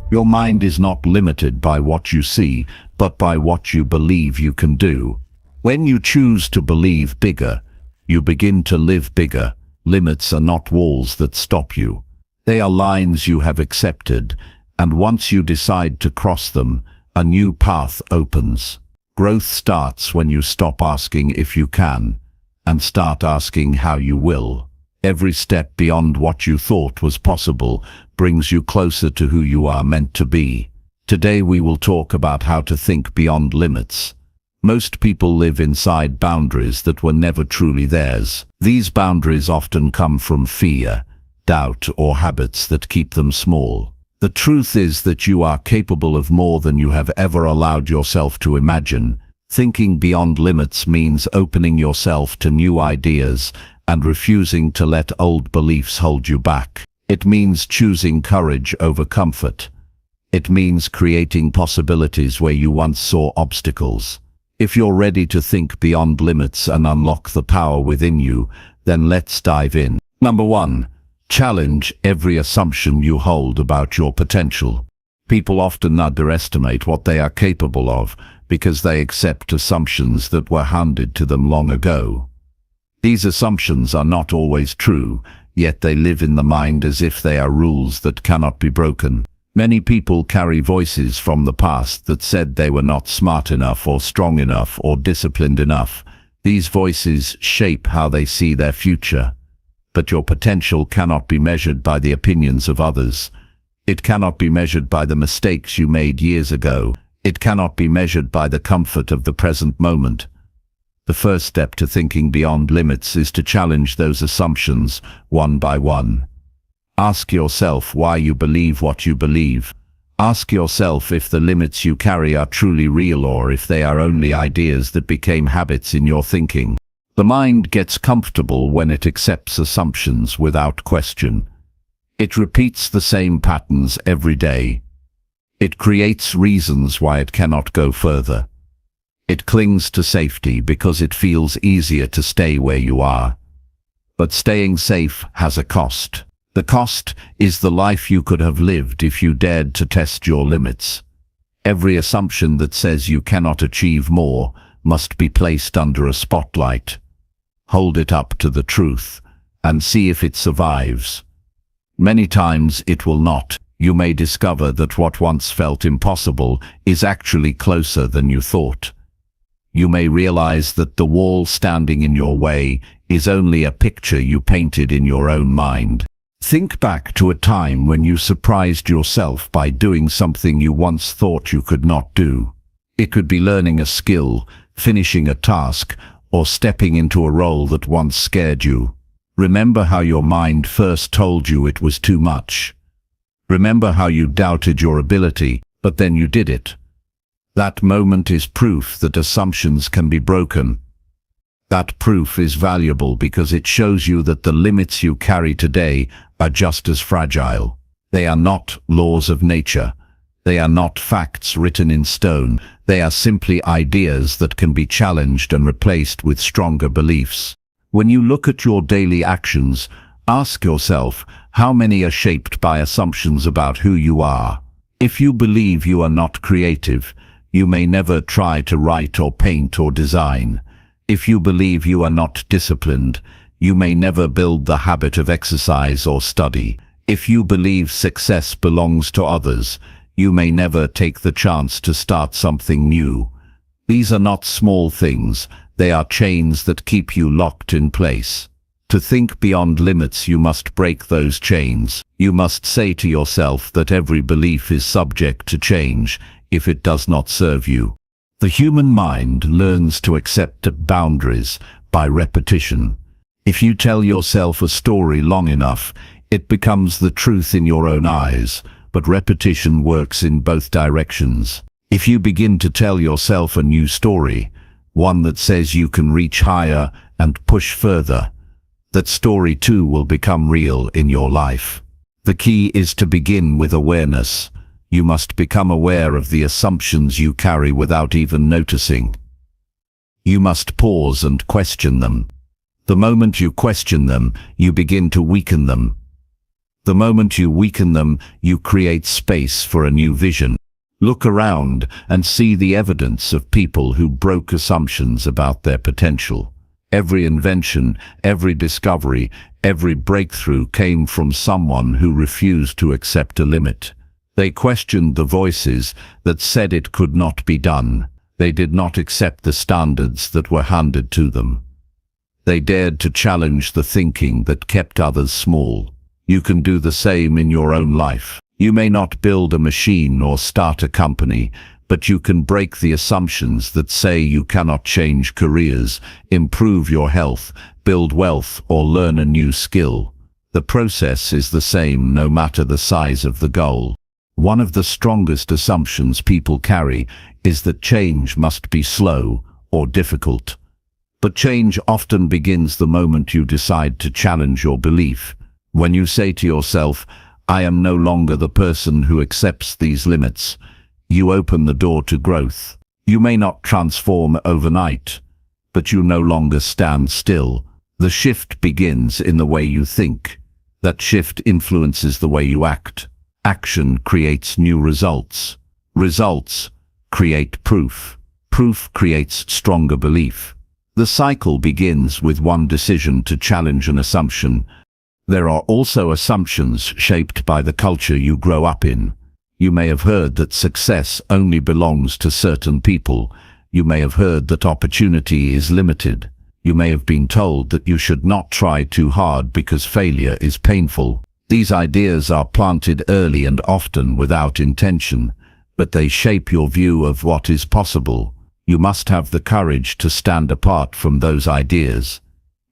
Your mind is not limited by what you see, but by what you believe you can do. When you choose to believe bigger, you begin to live bigger. Limits are not walls that stop you. They are lines you have accepted, and once you decide to cross them, a new path opens. Growth starts when you stop asking if you can, and start asking how you will. Every step beyond what you thought was possible brings you closer to who you are meant to be. Today we will talk about how to think beyond limits. Most people live inside boundaries that were never truly theirs. These boundaries often come from fear, doubt, or habits that keep them small. The truth is that you are capable of more than you have ever allowed yourself to imagine. Thinking beyond limits means opening yourself to new ideas and refusing to let old beliefs hold you back. It means choosing courage over comfort. It means creating possibilities where you once saw obstacles. If you're ready to think beyond limits and unlock the power within you, then let's dive in. Number 1. Challenge every assumption you hold about your potential. People often underestimate what they are capable of because they accept assumptions that were handed to them long ago. These assumptions are not always true, yet they live in the mind as if they are rules that cannot be broken. Many people carry voices from the past that said they were not smart enough or strong enough or disciplined enough. These voices shape how they see their future. But your potential cannot be measured by the opinions of others. It cannot be measured by the mistakes you made years ago. It cannot be measured by the comfort of the present moment. The first step to thinking beyond limits is to challenge those assumptions one by one. Ask yourself why you believe what you believe. Ask yourself if the limits you carry are truly real or if they are only ideas that became habits in your thinking. The mind gets comfortable when it accepts assumptions without question. It repeats the same patterns every day. It creates reasons why it cannot go further. It clings to safety because it feels easier to stay where you are. But staying safe has a cost. The cost is the life you could have lived if you dared to test your limits. Every assumption that says you cannot achieve more must be placed under a spotlight. Hold it up to the truth and see if it survives. Many times it will not. You may discover that what once felt impossible is actually closer than you thought. You may realize that the wall standing in your way is only a picture you painted in your own mind. Think back to a time when you surprised yourself by doing something you once thought you could not do. It could be learning a skill, finishing a task, or stepping into a role that once scared you. Remember how your mind first told you it was too much. Remember how you doubted your ability, but then you did it. That moment is proof that assumptions can be broken. That proof is valuable because it shows you that the limits you carry today are just as fragile. They are not laws of nature. They are not facts written in stone. They are simply ideas that can be challenged and replaced with stronger beliefs. When you look at your daily actions, ask yourself how many are shaped by assumptions about who you are. If you believe you are not creative, you may never try to write or paint or design. If you believe you are not disciplined, you may never build the habit of exercise or study. If you believe success belongs to others, you may never take the chance to start something new. These are not small things, they are chains that keep you locked in place. To think beyond limits, you must break those chains. You must say to yourself that every belief is subject to change if it does not serve you. The human mind learns to accept boundaries by repetition. If you tell yourself a story long enough, it becomes the truth in your own eyes, but repetition works in both directions. If you begin to tell yourself a new story, one that says you can reach higher and push further, that story too will become real in your life. The key is to begin with awareness. You must become aware of the assumptions you carry without even noticing. You must pause and question them. The moment you question them, you begin to weaken them. The moment you weaken them, you create space for a new vision. Look around and see the evidence of people who broke assumptions about their potential. Every invention, every discovery, every breakthrough came from someone who refused to accept a limit. They questioned the voices that said it could not be done. They did not accept the standards that were handed to them. They dared to challenge the thinking that kept others small. You can do the same in your own life. You may not build a machine or start a company, but you can break the assumptions that say you cannot change careers, improve your health, build wealth, or learn a new skill. The process is the same no matter the size of the goal. One of the strongest assumptions people carry is that change must be slow or difficult. But change often begins the moment you decide to challenge your belief. When you say to yourself, "I am no longer the person who accepts these limits," you open the door to growth. You may not transform overnight, but you no longer stand still. The shift begins in the way you think. That shift influences the way you act. Action creates new results. Results create proof. Proof creates stronger belief. The cycle begins with one decision to challenge an assumption. There are also assumptions shaped by the culture you grow up in. You may have heard that success only belongs to certain people. You may have heard that opportunity is limited. You may have been told that you should not try too hard because failure is painful. These ideas are planted early and often without intention, but they shape your view of what is possible. You must have the courage to stand apart from those ideas.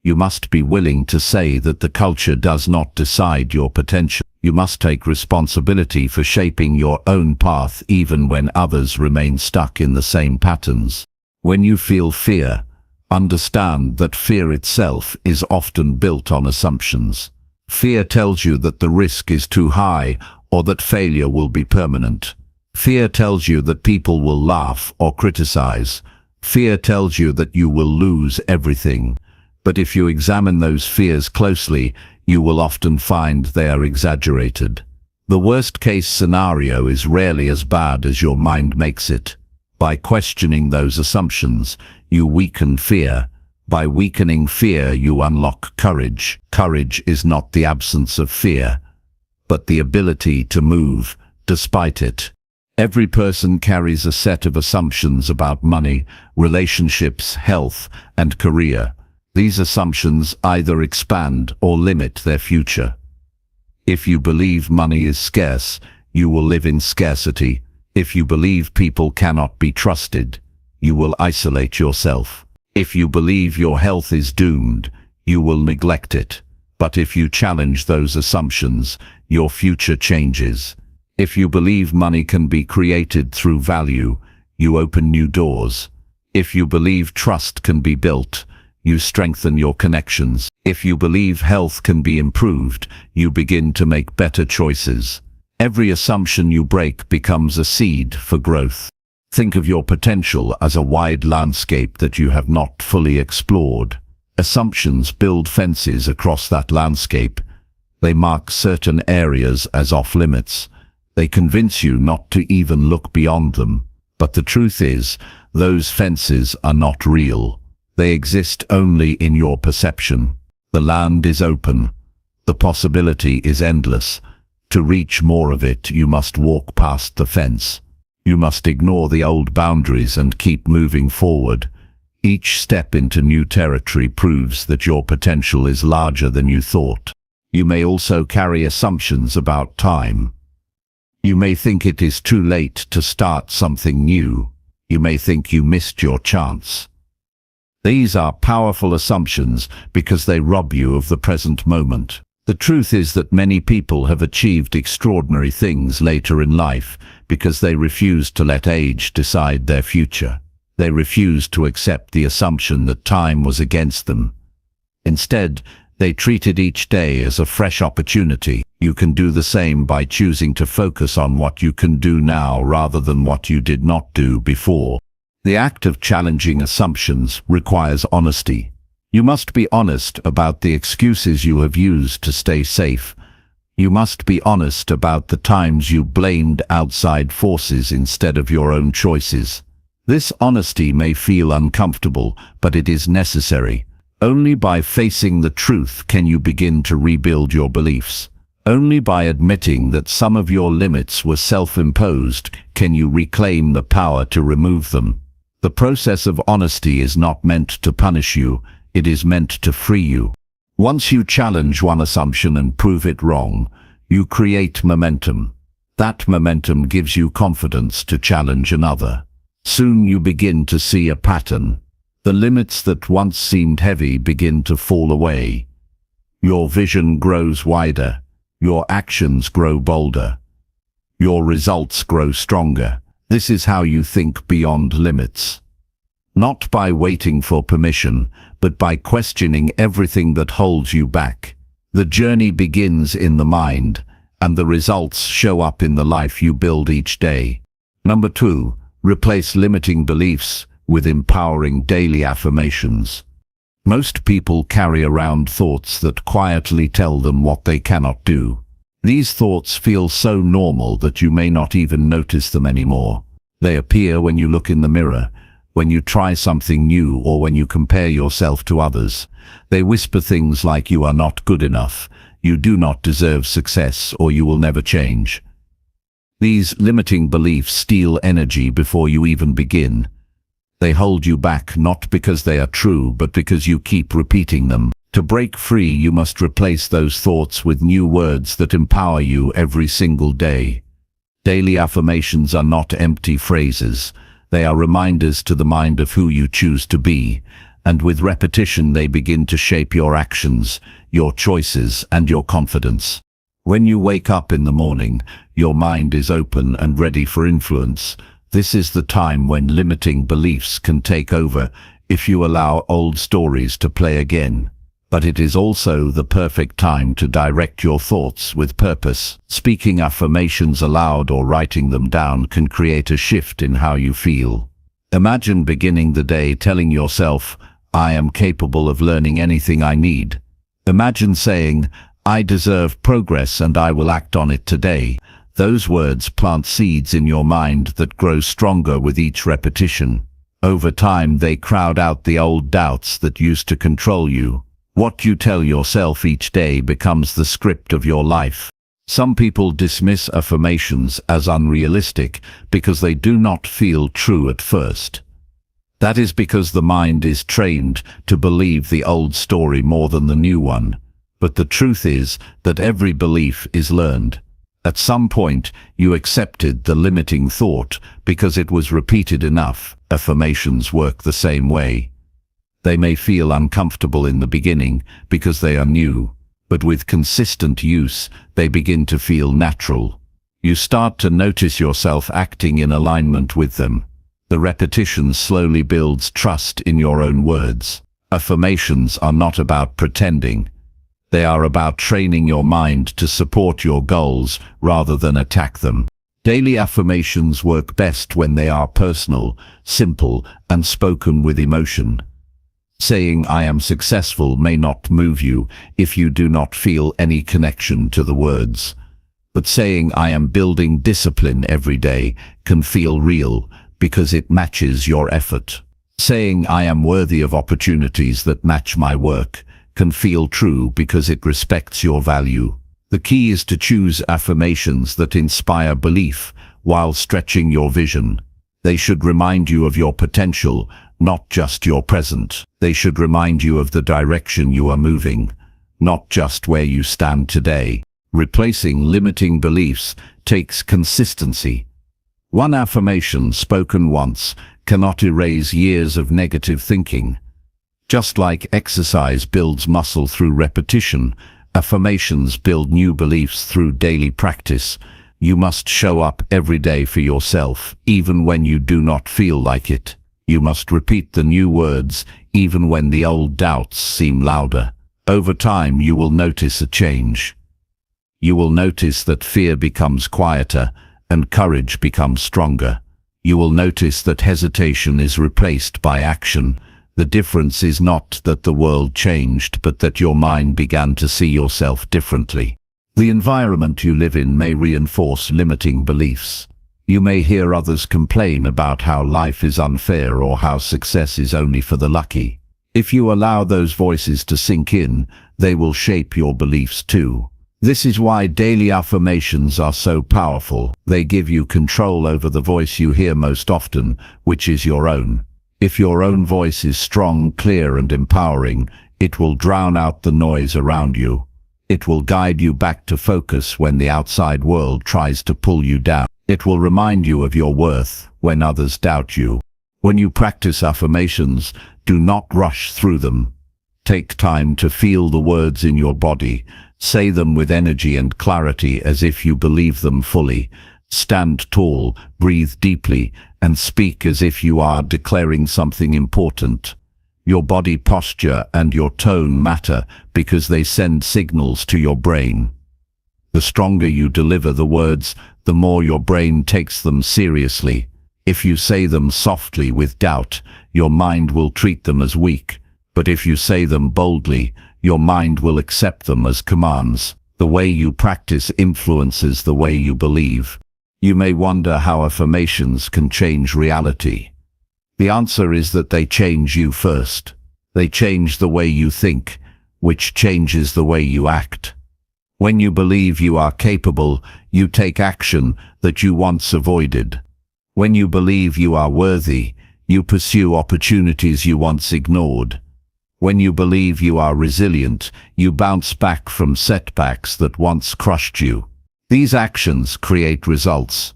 You must be willing to say that the culture does not decide your potential. You must take responsibility for shaping your own path even when others remain stuck in the same patterns. When you feel fear, understand that fear itself is often built on assumptions. Fear tells you that the risk is too high or that failure will be permanent. Fear tells you that people will laugh or criticize. Fear tells you that you will lose everything. But if you examine those fears closely, you will often find they are exaggerated. The worst-case scenario is rarely as bad as your mind makes it. By questioning those assumptions, you weaken fear. By weakening fear, you unlock courage. Courage is not the absence of fear, but the ability to move despite it. Every person carries a set of assumptions about money, relationships, health, and career. These assumptions either expand or limit their future. If you believe money is scarce, you will live in scarcity. If you believe people cannot be trusted, you will isolate yourself. If you believe your health is doomed, you will neglect it. But if you challenge those assumptions, your future changes. If you believe money can be created through value, you open new doors. If you believe trust can be built, you strengthen your connections. If you believe health can be improved, you begin to make better choices. Every assumption you break becomes a seed for growth. Think of your potential as a wide landscape that you have not fully explored. Assumptions build fences across that landscape. They mark certain areas as off-limits. They convince you not to even look beyond them. But the truth is, those fences are not real. They exist only in your perception. The land is open. The possibility is endless. To reach more of it, you must walk past the fence. You must ignore the old boundaries and keep moving forward. Each step into new territory proves that your potential is larger than you thought. You may also carry assumptions about time. You may think it is too late to start something new. You may think you missed your chance. These are powerful assumptions because they rob you of the present moment. The truth is that many people have achieved extraordinary things later in life because they refused to let age decide their future. They refused to accept the assumption that time was against them. Instead, they treated each day as a fresh opportunity. You can do the same by choosing to focus on what you can do now rather than what you did not do before. The act of challenging assumptions requires honesty. You must be honest about the excuses you have used to stay safe. You must be honest about the times you blamed outside forces instead of your own choices. This honesty may feel uncomfortable, but it is necessary. Only by facing the truth can you begin to rebuild your beliefs. Only by admitting that some of your limits were self-imposed can you reclaim the power to remove them. The process of honesty is not meant to punish you, it is meant to free you. Once you challenge one assumption and prove it wrong, you create momentum. That momentum gives you confidence to challenge another. Soon you begin to see a pattern. The limits that once seemed heavy begin to fall away. Your vision grows wider. Your actions grow bolder. Your results grow stronger. This is how you think beyond limits. Not by waiting for permission, but by questioning everything that holds you back. The journey begins in the mind, and the results show up in the life you build each day. Number 2, replace limiting beliefs with empowering daily affirmations. Most people carry around thoughts that quietly tell them what they cannot do. These thoughts feel so normal that you may not even notice them anymore. They appear when you look in the mirror, when you try something new, or when you compare yourself to others. They whisper things like you are not good enough, you do not deserve success, or you will never change. These limiting beliefs steal energy before you even begin. They hold you back not because they are true, but because you keep repeating them. To break free, you must replace those thoughts with new words that empower you every single day. Daily affirmations are not empty phrases. They are reminders to the mind of who you choose to be, and with repetition they begin to shape your actions, your choices, and your confidence. When you wake up in the morning, your mind is open and ready for influence. This is the time when limiting beliefs can take over if you allow old stories to play again. But it is also the perfect time to direct your thoughts with purpose. Speaking affirmations aloud or writing them down can create a shift in how you feel. Imagine beginning the day telling yourself, "I am capable of learning anything I need." Imagine saying, "I deserve progress and I will act on it today." Those words plant seeds in your mind that grow stronger with each repetition. Over time, they crowd out the old doubts that used to control you. What you tell yourself each day becomes the script of your life. Some people dismiss affirmations as unrealistic because they do not feel true at first. That is because the mind is trained to believe the old story more than the new one. But the truth is that every belief is learned. At some point, you accepted the limiting thought because it was repeated enough. Affirmations work the same way. They may feel uncomfortable in the beginning because they are new, but with consistent use, they begin to feel natural. You start to notice yourself acting in alignment with them. The repetition slowly builds trust in your own words. Affirmations are not about pretending. They are about training your mind to support your goals rather than attack them. Daily affirmations work best when they are personal, simple, and spoken with emotion. Saying "I am successful" may not move you if you do not feel any connection to the words. But saying "I am building discipline every day" can feel real because it matches your effort. Saying "I am worthy of opportunities that match my work" can feel true because it respects your value. The key is to choose affirmations that inspire belief while stretching your vision. They should remind you of your potential, not just your present. They should remind you of the direction you are moving, not just where you stand today. Replacing limiting beliefs takes consistency. One affirmation spoken once cannot erase years of negative thinking. Just like exercise builds muscle through repetition, affirmations build new beliefs through daily practice. You must show up every day for yourself, even when you do not feel like it. You must repeat the new words, even when the old doubts seem louder. Over time, you will notice a change. You will notice that fear becomes quieter and courage becomes stronger. You will notice that hesitation is replaced by action. The difference is not that the world changed, but that your mind began to see yourself differently. The environment you live in may reinforce limiting beliefs. You may hear others complain about how life is unfair or how success is only for the lucky. If you allow those voices to sink in, they will shape your beliefs too. This is why daily affirmations are so powerful. They give you control over the voice you hear most often, which is your own. If your own voice is strong, clear, and empowering, it will drown out the noise around you. It will guide you back to focus when the outside world tries to pull you down. It will remind you of your worth when others doubt you. When you practice affirmations, do not rush through them. Take time to feel the words in your body. Say them with energy and clarity as if you believe them fully. Stand tall, breathe deeply, and speak as if you are declaring something important. Your body posture and your tone matter because they send signals to your brain. The stronger you deliver the words, the more your brain takes them seriously. If you say them softly with doubt, your mind will treat them as weak. But if you say them boldly, your mind will accept them as commands. The way you practice influences the way you believe. You may wonder how affirmations can change reality. The answer is that they change you first. They change the way you think, which changes the way you act. When you believe you are capable, you take action that you once avoided. When you believe you are worthy, you pursue opportunities you once ignored. When you believe you are resilient, you bounce back from setbacks that once crushed you. These actions create results.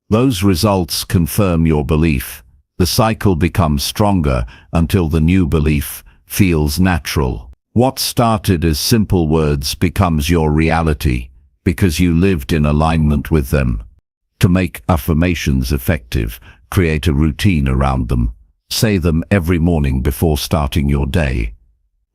Those results confirm your belief. The cycle becomes stronger until the new belief feels natural. What started as simple words becomes your reality because you lived in alignment with them. To make affirmations effective, create a routine around them. Say them every morning before starting your day.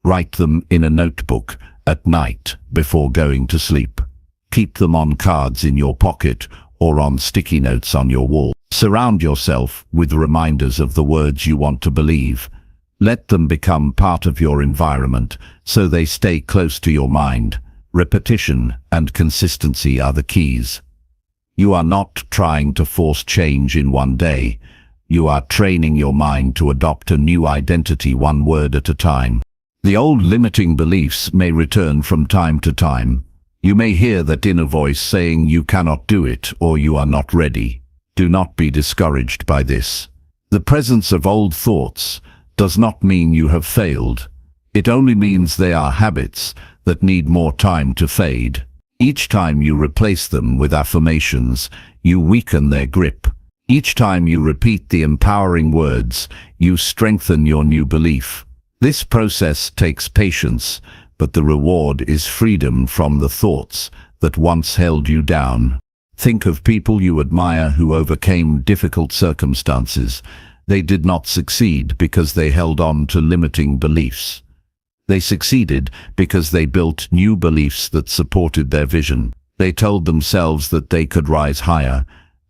Write them in a notebook at night before going to sleep. Keep them on cards in your pocket or on sticky notes on your wall. Surround yourself with reminders of the words you want to believe. Let them become part of your environment so they stay close to your mind. Repetition and consistency are the keys. You are not trying to force change in one day. You are training your mind to adopt a new identity one word at a time. The old limiting beliefs may return from time to time. You may hear that inner voice saying you cannot do it or you are not ready. Do not be discouraged by this. The presence of old thoughts does not mean you have failed. It only means they are habits that need more time to fade. Each time you replace them with affirmations, you weaken their grip. Each time you repeat the empowering words, you strengthen your new belief. This process takes patience, but the reward is freedom from the thoughts that once held you down. Think of people you admire who overcame difficult circumstances. They did not succeed because they held on to limiting beliefs. They succeeded because they built new beliefs that supported their vision. They told themselves that they could rise higher,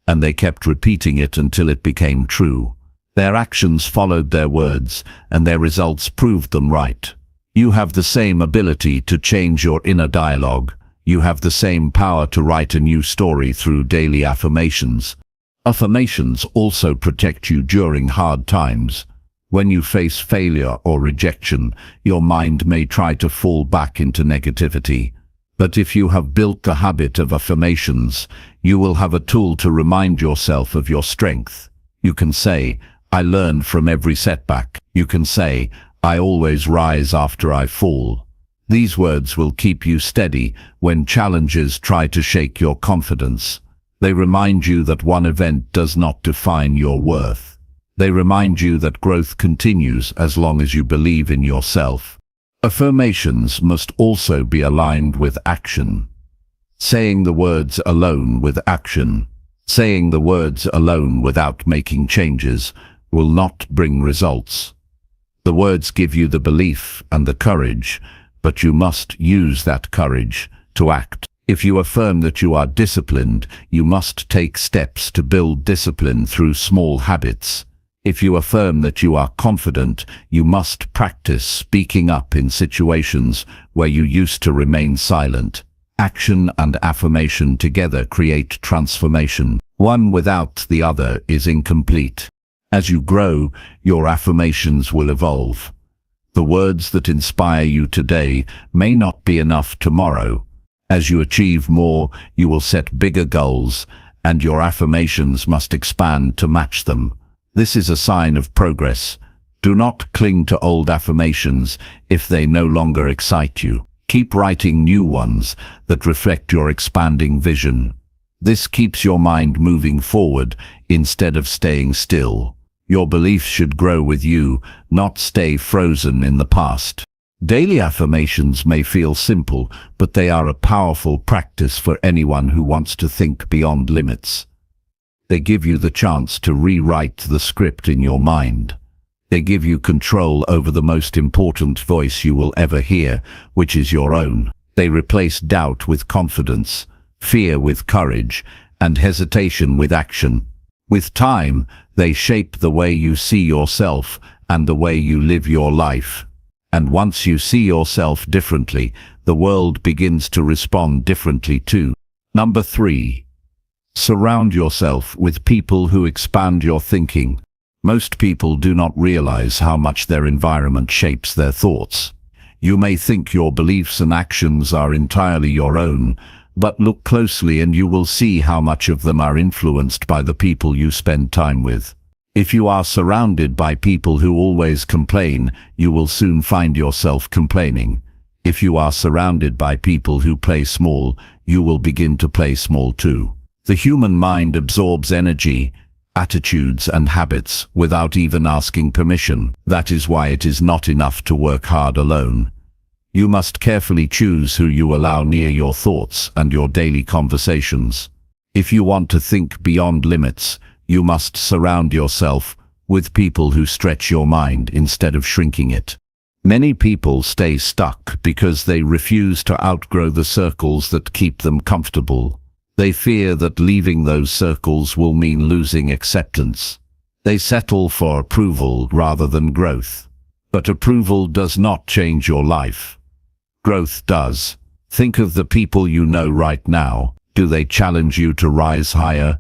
and they kept repeating it until it became true. Their actions followed their words, and their results proved them right. You have the same ability to change your inner dialogue. You have the same power to write a new story through daily affirmations. Affirmations also protect you during hard times. When you face failure or rejection, your mind may try to fall back into negativity. But if you have built the habit of affirmations, you will have a tool to remind yourself of your strength. You can say, "I learn from every setback." You can say, "I always rise after I fall." These words will keep you steady when challenges try to shake your confidence. They remind you that one event does not define your worth. They remind you that growth continues as long as you believe in yourself. Affirmations must also be aligned with action. Saying the words alone with action. Saying the words alone without making changes will not bring results. The words give you the belief and the courage, but you must use that courage to act. If you affirm that you are disciplined, you must take steps to build discipline through small habits. If you affirm that you are confident, you must practice speaking up in situations where you used to remain silent. Action and affirmation together create transformation. One without the other is incomplete. As you grow, your affirmations will evolve. The words that inspire you today may not be enough tomorrow. As you achieve more, you will set bigger goals, and your affirmations must expand to match them. This is a sign of progress. Do not cling to old affirmations if they no longer excite you. Keep writing new ones that reflect your expanding vision. This keeps your mind moving forward instead of staying still. Your beliefs should grow with you, not stay frozen in the past. Daily affirmations may feel simple, but they are a powerful practice for anyone who wants to think beyond limits. They give you the chance to rewrite the script in your mind. They give you control over the most important voice you will ever hear, which is your own. They replace doubt with confidence, fear with courage, and hesitation with action. With time, they shape the way you see yourself and the way you live your life. And once you see yourself differently, the world begins to respond differently too. Number 3. Surround yourself with people who expand your thinking. Most people do not realize how much their environment shapes their thoughts. You may think your beliefs and actions are entirely your own, but look closely and you will see how much of them are influenced by the people you spend time with. If you are surrounded by people who always complain, you will soon find yourself complaining. If you are surrounded by people who play small, you will begin to play small too. The human mind absorbs energy, attitudes and habits without even asking permission. That is why it is not enough to work hard alone. You must carefully choose who you allow near your thoughts and your daily conversations. If you want to think beyond limits, you must surround yourself with people who stretch your mind instead of shrinking it. Many people stay stuck because they refuse to outgrow the circles that keep them comfortable. They fear that leaving those circles will mean losing acceptance. They settle for approval rather than growth. But approval does not change your life. Growth does. Think of the people you know right now. Do they challenge you to rise higher?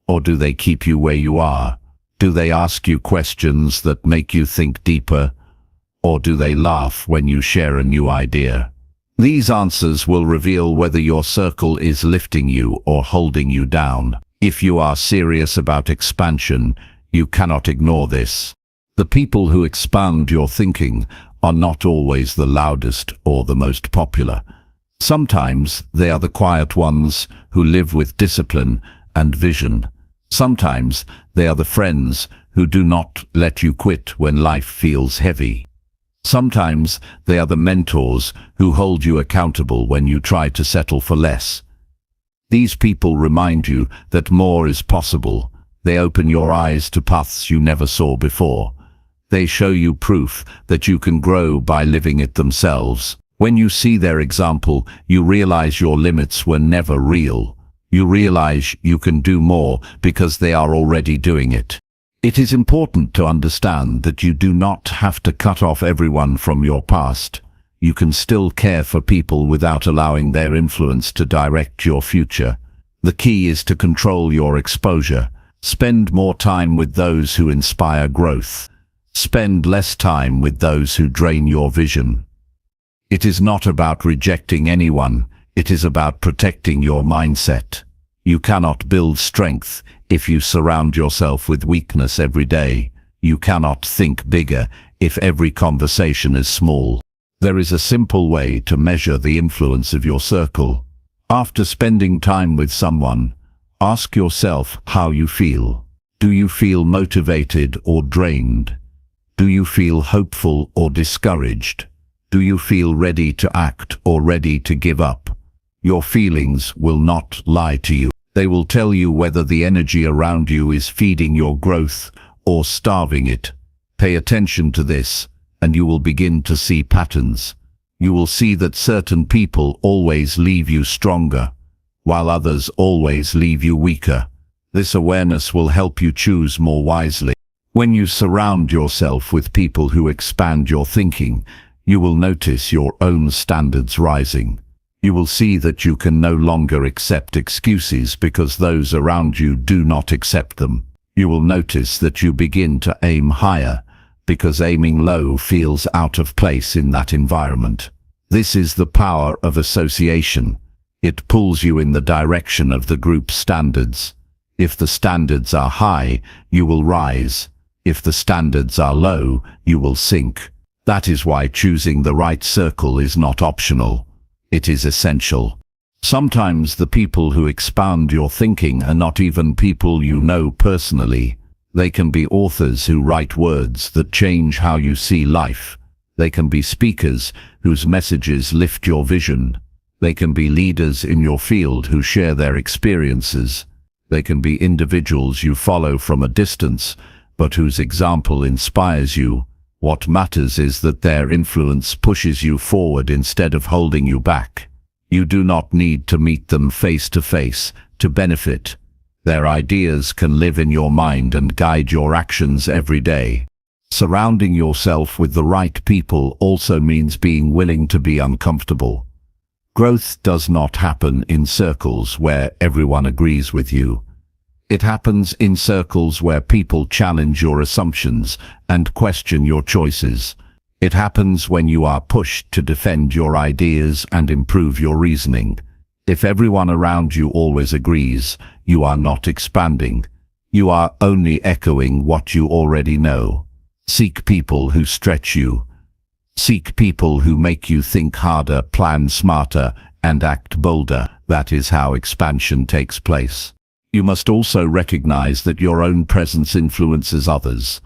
Or do they keep you where you are? Do they ask you questions that make you think deeper? Or do they laugh when you share a new idea? These answers will reveal whether your circle is lifting you or holding you down. If you are serious about expansion, you cannot ignore this. The people who expand your thinking are not always the loudest or the most popular. Sometimes they are the quiet ones who live with discipline and vision. Sometimes they are the friends who do not let you quit when life feels heavy. Sometimes they are the mentors who hold you accountable when you try to settle for less. These people remind you that more is possible. They open your eyes to paths you never saw before. They show you proof that you can grow by living it themselves. When you see their example, you realize your limits were never real. You realize you can do more because they are already doing it. It is important to understand that you do not have to cut off everyone from your past. You can still care for people without allowing their influence to direct your future. The key is to control your exposure. Spend more time with those who inspire growth. Spend less time with those who drain your vision. It is not about rejecting anyone. It is about protecting your mindset. You cannot build strength if you surround yourself with weakness every day. You cannot think bigger if every conversation is small. There is a simple way to measure the influence of your circle. After spending time with someone, ask yourself how you feel. Do you feel motivated or drained? Do you feel hopeful or discouraged? Do you feel ready to act or ready to give up? Your feelings will not lie to you. They will tell you whether the energy around you is feeding your growth or starving it. Pay attention to this, and you will begin to see patterns. You will see that certain people always leave you stronger, while others always leave you weaker. This awareness will help you choose more wisely. When you surround yourself with people who expand your thinking, you will notice your own standards rising. You will see that you can no longer accept excuses because those around you do not accept them. You will notice that you begin to aim higher because aiming low feels out of place in that environment. This is the power of association. It pulls you in the direction of the group's standards. If the standards are high, you will rise. If the standards are low, you will sink. That is why choosing the right circle is not optional. It is essential. Sometimes the people who expand your thinking are not even people you know personally. They can be authors who write words that change how you see life. They can be speakers whose messages lift your vision. They can be leaders in your field who share their experiences. They can be individuals you follow from a distance, but whose example inspires you. What matters is that their influence pushes you forward instead of holding you back. You do not need to meet them face to face to benefit. Their ideas can live in your mind and guide your actions every day. Surrounding yourself with the right people also means being willing to be uncomfortable. Growth does not happen in circles where everyone agrees with you. It happens in circles where people challenge your assumptions and question your choices. It happens when you are pushed to defend your ideas and improve your reasoning. If everyone around you always agrees, you are not expanding. You are only echoing what you already know. Seek people who stretch you. Seek people who make you think harder, plan smarter, and act bolder. That is how expansion takes place. You must also recognize that your own presence influences others.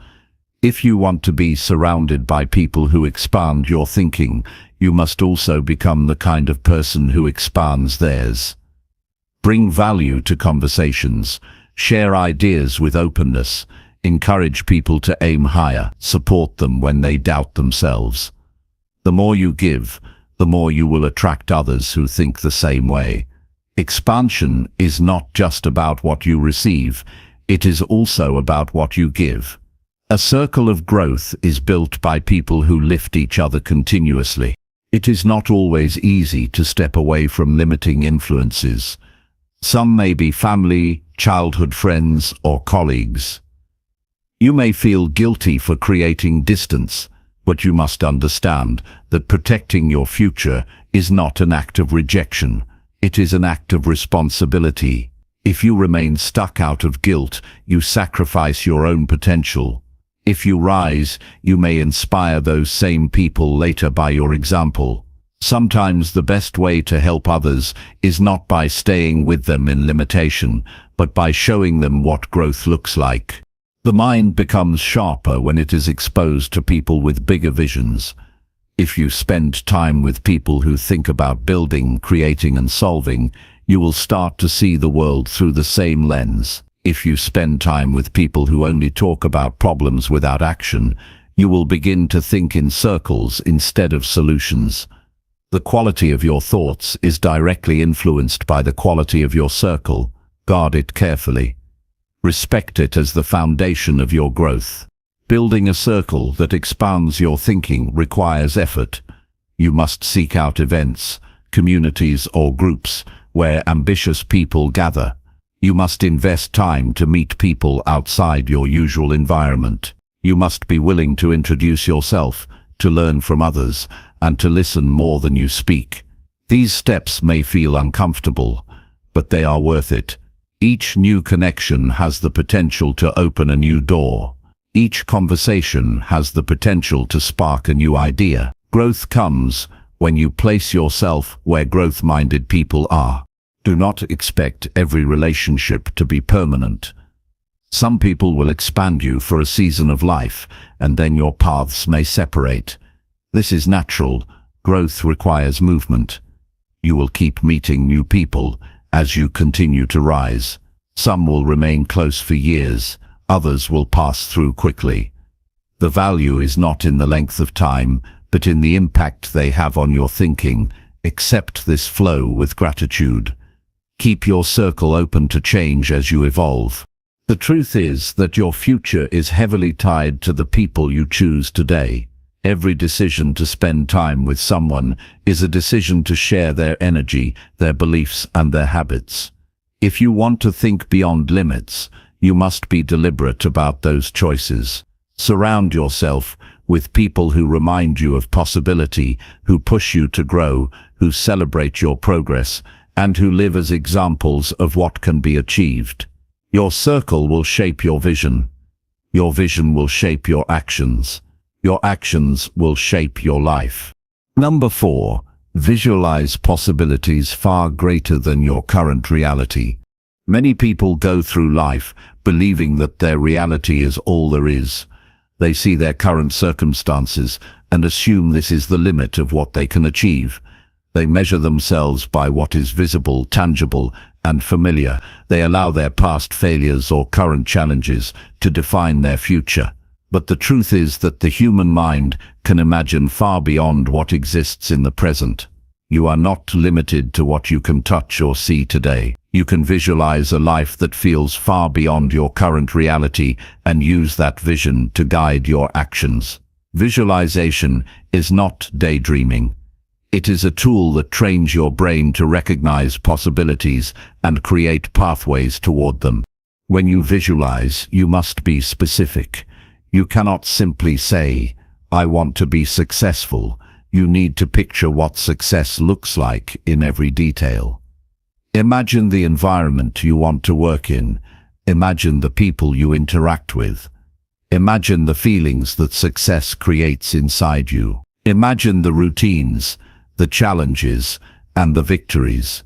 If you want to be surrounded by people who expand your thinking, you must also become the kind of person who expands theirs. Bring value to conversations. Share ideas with openness. Encourage people to aim higher. Support them when they doubt themselves. The more you give, the more you will attract others who think the same way. Expansion is not just about what you receive, it is also about what you give. A circle of growth is built by people who lift each other continuously. It is not always easy to step away from limiting influences. Some may be family, childhood friends, or colleagues. You may feel guilty for creating distance, but you must understand that protecting your future is not an act of rejection. It is an act of responsibility. If you remain stuck out of guilt, you sacrifice your own potential. If you rise, you may inspire those same people later by your example. Sometimes the best way to help others is not by staying with them in limitation, but by showing them what growth looks like. The mind becomes sharper when it is exposed to people with bigger visions. If you spend time with people who think about building, creating, and solving, you will start to see the world through the same lens. If you spend time with people who only talk about problems without action, you will begin to think in circles instead of solutions. The quality of your thoughts is directly influenced by the quality of your circle. Guard it carefully. Respect it as the foundation of your growth. Building a circle that expands your thinking requires effort. You must seek out events, communities, or groups where ambitious people gather. You must invest time to meet people outside your usual environment. You must be willing to introduce yourself, to learn from others, and to listen more than you speak. These steps may feel uncomfortable, but they are worth it. Each new connection has the potential to open a new door. Each conversation has the potential to spark a new idea. Growth comes when you place yourself where growth-minded people are. Do not expect every relationship to be permanent. Some people will expand you for a season of life, and then your paths may separate. This is natural. Growth requires movement. You will keep meeting new people as you continue to rise. Some will remain close for years. Others will pass through quickly. The value is not in the length of time, but in the impact they have on your thinking. Accept this flow with gratitude. Keep your circle open to change as you evolve. The truth is that your future is heavily tied to the people you choose today. Every decision to spend time with someone is a decision to share their energy, their beliefs, and their habits. If you want to think beyond limits, you must be deliberate about those choices. Surround yourself with people who remind you of possibility, who push you to grow, who celebrate your progress, and who live as examples of what can be achieved. Your circle will shape your vision. Your vision will shape your actions. Your actions will shape your life. Number 4. Visualize possibilities far greater than your current reality. Many people go through life believing that their reality is all there is. They see their current circumstances and assume this is the limit of what they can achieve. They measure themselves by what is visible, tangible, and familiar. They allow their past failures or current challenges to define their future. But the truth is that the human mind can imagine far beyond what exists in the present. You are not limited to what you can touch or see today. You can visualize a life that feels far beyond your current reality and use that vision to guide your actions. Visualization is not daydreaming. It is a tool that trains your brain to recognize possibilities and create pathways toward them. When you visualize, you must be specific. You cannot simply say, "I want to be successful." You need to picture what success looks like in every detail. Imagine the environment you want to work in. Imagine the people you interact with. Imagine the feelings that success creates inside you. Imagine the routines, the challenges, and the victories.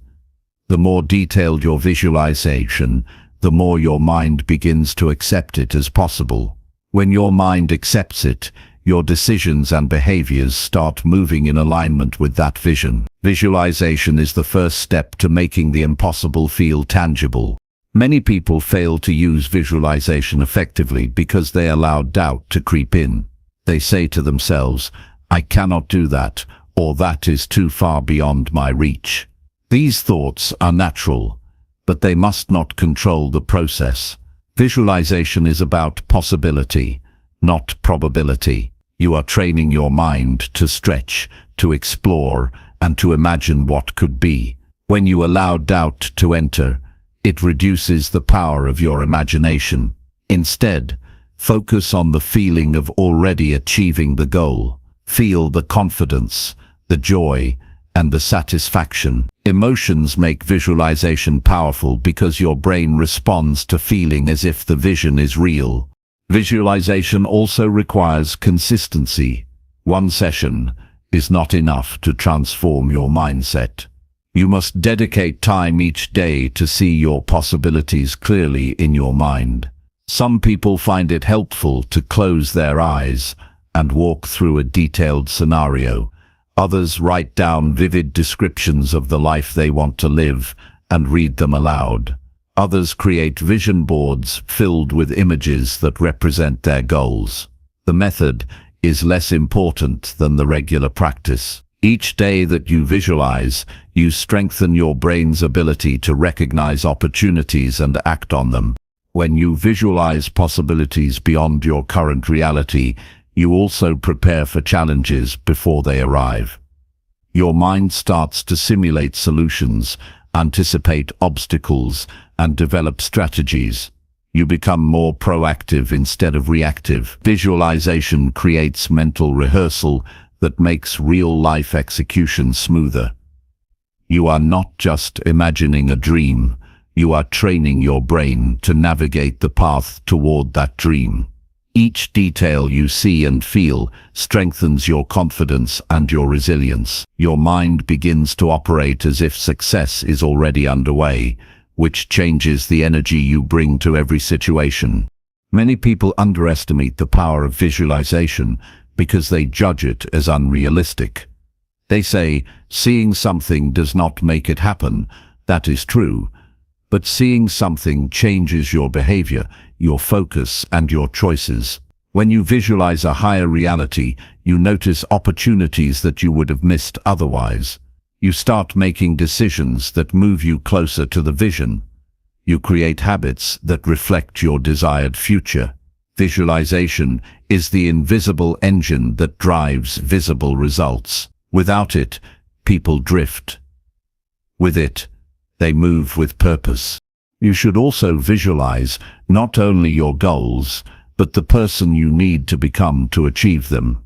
The more detailed your visualization, the more your mind begins to accept it as possible. When your mind accepts it, your decisions and behaviors start moving in alignment with that vision. Visualization is the first step to making the impossible feel tangible. Many people fail to use visualization effectively because they allow doubt to creep in. They say to themselves, "I cannot do that," or "that is too far beyond my reach." These thoughts are natural, but they must not control the process. Visualization is about possibility, not probability. You are training your mind to stretch, to explore, and to imagine what could be. When you allow doubt to enter, it reduces the power of your imagination. Instead, focus on the feeling of already achieving the goal. Feel the confidence, the joy, and the satisfaction. Emotions make visualization powerful because your brain responds to feeling as if the vision is real. Visualization also requires consistency. One session is not enough to transform your mindset. You must dedicate time each day to see your possibilities clearly in your mind. Some people find it helpful to close their eyes and walk through a detailed scenario. Others write down vivid descriptions of the life they want to live and read them aloud. Others create vision boards filled with images that represent their goals. The method is less important than the regular practice. Each day that you visualize, you strengthen your brain's ability to recognize opportunities and act on them. When you visualize possibilities beyond your current reality, you also prepare for challenges before they arrive. Your mind starts to simulate solutions, anticipate obstacles, and develop strategies. You become more proactive instead of reactive. Visualization creates mental rehearsal that makes real-life execution smoother. You are not just imagining a dream, you are training your brain to navigate the path toward that dream. Each detail you see and feel strengthens your confidence and your resilience. Your mind begins to operate as if success is already underway, which changes the energy you bring to every situation. Many people underestimate the power of visualization because they judge it as unrealistic. They say, seeing something does not make it happen. That is true. But seeing something changes your behavior, your focus, and your choices. When you visualize a higher reality, you notice opportunities that you would have missed otherwise. You start making decisions that move you closer to the vision. You create habits that reflect your desired future. Visualization is the invisible engine that drives visible results. Without it, people drift. With it, they move with purpose. You should also visualize not only your goals, but the person you need to become to achieve them.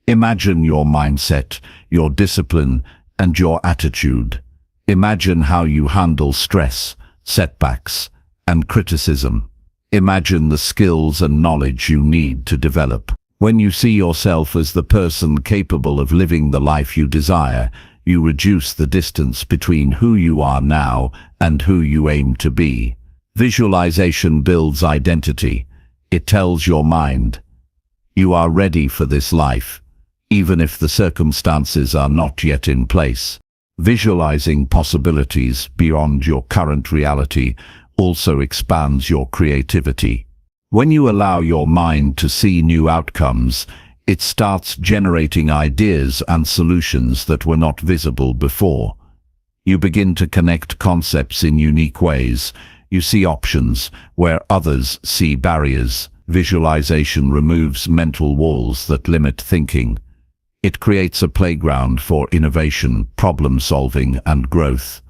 Imagine your mindset, your discipline, and your attitude. Imagine how you handle stress, setbacks, and criticism. Imagine the skills and knowledge you need to develop. When you see yourself as the person capable of living the life you desire, you reduce the distance between who you are now and who you aim to be. Visualization builds identity. It tells your mind, you are ready for this life, even if the circumstances are not yet in place. Visualizing possibilities beyond your current reality also expands your creativity. When you allow your mind to see new outcomes, it starts generating ideas and solutions that were not visible before. You begin to connect concepts in unique ways. You see options where others see barriers. Visualization removes mental walls that limit thinking. It creates a playground for innovation, problem-solving, and growth.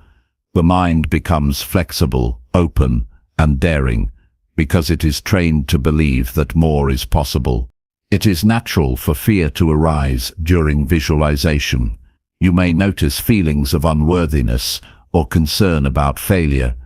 The mind becomes flexible, open, and daring, because it is trained to believe that more is possible. It is natural for fear to arise during visualization. You may notice feelings of unworthiness or concern about failure.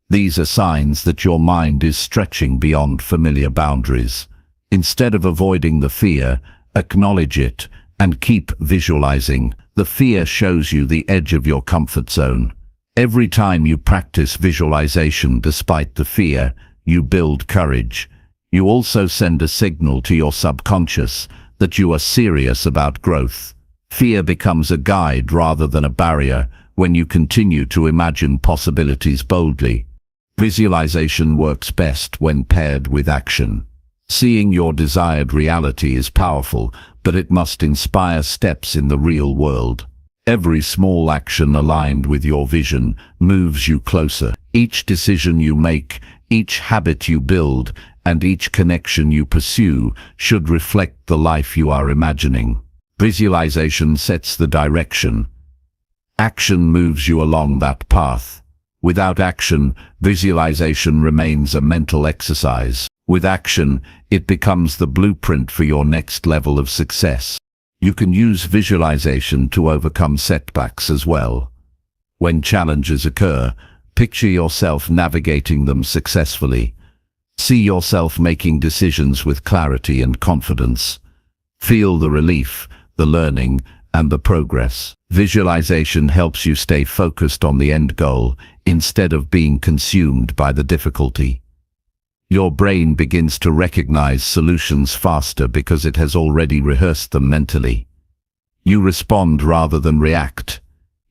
These are signs that your mind is stretching beyond familiar boundaries. Instead of avoiding the fear, acknowledge it and keep visualizing. The fear shows you the edge of your comfort zone. Every time you practice visualization despite the fear, you build courage. You also send a signal to your subconscious that you are serious about growth. Fear becomes a guide rather than a barrier when you continue to imagine possibilities boldly. Visualization works best when paired with action. Seeing your desired reality is powerful, but it must inspire steps in the real world. Every small action aligned with your vision moves you closer. Each decision you make, each habit you build, and each connection you pursue should reflect the life you are imagining. Visualization sets the direction. Action moves you along that path. Without action, visualization remains a mental exercise. With action, it becomes the blueprint for your next level of success. You can use visualization to overcome setbacks as well. When challenges occur, picture yourself navigating them successfully. See yourself making decisions with clarity and confidence. Feel the relief, the learning, and the progress. Visualization helps you stay focused on the end goal instead of being consumed by the difficulty. Your brain begins to recognize solutions faster because it has already rehearsed them mentally. You respond rather than react.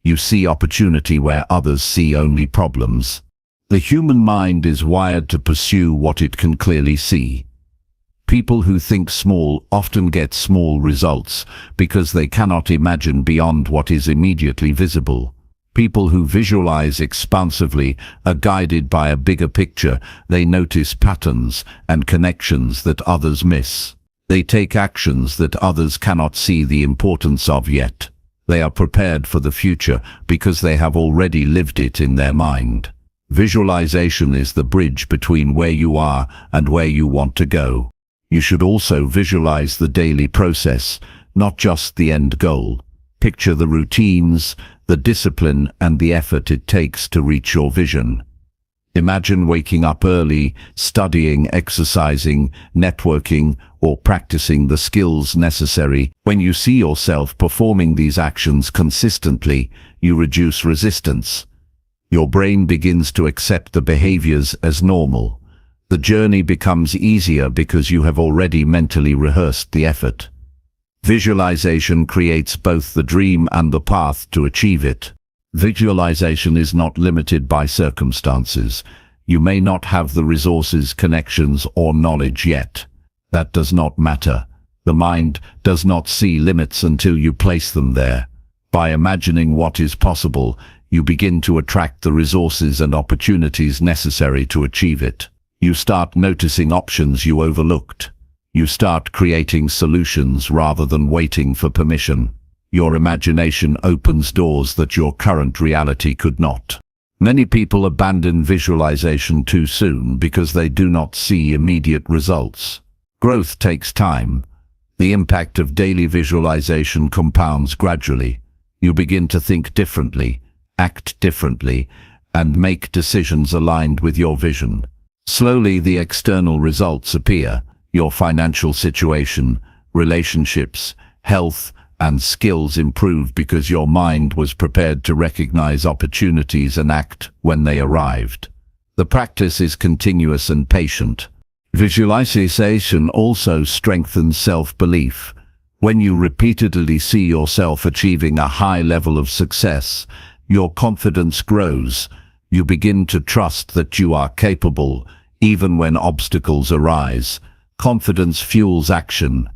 You see opportunity where others see only problems. The human mind is wired to pursue what it can clearly see. People who think small often get small results because they cannot imagine beyond what is immediately visible. People who visualize expansively are guided by a bigger picture. They notice patterns and connections that others miss. They take actions that others cannot see the importance of yet. They are prepared for the future because they have already lived it in their mind. Visualization is the bridge between where you are and where you want to go. You should also visualize the daily process, not just the end goal. Picture the routines, the discipline, and the effort it takes to reach your vision. Imagine waking up early, studying, exercising, networking, or practicing the skills necessary. When you see yourself performing these actions consistently, you reduce resistance. Your brain begins to accept the behaviors as normal. The journey becomes easier because you have already mentally rehearsed the effort. Visualization creates both the dream and the path to achieve it. Visualization is not limited by circumstances. You may not have the resources, connections, or knowledge yet. That does not matter. The mind does not see limits until you place them there. By imagining what is possible, you begin to attract the resources and opportunities necessary to achieve it. You start noticing options you overlooked. You start creating solutions rather than waiting for permission. Your imagination opens doors that your current reality could not. Many people abandon visualization too soon because they do not see immediate results. Growth takes time. The impact of daily visualization compounds gradually. You begin to think differently, act differently, and make decisions aligned with your vision. Slowly, the external results appear. Your financial situation, relationships, health, and skills improve because your mind was prepared to recognize opportunities and act when they arrived. The practice is continuous and patient. Visualization also strengthens self-belief. When you repeatedly see yourself achieving a high level of success, your confidence grows. You begin to trust that you are capable, even when obstacles arise. Confidence fuels action.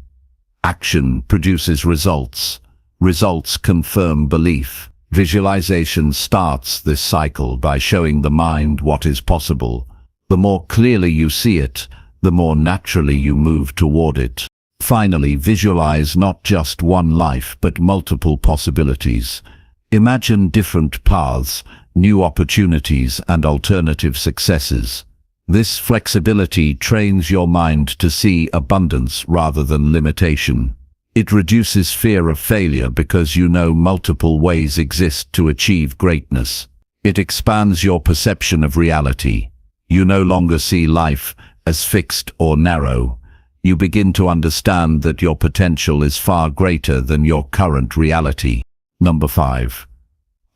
Action produces results. Results confirm belief. Visualization starts this cycle by showing the mind what is possible. The more clearly you see it, the more naturally you move toward it. Finally, visualize not just one life but multiple possibilities. Imagine different paths, new opportunities, and alternative successes. This flexibility trains your mind to see abundance rather than limitation. It reduces fear of failure because you know multiple ways exist to achieve greatness. It expands your perception of reality. You no longer see life as fixed or narrow. You begin to understand that your potential is far greater than your current reality. Number 5.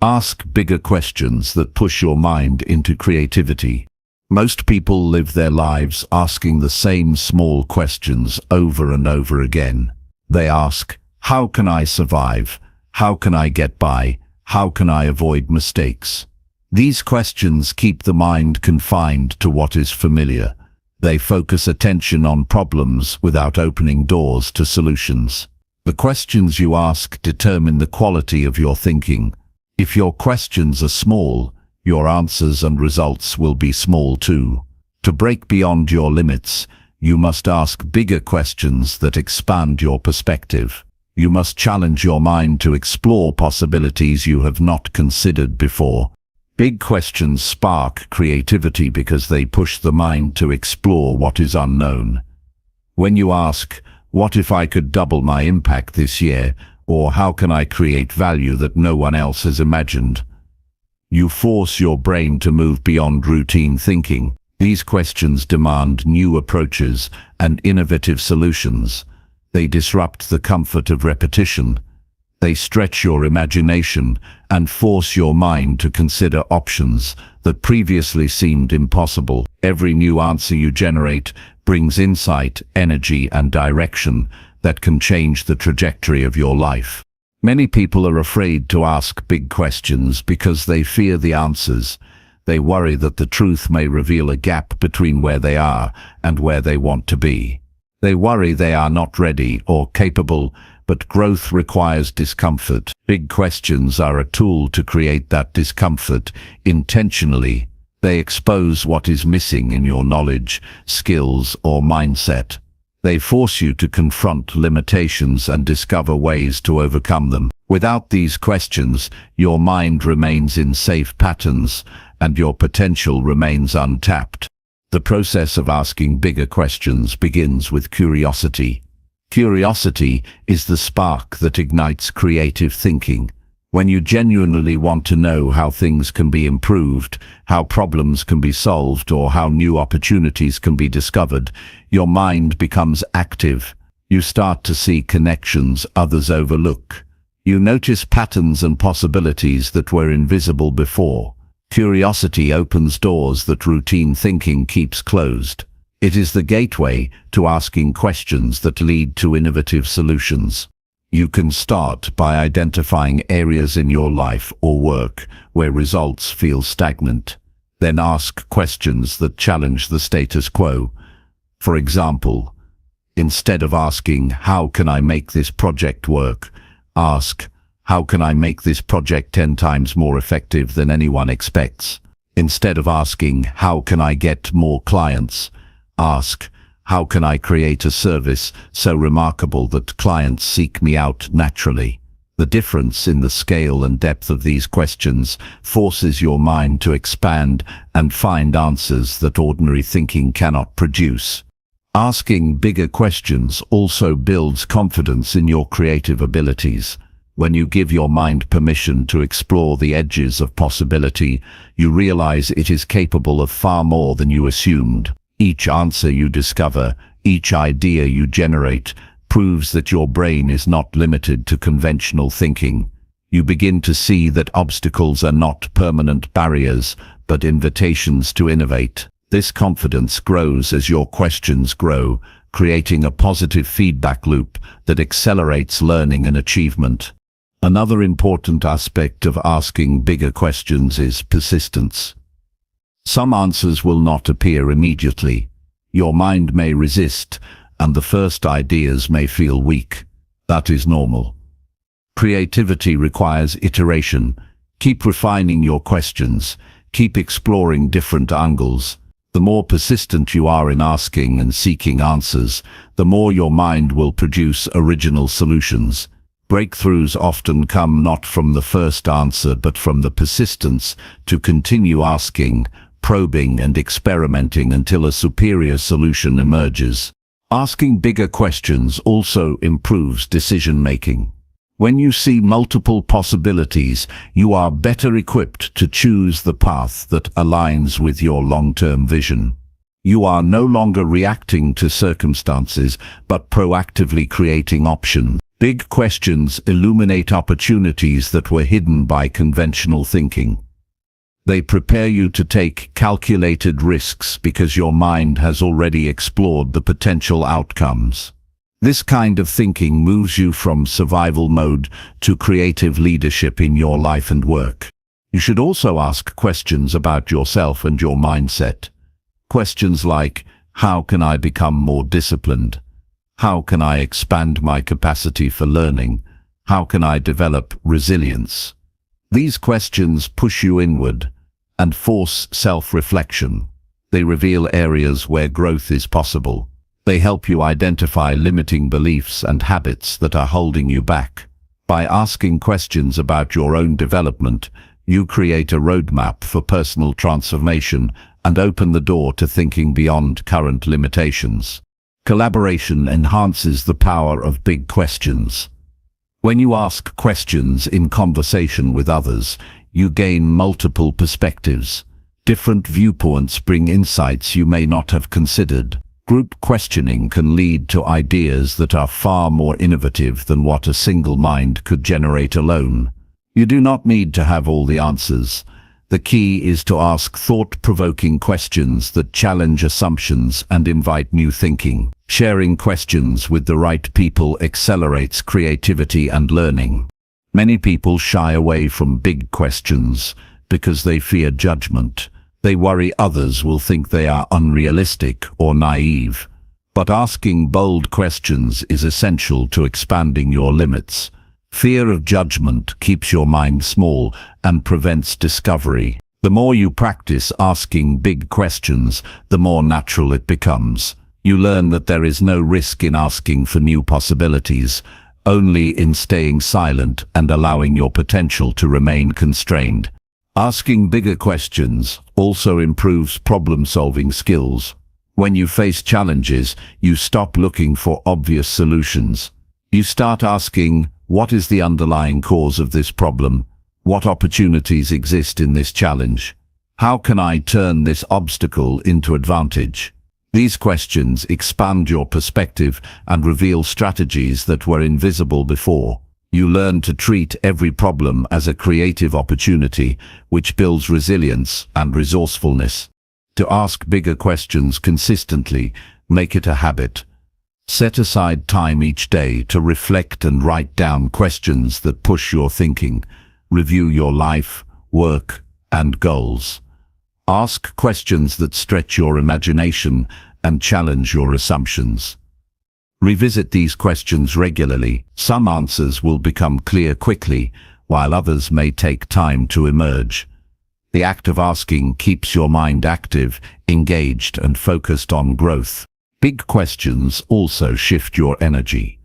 Ask bigger questions that push your mind into creativity. Most people live their lives asking the same small questions over and over again. They ask, how can I survive? How can I get by? How can I avoid mistakes? These questions keep the mind confined to what is familiar. They focus attention on problems without opening doors to solutions. The questions you ask determine the quality of your thinking. If your questions are small, your answers and results will be small too. To break beyond your limits, you must ask bigger questions that expand your perspective. You must challenge your mind to explore possibilities you have not considered before. Big questions spark creativity because they push the mind to explore what is unknown. When you ask, what if I could double my impact this year? Or how can I create value that no one else has imagined? You force your brain to move beyond routine thinking. These questions demand new approaches and innovative solutions. They disrupt the comfort of repetition. They stretch your imagination and force your mind to consider options that previously seemed impossible. Every new answer you generate brings insight, energy, and direction that can change the trajectory of your life. Many people are afraid to ask big questions because they fear the answers. They worry that the truth may reveal a gap between where they are and where they want to be. They worry they are not ready or capable, but growth requires discomfort. Big questions are a tool to create that discomfort intentionally. They expose what is missing in your knowledge, skills, or mindset. They force you to confront limitations and discover ways to overcome them. Without these questions, your mind remains in safe patterns and your potential remains untapped. The process of asking bigger questions begins with curiosity. Curiosity is the spark that ignites creative thinking. When you genuinely want to know how things can be improved, how problems can be solved, or how new opportunities can be discovered, your mind becomes active. You start to see connections others overlook. You notice patterns and possibilities that were invisible before. Curiosity opens doors that routine thinking keeps closed. It is the gateway to asking questions that lead to innovative solutions. You can start by identifying areas in your life or work where results feel stagnant. Then ask questions that challenge the status quo. For example, instead of asking, how can I make this project work? Ask, how can I make this project 10 times more effective than anyone expects? Instead of asking, how can I get more clients? Ask, how can I create a service so remarkable that clients seek me out naturally? The difference in the scale and depth of these questions forces your mind to expand and find answers that ordinary thinking cannot produce. Asking bigger questions also builds confidence in your creative abilities. When you give your mind permission to explore the edges of possibility, you realize it is capable of far more than you assumed. Each answer you discover, each idea you generate, proves that your brain is not limited to conventional thinking. You begin to see that obstacles are not permanent barriers, but invitations to innovate. This confidence grows as your questions grow, creating a positive feedback loop that accelerates learning and achievement. Another important aspect of asking bigger questions is persistence. Some answers will not appear immediately. Your mind may resist, and the first ideas may feel weak. That is normal. Creativity requires iteration. Keep refining your questions. Keep exploring different angles. The more persistent you are in asking and seeking answers, the more your mind will produce original solutions. Breakthroughs often come not from the first answer but from the persistence to continue asking, probing and experimenting until a superior solution emerges. Asking bigger questions also improves decision-making. When you see multiple possibilities, you are better equipped to choose the path that aligns with your long-term vision. You are no longer reacting to circumstances, but proactively creating options. Big questions illuminate opportunities that were hidden by conventional thinking. They prepare you to take calculated risks because your mind has already explored the potential outcomes. This kind of thinking moves you from survival mode to creative leadership in your life and work. You should also ask questions about yourself and your mindset. Questions like, how can I become more disciplined? How can I expand my capacity for learning? How can I develop resilience? These questions push you inward and force self-reflection. They reveal areas where growth is possible. They help you identify limiting beliefs and habits that are holding you back. By asking questions about your own development, you create a roadmap for personal transformation and open the door to thinking beyond current limitations. Collaboration enhances the power of big questions. When you ask questions in conversation with others, you gain multiple perspectives. Different viewpoints bring insights you may not have considered. Group questioning can lead to ideas that are far more innovative than what a single mind could generate alone. You do not need to have all the answers. The key is to ask thought-provoking questions that challenge assumptions and invite new thinking. Sharing questions with the right people accelerates creativity and learning. Many people shy away from big questions because they fear judgment. They worry others will think they are unrealistic or naive. But asking bold questions is essential to expanding your limits. Fear of judgment keeps your mind small and prevents discovery. The more you practice asking big questions, the more natural it becomes. You learn that there is no risk in asking for new possibilities, only in staying silent and allowing your potential to remain constrained. Asking bigger questions also improves problem-solving skills. When you face challenges, you stop looking for obvious solutions. You start asking, what is the underlying cause of this problem? What opportunities exist in this challenge? How can I turn this obstacle into advantage? These questions expand your perspective and reveal strategies that were invisible before. You learn to treat every problem as a creative opportunity, which builds resilience and resourcefulness. To ask bigger questions consistently, make it a habit. Set aside time each day to reflect and write down questions that push your thinking. Review your life, work, and goals. Ask questions that stretch your imagination and challenge your assumptions. Revisit these questions regularly. Some answers will become clear quickly, while others may take time to emerge. The act of asking keeps your mind active, engaged, and focused on growth. Big questions also shift your energy.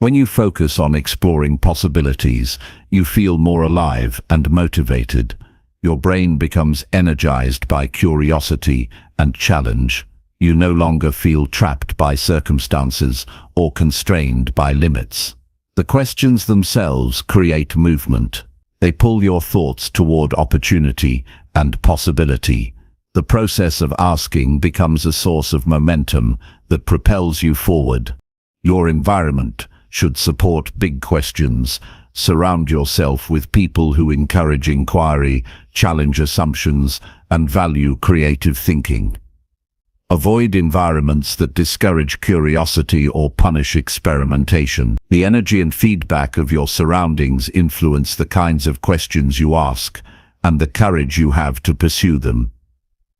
When you focus on exploring possibilities, you feel more alive and motivated. Your brain becomes energized by curiosity and challenge. You no longer feel trapped by circumstances or constrained by limits. The questions themselves create movement. They pull your thoughts toward opportunity and possibility. The process of asking becomes a source of momentum that propels you forward. Your environment should support big questions. Surround yourself with people who encourage inquiry, challenge assumptions, and value creative thinking. Avoid environments that discourage curiosity or punish experimentation. The energy and feedback of your surroundings influence the kinds of questions you ask and the courage you have to pursue them.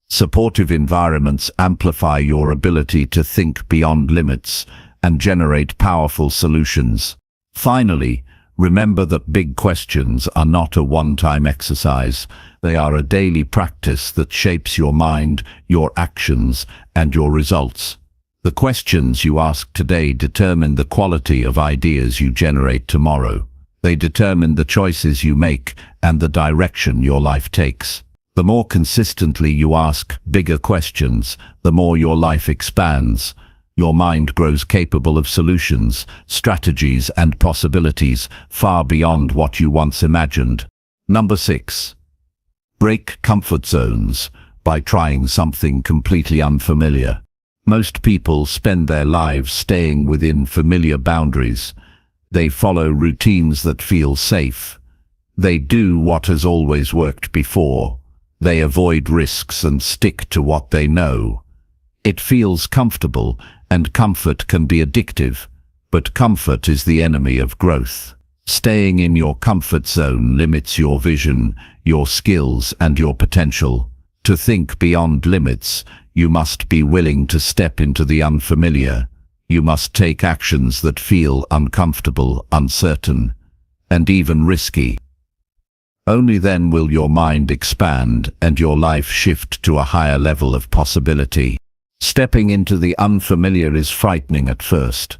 Supportive environments amplify your ability to think beyond limits and generate powerful solutions. Finally, remember that big questions are not a one-time exercise. They are a daily practice that shapes your mind, your actions, and your results. The questions you ask today determine the quality of ideas you generate tomorrow. They determine the choices you make and the direction your life takes. The more consistently you ask bigger questions, the more your life expands. Your mind grows capable of solutions, strategies, and possibilities far beyond what you once imagined. Number 6. Break comfort zones by trying something completely unfamiliar. Most people spend their lives staying within familiar boundaries. They follow routines that feel safe. They do what has always worked before. They avoid risks and stick to what they know. It feels comfortable, and comfort can be addictive, but comfort is the enemy of growth. Staying in your comfort zone limits your vision, your skills, and your potential. To think beyond limits, you must be willing to step into the unfamiliar. You must take actions that feel uncomfortable, uncertain, and even risky. Only then will your mind expand and your life shift to a higher level of possibility. Stepping into the unfamiliar is frightening at first.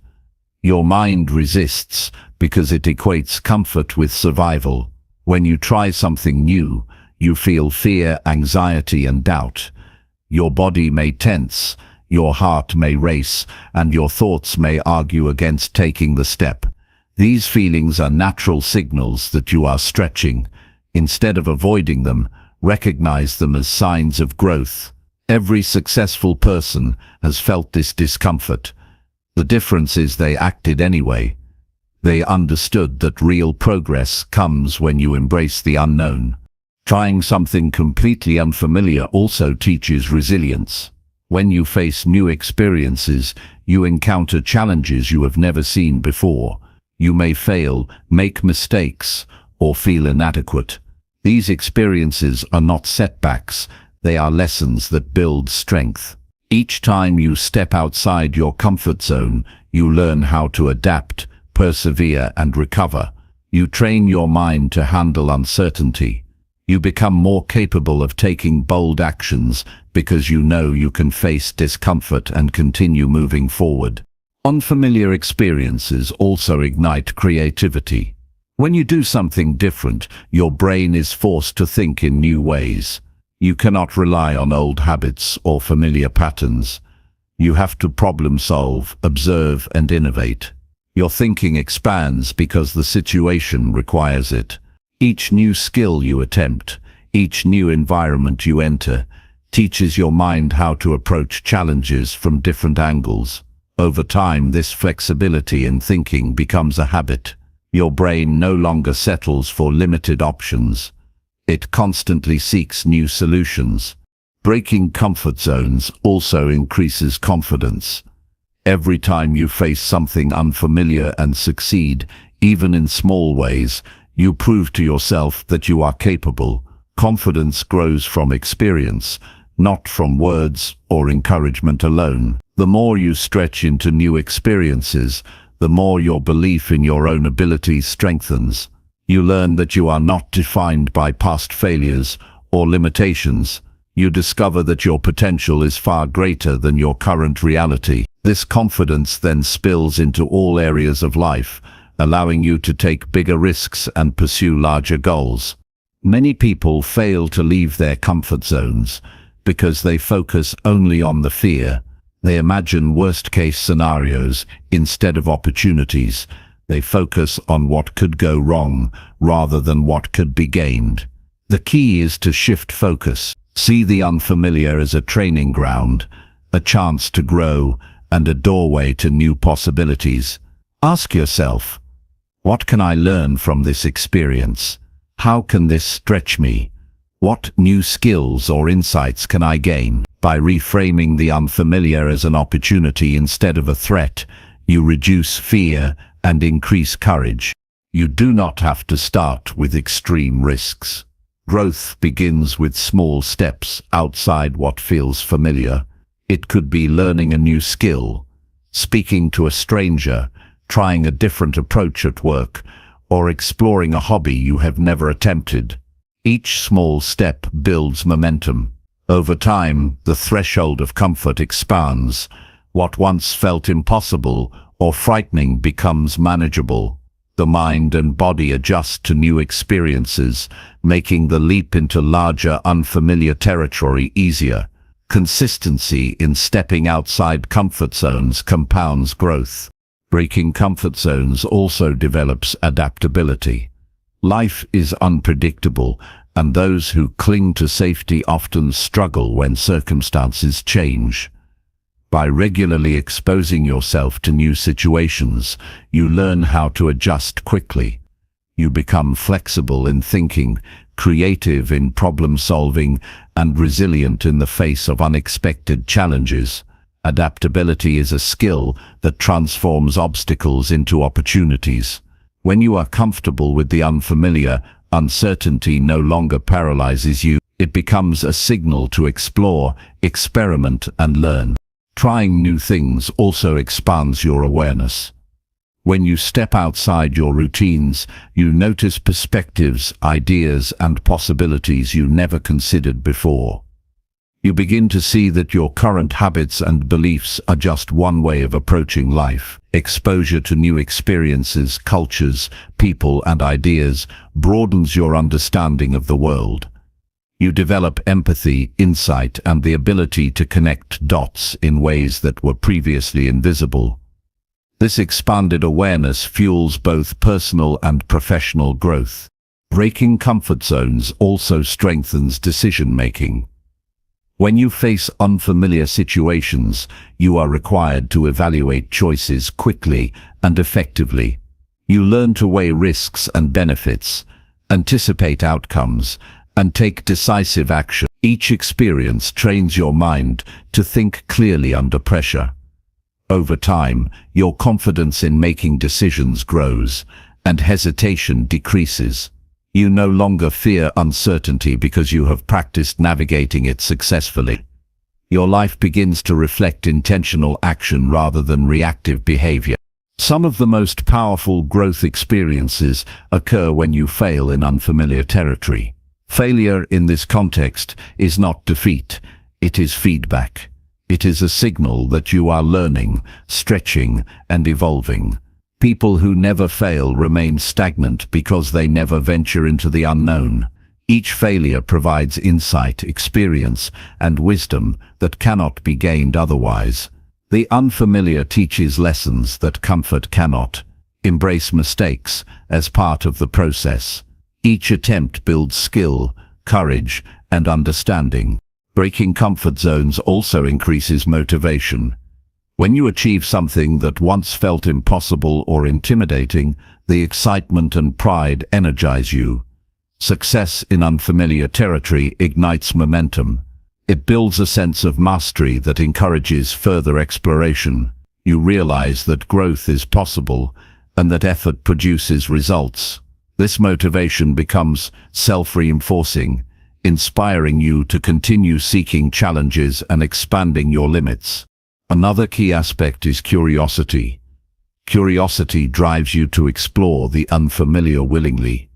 Your mind resists because it equates comfort with survival. When you try something new, you feel fear, anxiety, and doubt. Your body may tense, your heart may race, and your thoughts may argue against taking the step. These feelings are natural signals that you are stretching. Instead of avoiding them, recognize them as signs of growth. Every successful person has felt this discomfort. The difference is they acted anyway. They understood that real progress comes when you embrace the unknown. Trying something completely unfamiliar also teaches resilience. When you face new experiences, you encounter challenges you have never seen before. You may fail, make mistakes, or feel inadequate. These experiences are not setbacks. They are lessons that build strength. Each time you step outside your comfort zone, you learn how to adapt, persevere, and recover. You train your mind to handle uncertainty. You become more capable of taking bold actions because you know you can face discomfort and continue moving forward. Unfamiliar experiences also ignite creativity. When you do something different, your brain is forced to think in new ways. You cannot rely on old habits or familiar patterns. You have to problem solve, observe, and innovate. Your thinking expands because the situation requires it. Each new skill you attempt, each new environment you enter, teaches your mind how to approach challenges from different angles. Over time, this flexibility in thinking becomes a habit. Your brain no longer settles for limited options. It constantly seeks new solutions. Breaking comfort zones also increases confidence. Every time you face something unfamiliar and succeed, even in small ways, you prove to yourself that you are capable. Confidence grows from experience, not from words or encouragement alone. The more you stretch into new experiences, the more your belief in your own abilities strengthens. You learn that you are not defined by past failures or limitations, you discover that your potential is far greater than your current reality. This confidence then spills into all areas of life, allowing you to take bigger risks and pursue larger goals. Many people fail to leave their comfort zones because they focus only on the fear. They imagine worst-case scenarios instead of opportunities. They focus on what could go wrong rather than what could be gained. The key is to shift focus. See the unfamiliar as a training ground, a chance to grow, and a doorway to new possibilities. Ask yourself, what can I learn from this experience? How can this stretch me? What new skills or insights can I gain? By reframing the unfamiliar as an opportunity instead of a threat, you reduce fear and increase courage. You do not have to start with extreme risks. Growth begins with small steps outside what feels familiar. It could be learning a new skill, speaking to a stranger, trying a different approach at work, or exploring a hobby you have never attempted. Each small step builds momentum. Over time, the threshold of comfort expands. What once felt impossible or frightening becomes manageable. The mind and body adjust to new experiences, making the leap into larger, unfamiliar territory easier. Consistency in stepping outside comfort zones compounds growth. Breaking comfort zones also develops adaptability. Life is unpredictable, and those who cling to safety often struggle when circumstances change. By regularly exposing yourself to new situations, you learn how to adjust quickly. You become flexible in thinking, creative in problem-solving, and resilient in the face of unexpected challenges. Adaptability is a skill that transforms obstacles into opportunities. When you are comfortable with the unfamiliar, uncertainty no longer paralyzes you. It becomes a signal to explore, experiment, and learn. Trying new things also expands your awareness. When you step outside your routines, you notice perspectives, ideas, and possibilities you never considered before. You begin to see that your current habits and beliefs are just one way of approaching life. Exposure to new experiences, cultures, people, and ideas broadens your understanding of the world. You develop empathy, insight, and the ability to connect dots in ways that were previously invisible. This expanded awareness fuels both personal and professional growth. Breaking comfort zones also strengthens decision-making. When you face unfamiliar situations, you are required to evaluate choices quickly and effectively. You learn to weigh risks and benefits, anticipate outcomes, and take decisive action. Each experience trains your mind to think clearly under pressure. Over time, your confidence in making decisions grows, and hesitation decreases. You no longer fear uncertainty because you have practiced navigating it successfully. Your life begins to reflect intentional action rather than reactive behavior. Some of the most powerful growth experiences occur when you fail in unfamiliar territory. Failure in this context is not defeat, it is feedback. It is a signal that you are learning, stretching, and evolving. People who never fail remain stagnant because they never venture into the unknown. Each failure provides insight, experience, and wisdom that cannot be gained otherwise. The unfamiliar teaches lessons that comfort cannot. Embrace mistakes as part of the process. Each attempt builds skill, courage, and understanding. Breaking comfort zones also increases motivation. When you achieve something that once felt impossible or intimidating, the excitement and pride energize you. Success in unfamiliar territory ignites momentum. It builds a sense of mastery that encourages further exploration. You realize that growth is possible and that effort produces results. This motivation becomes self-reinforcing, inspiring you to continue seeking challenges and expanding your limits. Another key aspect is curiosity. Curiosity drives you to explore the unfamiliar willingly.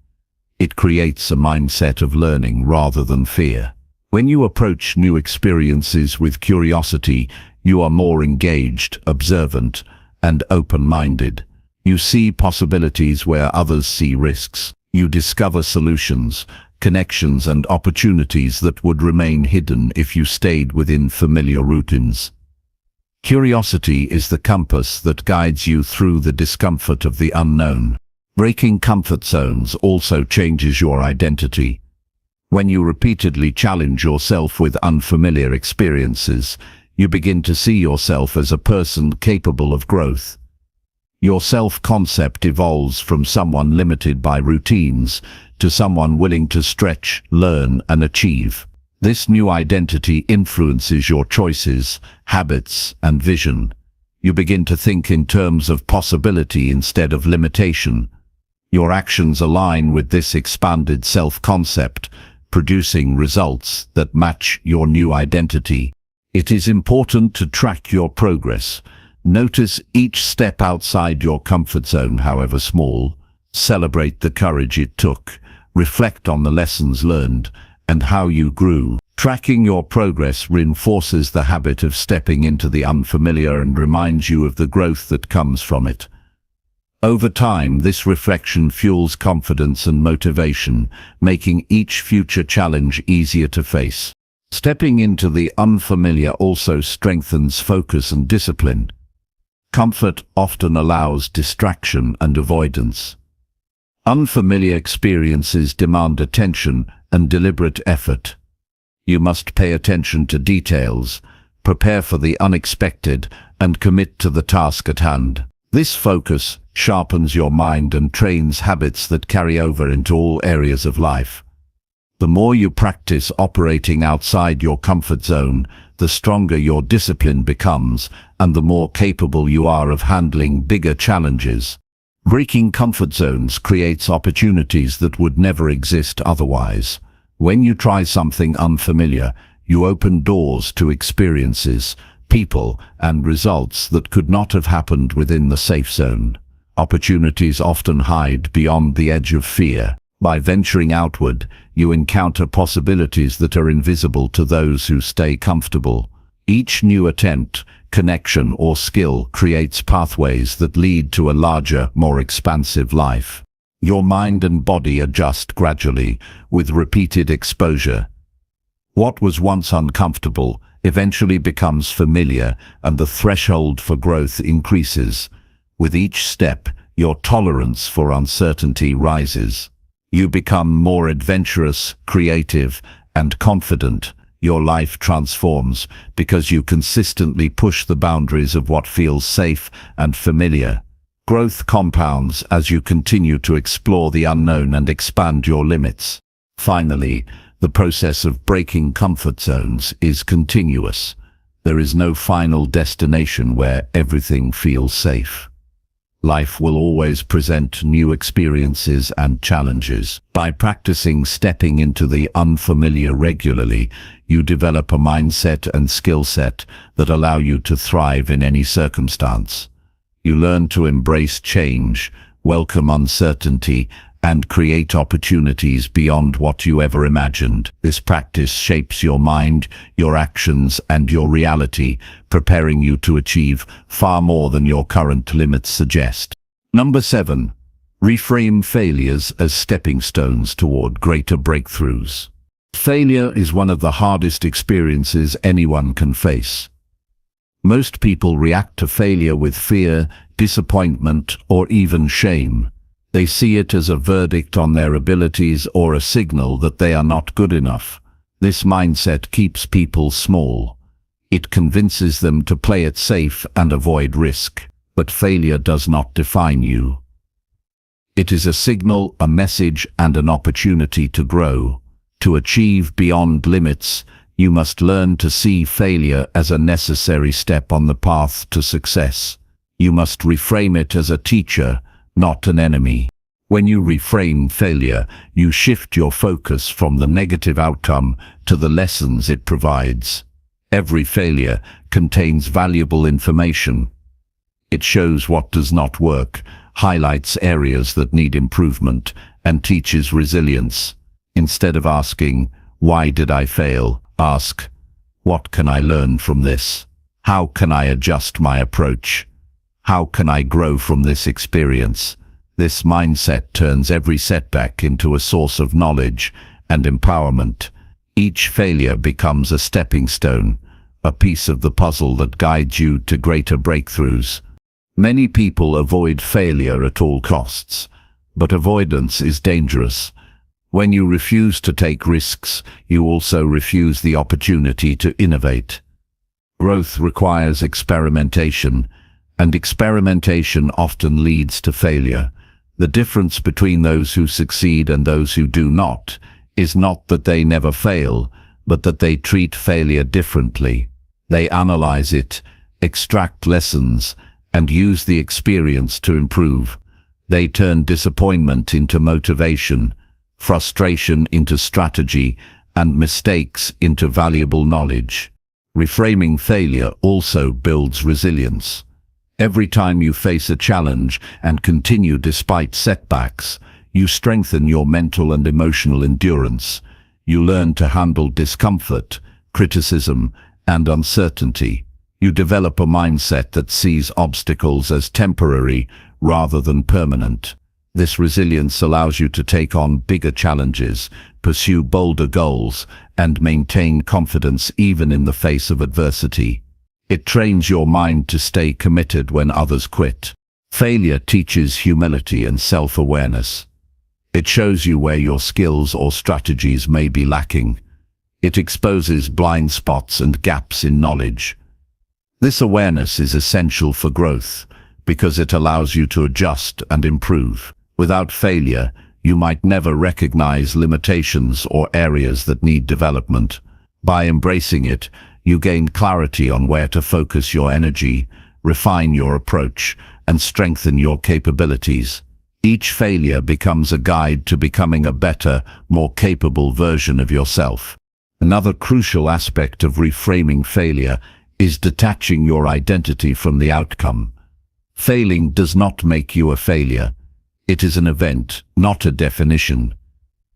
It creates a mindset of learning rather than fear. When you approach new experiences with curiosity, you are more engaged, observant, and open-minded. You see possibilities where others see risks. You discover solutions, connections, and opportunities that would remain hidden if you stayed within familiar routines. Curiosity is the compass that guides you through the discomfort of the unknown. Breaking comfort zones also changes your identity. When you repeatedly challenge yourself with unfamiliar experiences, you begin to see yourself as a person capable of growth. Your self-concept evolves from someone limited by routines to someone willing to stretch, learn, and achieve. This new identity influences your choices, habits, and vision. You begin to think in terms of possibility instead of limitation. Your actions align with this expanded self-concept, producing results that match your new identity. It is important to track your progress. Notice each step outside your comfort zone, however small. Celebrate the courage it took. Reflect on the lessons learned and how you grew. Tracking your progress reinforces the habit of stepping into the unfamiliar and reminds you of the growth that comes from it. Over time, this reflection fuels confidence and motivation, making each future challenge easier to face. Stepping into the unfamiliar also strengthens focus and discipline. Comfort often allows distraction and avoidance. Unfamiliar experiences demand attention and deliberate effort. You must pay attention to details, prepare for the unexpected, and commit to the task at hand. This focus sharpens your mind and trains habits that carry over into all areas of life. The more you practice operating outside your comfort zone, the stronger your discipline becomes and the more capable you are of handling bigger challenges. Breaking comfort zones creates opportunities that would never exist otherwise. When you try something unfamiliar, you open doors to experiences, people, and results that could not have happened within the safe zone. Opportunities often hide beyond the edge of fear. By venturing outward, you encounter possibilities that are invisible to those who stay comfortable. Each new attempt, connection, or skill creates pathways that lead to a larger, more expansive life. Your mind and body adjust gradually, with repeated exposure. What was once uncomfortable eventually becomes familiar, and the threshold for growth increases. With each step, your tolerance for uncertainty rises. You become more adventurous, creative, and confident. Your life transforms because you consistently push the boundaries of what feels safe and familiar. Growth compounds as you continue to explore the unknown and expand your limits. Finally, the process of breaking comfort zones is continuous. There is no final destination where everything feels safe. Life will always present new experiences and challenges. By practicing stepping into the unfamiliar regularly, you develop a mindset and skill set that allow you to thrive in any circumstance. You learn to embrace change, welcome uncertainty, and create opportunities beyond what you ever imagined. This practice shapes your mind, your actions, and your reality, preparing you to achieve far more than your current limits suggest. Number 7. Reframe failures as stepping stones toward greater breakthroughs. Failure is one of the hardest experiences anyone can face. Most people react to failure with fear, disappointment, or even shame. They see it as a verdict on their abilities or a signal that they are not good enough. This mindset keeps people small. It convinces them to play it safe and avoid risk. But failure does not define you. It is a signal, a message, and an opportunity to grow. To achieve beyond limits, you must learn to see failure as a necessary step on the path to success. You must reframe it as a teacher, not an enemy. When you reframe failure, you shift your focus from the negative outcome to the lessons it provides. Every failure contains valuable information. It shows what does not work, highlights areas that need improvement, and teaches resilience. Instead of asking, "Why did I fail?" ask, "What can I learn from this? How can I adjust my approach? How can I grow from this experience?" This mindset turns every setback into a source of knowledge and empowerment. Each failure becomes a stepping stone, a piece of the puzzle that guides you to greater breakthroughs. Many people avoid failure at all costs, but avoidance is dangerous. When you refuse to take risks, you also refuse the opportunity to innovate. Growth requires experimentation, and experimentation often leads to failure. The difference between those who succeed and those who do not is not that they never fail, but that they treat failure differently. They analyze it, extract lessons, and use the experience to improve. They turn disappointment into motivation, frustration into strategy, and mistakes into valuable knowledge. Reframing failure also builds resilience. Every time you face a challenge and continue despite setbacks, you strengthen your mental and emotional endurance. You learn to handle discomfort, criticism, and uncertainty. You develop a mindset that sees obstacles as temporary rather than permanent. This resilience allows you to take on bigger challenges, pursue bolder goals, and maintain confidence even in the face of adversity. It trains your mind to stay committed when others quit. Failure teaches humility and self-awareness. It shows you where your skills or strategies may be lacking. It exposes blind spots and gaps in knowledge. This awareness is essential for growth because it allows you to adjust and improve. Without failure, you might never recognize limitations or areas that need development. By embracing it, you gain clarity on where to focus your energy, refine your approach, and strengthen your capabilities. Each failure becomes a guide to becoming a better, more capable version of yourself. Another crucial aspect of reframing failure is detaching your identity from the outcome. Failing does not make you a failure. It is an event, not a definition.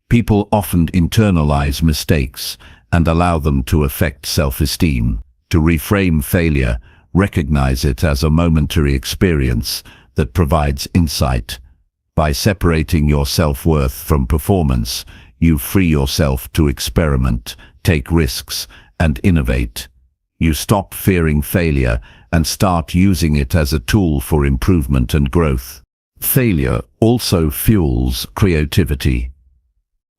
People often internalize mistakes and allow them to affect self-esteem. To reframe failure, recognize it as a momentary experience that provides insight. By separating your self-worth from performance, you free yourself to experiment, take risks, and innovate. You stop fearing failure and start using it as a tool for improvement and growth. Failure also fuels creativity.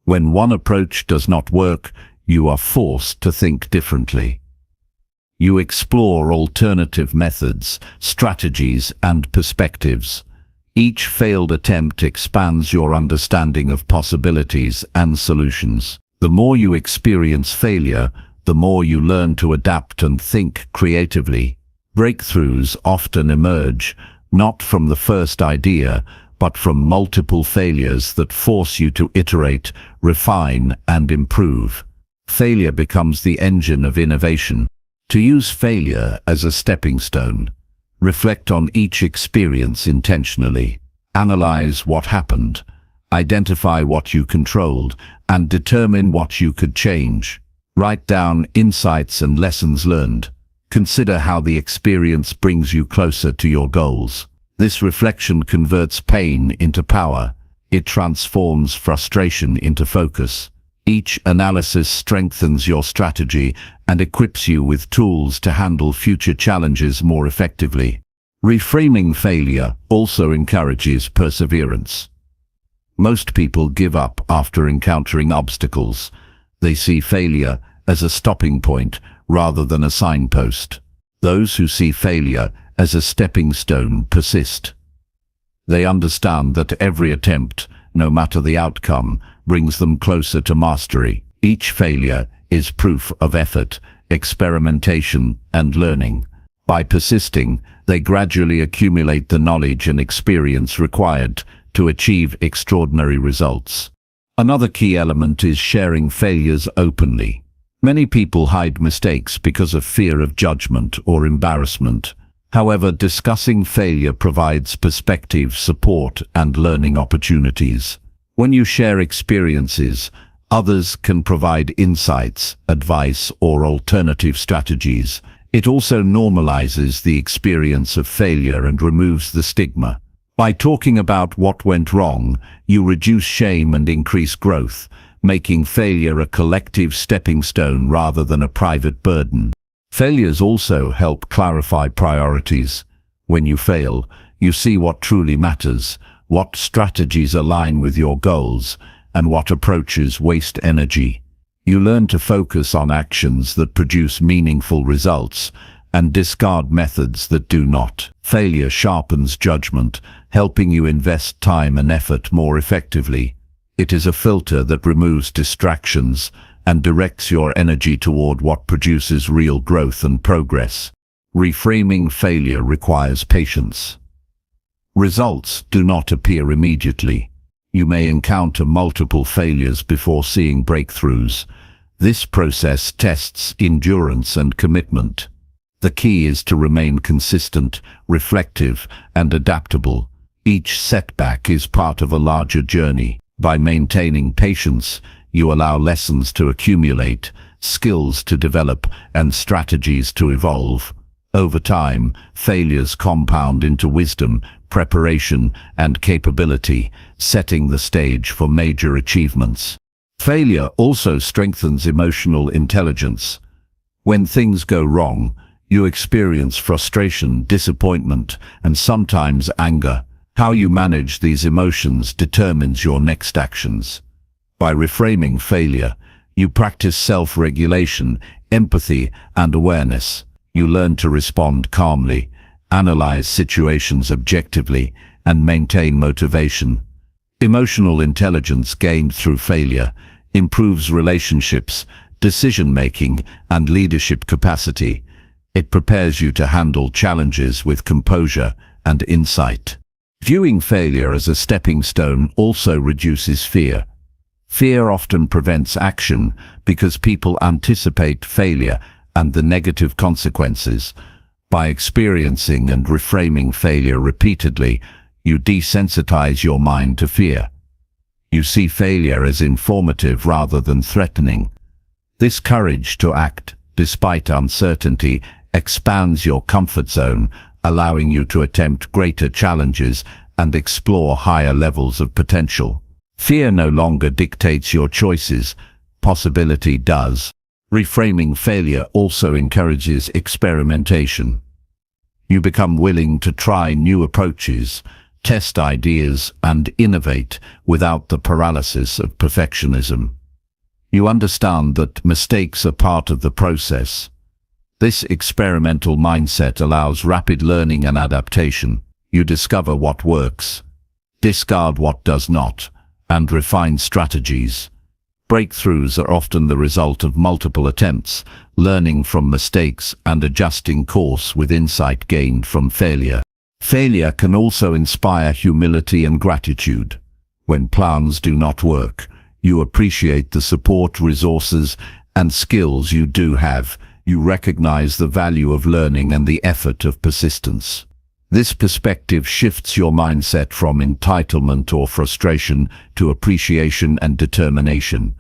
When one approach does not work, you are forced to think differently. You explore alternative methods, strategies, and perspectives. Each failed attempt expands your understanding of possibilities and solutions. The more you experience failure, the more you learn to adapt and think creatively. Breakthroughs often emerge, not from the first idea, but from multiple failures that force you to iterate, refine, and improve. Failure becomes the engine of innovation. To use failure as a stepping stone, reflect on each experience intentionally. Analyze what happened, identify what you controlled, and determine what you could change. Write down insights and lessons learned. Consider how the experience brings you closer to your goals. This reflection converts pain into power. It transforms frustration into focus. Each analysis strengthens your strategy and equips you with tools to handle future challenges more effectively. Reframing failure also encourages perseverance. Most people give up after encountering obstacles. They see failure as a stopping point rather than a signpost. Those who see failure as a stepping stone persist. They understand that every attempt, no matter the outcome, brings them closer to mastery. Each failure is proof of effort, experimentation, and learning. By persisting, they gradually accumulate the knowledge and experience required to achieve extraordinary results. Another key element is sharing failures openly. Many people hide mistakes because of fear of judgment or embarrassment. However, discussing failure provides perspective, support, and learning opportunities. When you share experiences, others can provide insights, advice, or alternative strategies. It also normalizes the experience of failure and removes the stigma. By talking about what went wrong, you reduce shame and increase growth, making failure a collective stepping stone rather than a private burden. Failures also help clarify priorities. When you fail, you see what truly matters, what strategies align with your goals, and what approaches waste energy. You learn to focus on actions that produce meaningful results and discard methods that do not. Failure sharpens judgment, helping you invest time and effort more effectively. It is a filter that removes distractions and directs your energy toward what produces real growth and progress. Reframing failure requires patience. Results do not appear immediately. You may encounter multiple failures before seeing breakthroughs. This process tests endurance and commitment. The key is to remain consistent, reflective, and adaptable. Each setback is part of a larger journey. By maintaining patience, you allow lessons to accumulate, skills to develop, and strategies to evolve. Over time, failures compound into wisdom, preparation, and capability, setting the stage for major achievements. Failure also strengthens emotional intelligence. When things go wrong, you experience frustration, disappointment, and sometimes anger. How you manage these emotions determines your next actions. By reframing failure, you practice self-regulation, empathy, and awareness. You learn to respond calmly, analyze situations objectively, and maintain motivation. Emotional intelligence gained through failure improves relationships, decision-making, and leadership capacity. It prepares you to handle challenges with composure and insight. Viewing failure as a stepping stone also reduces fear. Fear often prevents action because people anticipate failure and the negative consequences. By experiencing and reframing failure repeatedly, you desensitize your mind to fear. You see failure as informative rather than threatening. This courage to act, despite uncertainty, expands your comfort zone, allowing you to attempt greater challenges and explore higher levels of potential. Fear no longer dictates your choices, possibility does. Reframing failure also encourages experimentation. You become willing to try new approaches, test ideas, and innovate without the paralysis of perfectionism. You understand that mistakes are part of the process. This experimental mindset allows rapid learning and adaptation. You discover what works, discard what does not, and refine strategies. Breakthroughs are often the result of multiple attempts, learning from mistakes and adjusting course with insight gained from failure. Failure can also inspire humility and gratitude. When plans do not work, you appreciate the support, resources, and skills you do have. You recognize the value of learning and the effort of persistence. This perspective shifts your mindset from entitlement or frustration to appreciation and determination.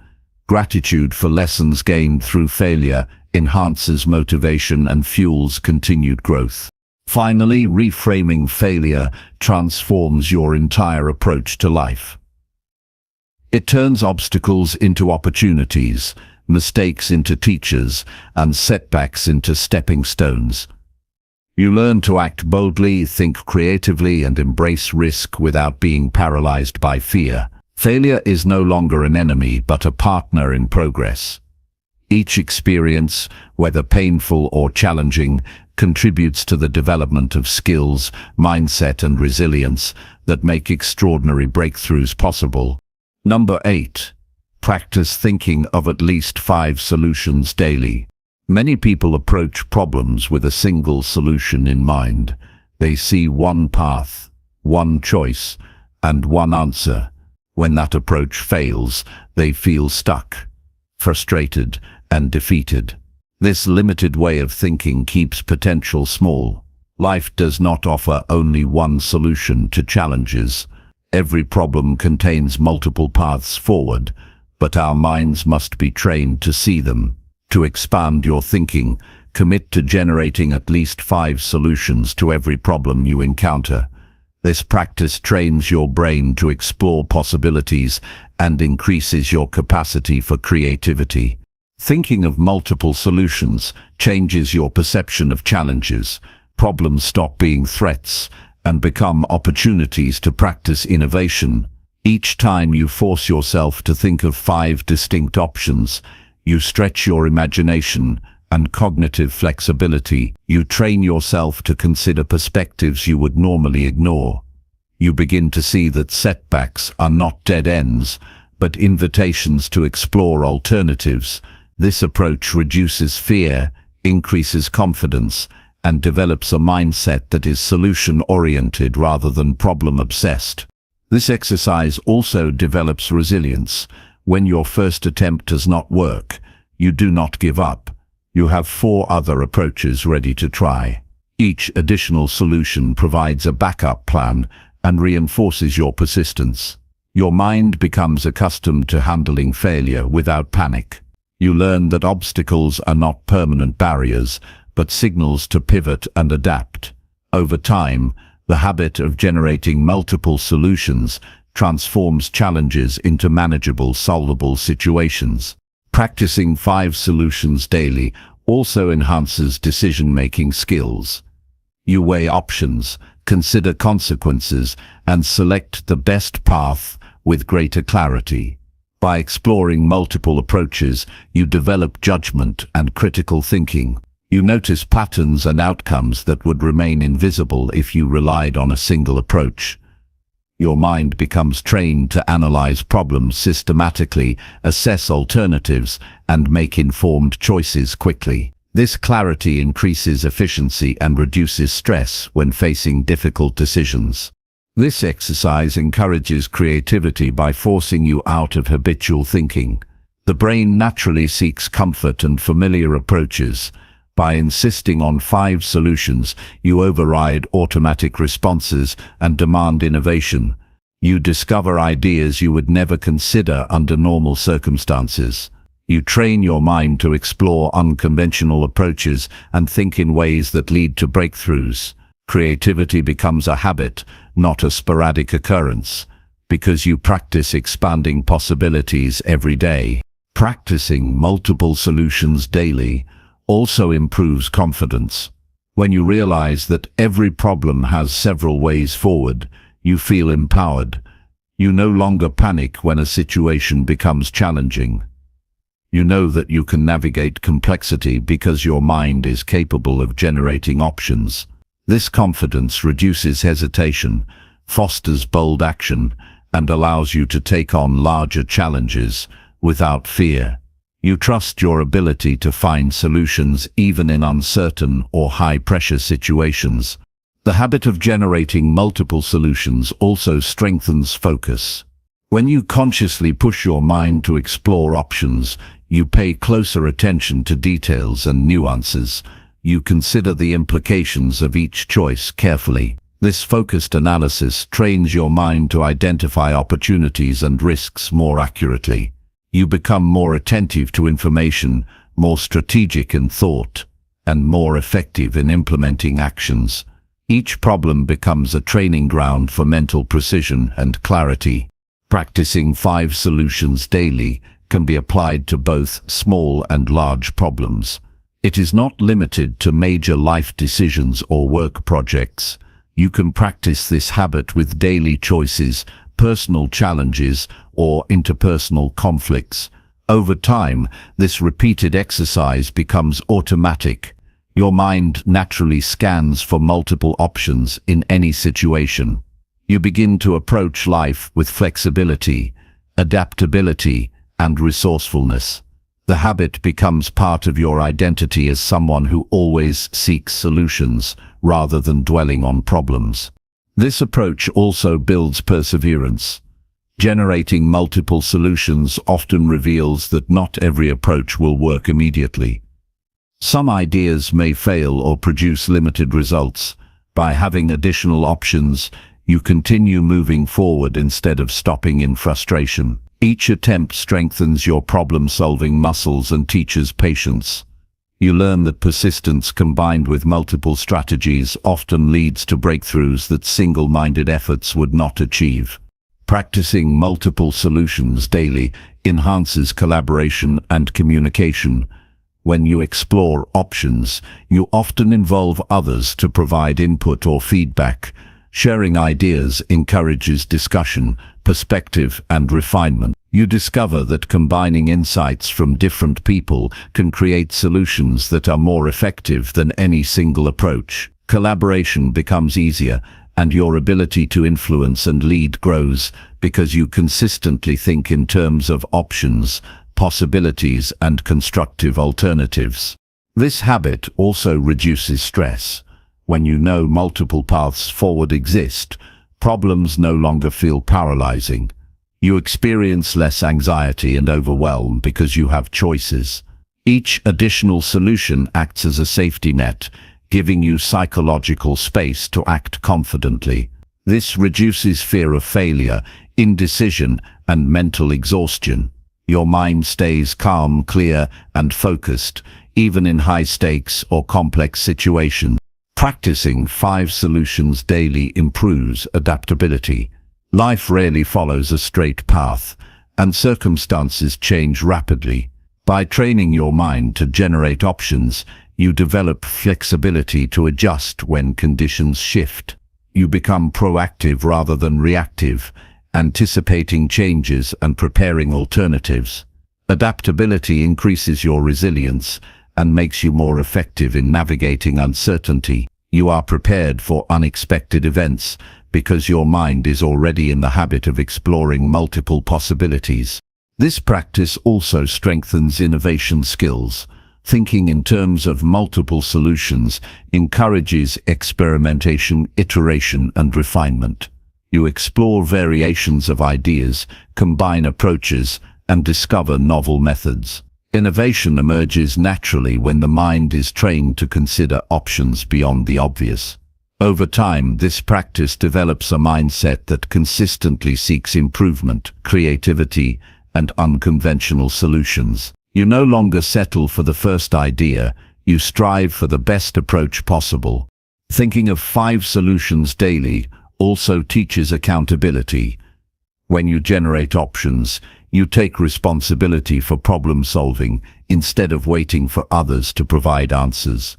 Gratitude for lessons gained through failure enhances motivation and fuels continued growth. Finally, reframing failure transforms your entire approach to life. It turns obstacles into opportunities, mistakes into teachers, and setbacks into stepping stones. You learn to act boldly, think creatively, and embrace risk without being paralyzed by fear. Failure is no longer an enemy, but a partner in progress. Each experience, whether painful or challenging, contributes to the development of skills, mindset, and resilience that make extraordinary breakthroughs possible. Number 8. Practice thinking of at least 5 solutions daily. Many people approach problems with a single solution in mind. They see one path, one choice, and one answer. When that approach fails, they feel stuck, frustrated, and defeated. This limited way of thinking keeps potential small. Life does not offer only one solution to challenges. Every problem contains multiple paths forward, but our minds must be trained to see them. To expand your thinking, commit to generating at least 5 solutions to every problem you encounter. This practice trains your brain to explore possibilities and increases your capacity for creativity. Thinking of multiple solutions changes your perception of challenges. Problems stop being threats and become opportunities to practice innovation. Each time you force yourself to think of 5 distinct options, you stretch your imagination and cognitive flexibility. You train yourself to consider perspectives you would normally ignore. You begin to see that setbacks are not dead ends, but invitations to explore alternatives. This approach reduces fear, increases confidence, and develops a mindset that is solution-oriented rather than problem-obsessed. This exercise also develops resilience. When your first attempt does not work, you do not give up. You have 4 other approaches ready to try. Each additional solution provides a backup plan and reinforces your persistence. Your mind becomes accustomed to handling failure without panic. You learn that obstacles are not permanent barriers, but signals to pivot and adapt. Over time, the habit of generating multiple solutions transforms challenges into manageable, solvable situations. Practicing 5 solutions daily also enhances decision-making skills. You weigh options, consider consequences, and select the best path with greater clarity. By exploring multiple approaches, you develop judgment and critical thinking. You notice patterns and outcomes that would remain invisible if you relied on a single approach. Your mind becomes trained to analyze problems systematically, assess alternatives, and make informed choices quickly. This clarity increases efficiency and reduces stress when facing difficult decisions. This exercise encourages creativity by forcing you out of habitual thinking. The brain naturally seeks comfort and familiar approaches. By insisting on 5 solutions, you override automatic responses and demand innovation. You discover ideas you would never consider under normal circumstances. You train your mind to explore unconventional approaches and think in ways that lead to breakthroughs. Creativity becomes a habit, not a sporadic occurrence, because you practice expanding possibilities every day. Practicing multiple solutions daily also improves confidence. When you realize that every problem has several ways forward, you feel empowered. You no longer panic when a situation becomes challenging. You know that you can navigate complexity because your mind is capable of generating options. This confidence reduces hesitation, fosters bold action, and allows you to take on larger challenges without fear. You trust your ability to find solutions even in uncertain or high-pressure situations. The habit of generating multiple solutions also strengthens focus. When you consciously push your mind to explore options, you pay closer attention to details and nuances. You consider the implications of each choice carefully. This focused analysis trains your mind to identify opportunities and risks more accurately. You become more attentive to information, more strategic in thought, and more effective in implementing actions. Each problem becomes a training ground for mental precision and clarity. Practicing 5 solutions daily can be applied to both small and large problems. It is not limited to major life decisions or work projects. You can practice this habit with daily choices, personal challenges, or interpersonal conflicts. Over time, this repeated exercise becomes automatic. Your mind naturally scans for multiple options in any situation. You begin to approach life with flexibility, adaptability, and resourcefulness. The habit becomes part of your identity as someone who always seeks solutions rather than dwelling on problems. This approach also builds perseverance. Generating multiple solutions often reveals that not every approach will work immediately. Some ideas may fail or produce limited results, By having additional options, you continue moving forward instead of stopping in frustration. Each attempt strengthens your problem-solving muscles and teaches patience. You learn that persistence combined with multiple strategies often leads to breakthroughs that single-minded efforts would not achieve. Practicing multiple solutions daily enhances collaboration and communication. When you explore options, you often involve others to provide input or feedback. Sharing ideas encourages discussion, perspective, and refinement. You discover that combining insights from different people can create solutions that are more effective than any single approach. Collaboration becomes easier, and your ability to influence and lead grows because you consistently think in terms of options, possibilities, and constructive alternatives. This habit also reduces stress. When you know multiple paths forward exist, problems no longer feel paralyzing. You experience less anxiety and overwhelm because you have choices. Each additional solution acts as a safety net, giving you psychological space to act confidently. This reduces fear of failure, indecision, and mental exhaustion. Your mind stays calm, clear, and focused, even in high-stakes or complex situations. Practicing 5 solutions daily improves adaptability. Life rarely follows a straight path, and circumstances change rapidly. By training your mind to generate options, you develop flexibility to adjust when conditions shift. You become proactive rather than reactive, anticipating changes and preparing alternatives. Adaptability increases your resilience and makes you more effective in navigating uncertainty. You are prepared for unexpected events because your mind is already in the habit of exploring multiple possibilities. This practice also strengthens innovation skills. Thinking in terms of multiple solutions encourages experimentation, iteration, and refinement. You explore variations of ideas, combine approaches, and discover novel methods. Innovation emerges naturally when the mind is trained to consider options beyond the obvious. Over time, this practice develops a mindset that consistently seeks improvement, creativity, and unconventional solutions. You no longer settle for the first idea, you strive for the best approach possible. Thinking of 5 solutions daily also teaches accountability. When you generate options, you take responsibility for problem solving instead of waiting for others to provide answers.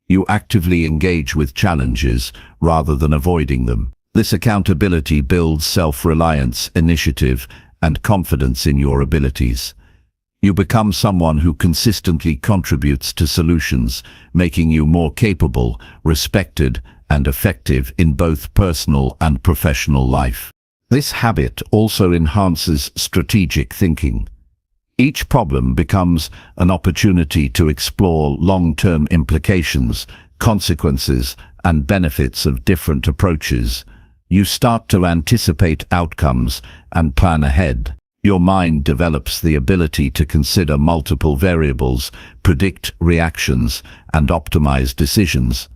You actively engage with challenges rather than avoiding them. This accountability builds self-reliance, initiative, and confidence in your abilities. You become someone who consistently contributes to solutions, making you more capable, respected, and effective in both personal and professional life. This habit also enhances strategic thinking. Each problem becomes an opportunity to explore long-term implications, consequences, and benefits of different approaches. You start to anticipate outcomes and plan ahead. Your mind develops the ability to consider multiple variables, predict reactions, and optimize decisions.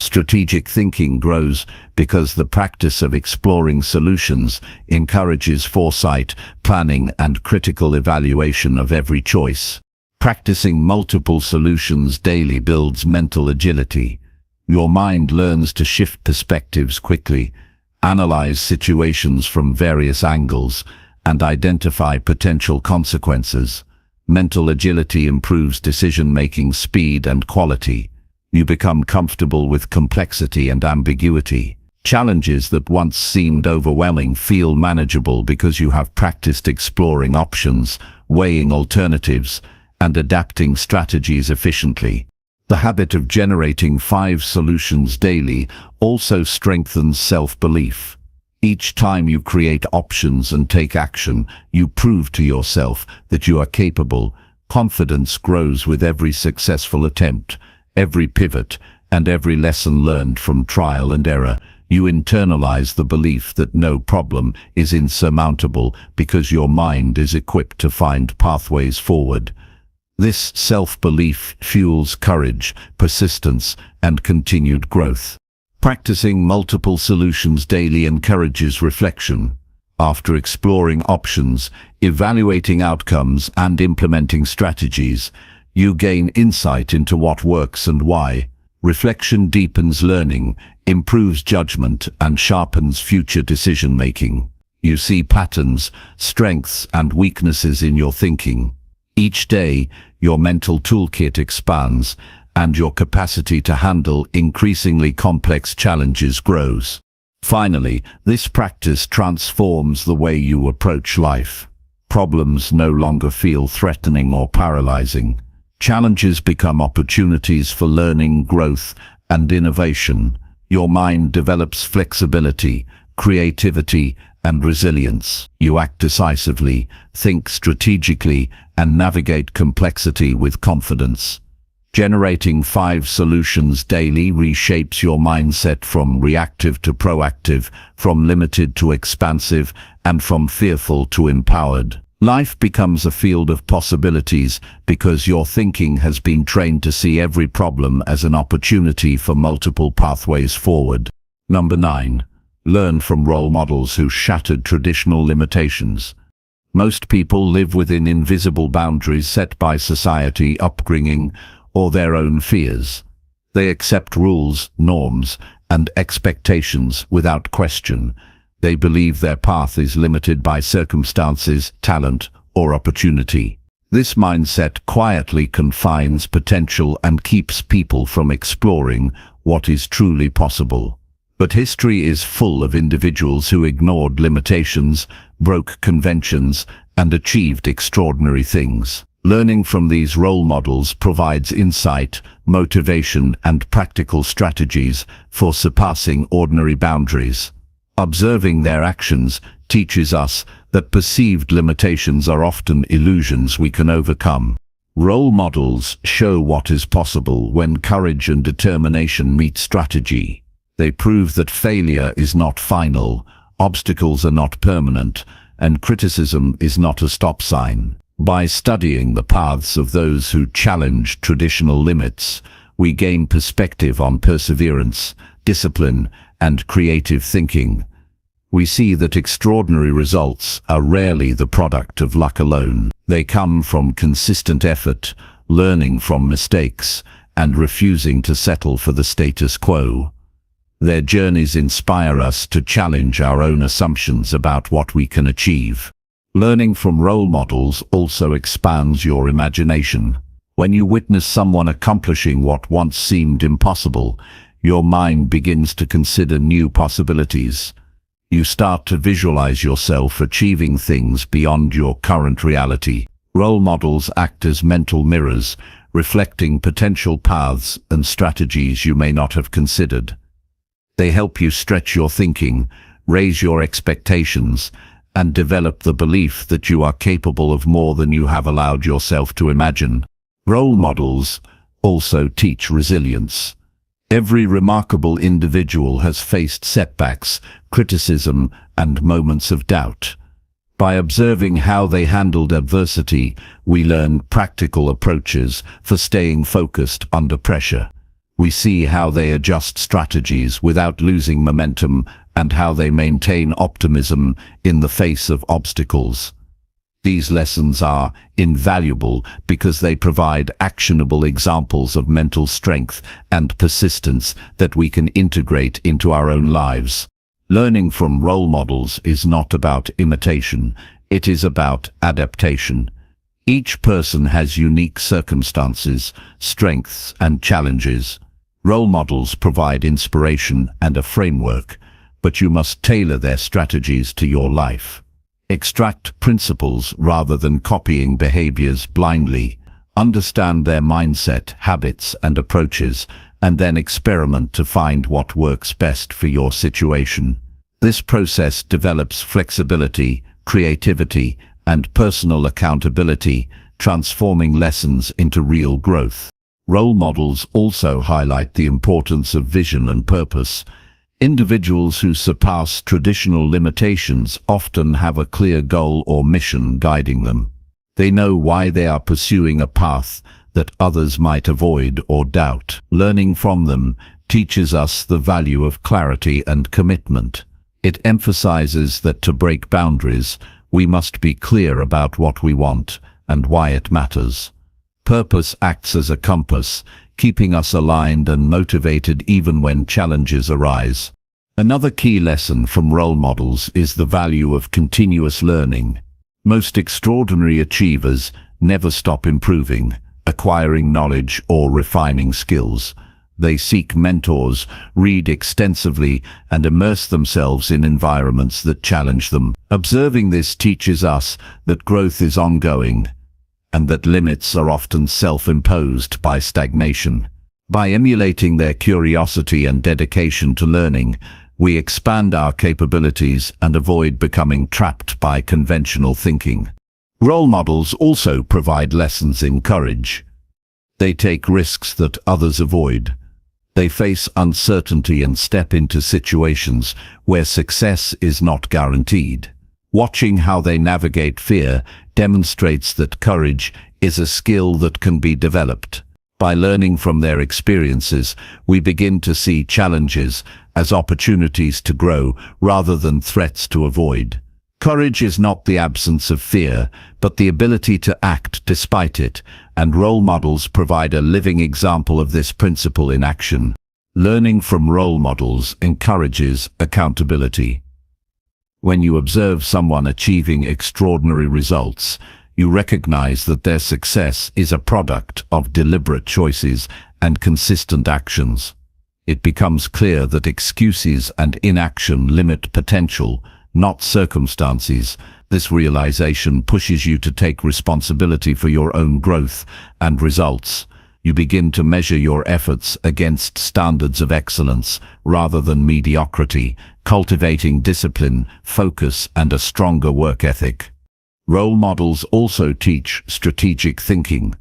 Strategic thinking grows because the practice of exploring solutions encourages foresight, planning, and critical evaluation of every choice. Practicing multiple solutions daily builds mental agility. Your mind learns to shift perspectives quickly, analyze situations from various angles, and identify potential consequences. Mental agility improves decision-making speed and quality. You become comfortable with complexity and ambiguity. Challenges that once seemed overwhelming feel manageable because you have practiced exploring options, weighing alternatives, and adapting strategies efficiently. The habit of generating 5 solutions daily also strengthens self-belief. Each time you create options and take action, you prove to yourself that you are capable. Confidence grows with every successful attempt, every pivot, and every lesson learned from trial and error. You internalize the belief that no problem is insurmountable because your mind is equipped to find pathways forward. This self-belief fuels courage, persistence, and continued growth. Practicing multiple solutions daily encourages reflection. After exploring options, evaluating outcomes, and implementing strategies, you gain insight into what works and why. Reflection deepens learning, improves judgment, and sharpens future decision-making. You see patterns, strengths, and weaknesses in your thinking. Each day, your mental toolkit expands, and your capacity to handle increasingly complex challenges grows. Finally, this practice transforms the way you approach life. Problems no longer feel threatening or paralyzing. Challenges become opportunities for learning, growth, and innovation. Your mind develops flexibility, creativity, and resilience. You act decisively, think strategically, and navigate complexity with confidence. Generating 5 solutions daily reshapes your mindset from reactive to proactive, from limited to expansive, and from fearful to empowered. Life becomes a field of possibilities because your thinking has been trained to see every problem as an opportunity for multiple pathways forward. Number 9. Learn from role models who shattered traditional limitations. Most people live within invisible boundaries set by society, upbringing, or their own fears. They accept rules, norms, and expectations without question. They believe their path is limited by circumstances, talent, or opportunity. This mindset quietly confines potential and keeps people from exploring what is truly possible. But history is full of individuals who ignored limitations, broke conventions, and achieved extraordinary things. Learning from these role models provides insight, motivation, and practical strategies for surpassing ordinary boundaries. Observing their actions teaches us that perceived limitations are often illusions we can overcome. Role models show what is possible when courage and determination meet strategy. They prove that failure is not final, obstacles are not permanent, and criticism is not a stop sign. By studying the paths of those who challenge traditional limits, we gain perspective on perseverance, discipline, and creative thinking. We see that extraordinary results are rarely the product of luck alone. They come from consistent effort, learning from mistakes, and refusing to settle for the status quo. Their journeys inspire us to challenge our own assumptions about what we can achieve. Learning from role models also expands your imagination. When you witness someone accomplishing what once seemed impossible, your mind begins to consider new possibilities. You start to visualize yourself achieving things beyond your current reality. Role models act as mental mirrors, reflecting potential paths and strategies you may not have considered. They help you stretch your thinking, raise your expectations, and develop the belief that you are capable of more than you have allowed yourself to imagine. Role models also teach resilience. Every remarkable individual has faced setbacks, criticism, and moments of doubt. By observing how they handled adversity, we learn practical approaches for staying focused under pressure. We see how they adjust strategies without losing momentum and how they maintain optimism in the face of obstacles. These lessons are invaluable because they provide actionable examples of mental strength and persistence that we can integrate into our own lives. Learning from role models is not about imitation, it is about adaptation. Each person has unique circumstances, strengths, and challenges. Role models provide inspiration and a framework, but you must tailor their strategies to your life. Extract principles rather than copying behaviors blindly. Understand their mindset, habits, and approaches, and then experiment to find what works best for your situation. This process develops flexibility, creativity, and personal accountability, transforming lessons into real growth. Role models also highlight the importance of vision and purpose. Individuals who surpass traditional limitations often have a clear goal or mission guiding them. They know why they are pursuing a path that others might avoid or doubt. Learning from them teaches us the value of clarity and commitment. It emphasizes that to break boundaries, we must be clear about what we want and why it matters. Purpose acts as a compass, keeping us aligned and motivated even when challenges arise. Another key lesson from role models is the value of continuous learning. Most extraordinary achievers never stop improving, acquiring knowledge or refining skills. They seek mentors, read extensively, and immerse themselves in environments that challenge them. Observing this teaches us that growth is ongoing, and that limits are often self-imposed by stagnation. By emulating their curiosity and dedication to learning, we expand our capabilities and avoid becoming trapped by conventional thinking. Role models also provide lessons in courage. They take risks that others avoid. They face uncertainty and step into situations where success is not guaranteed. Watching how they navigate fear demonstrates that courage is a skill that can be developed. By learning from their experiences, we begin to see challenges as opportunities to grow rather than threats to avoid. Courage is not the absence of fear, but the ability to act despite it, and role models provide a living example of this principle in action. Learning from role models encourages accountability. When you observe someone achieving extraordinary results, you recognize that their success is a product of deliberate choices and consistent actions. It becomes clear that excuses and inaction limit potential, not circumstances. This realization pushes you to take responsibility for your own growth and results. You begin to measure your efforts against standards of excellence rather than mediocrity, cultivating discipline, focus, and a stronger work ethic. Role models also teach strategic thinking.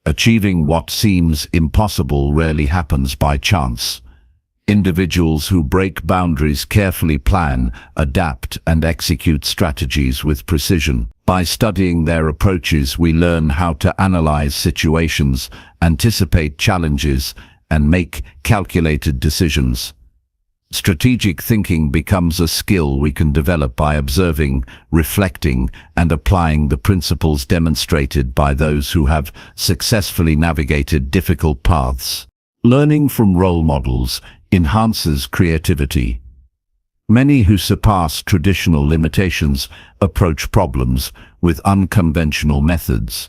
Achieving what seems impossible rarely happens by chance. Individuals who break boundaries carefully plan, adapt, and execute strategies with precision. By studying their approaches, we learn how to analyze situations, anticipate challenges, and make calculated decisions. Strategic thinking becomes a skill we can develop by observing, reflecting, and applying the principles demonstrated by those who have successfully navigated difficult paths. Learning from role models enhances creativity. Many who surpass traditional limitations approach problems with unconventional methods.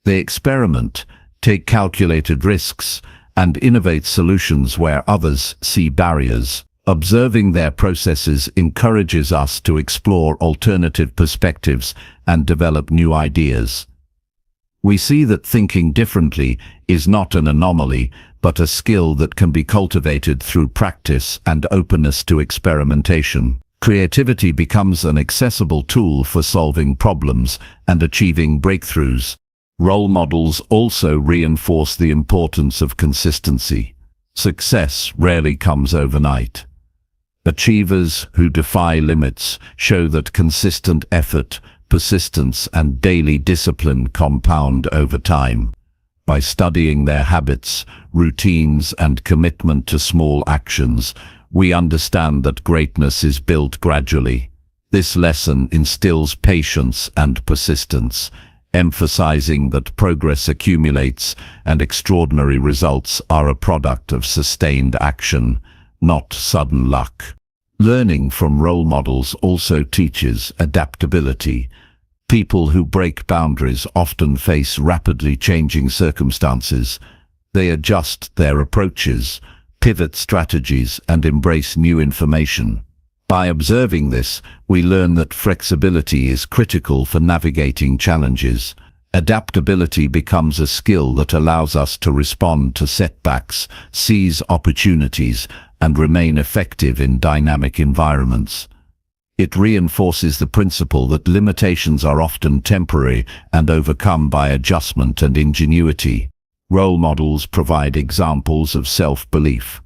They experiment, take calculated risks, and innovate solutions where others see barriers. Observing their processes encourages us to explore alternative perspectives and develop new ideas. We see that thinking differently is not an anomaly, but a skill that can be cultivated through practice and openness to experimentation. Creativity becomes an accessible tool for solving problems and achieving breakthroughs. Role models also reinforce the importance of consistency. Success rarely comes overnight. Achievers who defy limits show that consistent effort, persistence, and daily discipline compound over time. By studying their habits, routines, and commitment to small actions, we understand that greatness is built gradually. This lesson instills patience and persistence, emphasizing that progress accumulates and extraordinary results are a product of sustained action, not sudden luck. Learning from role models also teaches adaptability. People who break boundaries often face rapidly changing circumstances. They adjust their approaches, pivot strategies, and embrace new information. By observing this, we learn that flexibility is critical for navigating challenges. Adaptability becomes a skill that allows us to respond to setbacks, seize opportunities, and remain effective in dynamic environments. It reinforces the principle that limitations are often temporary and overcome by adjustment and ingenuity. Role models provide examples of self-belief.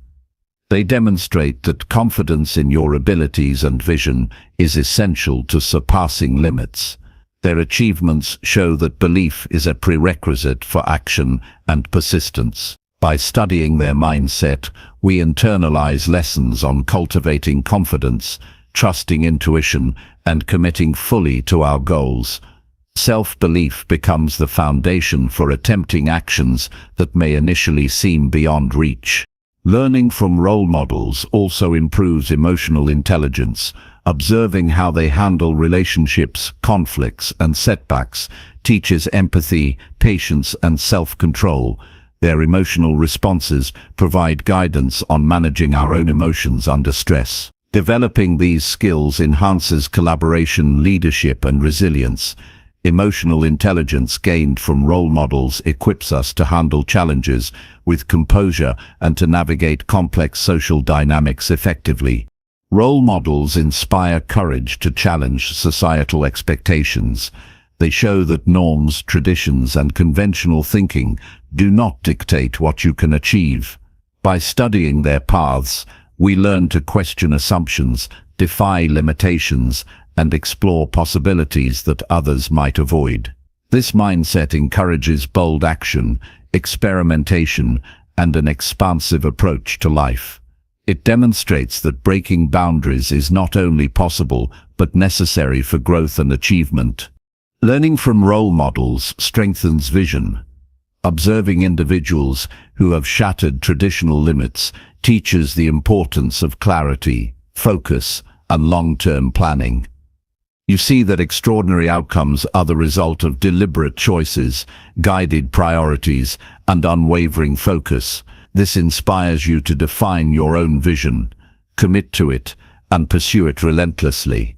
They demonstrate that confidence in your abilities and vision is essential to surpassing limits. Their achievements show that belief is a prerequisite for action and persistence. By studying their mindset, we internalize lessons on cultivating confidence, trusting intuition, and committing fully to our goals. Self-belief becomes the foundation for attempting actions that may initially seem beyond reach. Learning from role models also improves emotional intelligence. Observing how they handle relationships, conflicts, and setbacks teaches empathy, patience, and self-control. Their emotional responses provide guidance on managing our own emotions under stress. Developing these skills enhances collaboration, leadership, and resilience. Emotional intelligence gained from role models equips us to handle challenges with composure and to navigate complex social dynamics effectively. Role models inspire courage to challenge societal expectations. They show that norms, traditions, and conventional thinking do not dictate what you can achieve. By studying their paths, we learn to question assumptions, defy limitations, and explore possibilities that others might avoid. This mindset encourages bold action, experimentation, and an expansive approach to life. It demonstrates that breaking boundaries is not only possible, but necessary for growth and achievement. Learning from role models strengthens vision. Observing individuals who have shattered traditional limits teaches the importance of clarity, focus, and long-term planning. You see that extraordinary outcomes are the result of deliberate choices, guided priorities, and unwavering focus. This inspires you to define your own vision, commit to it, and pursue it relentlessly.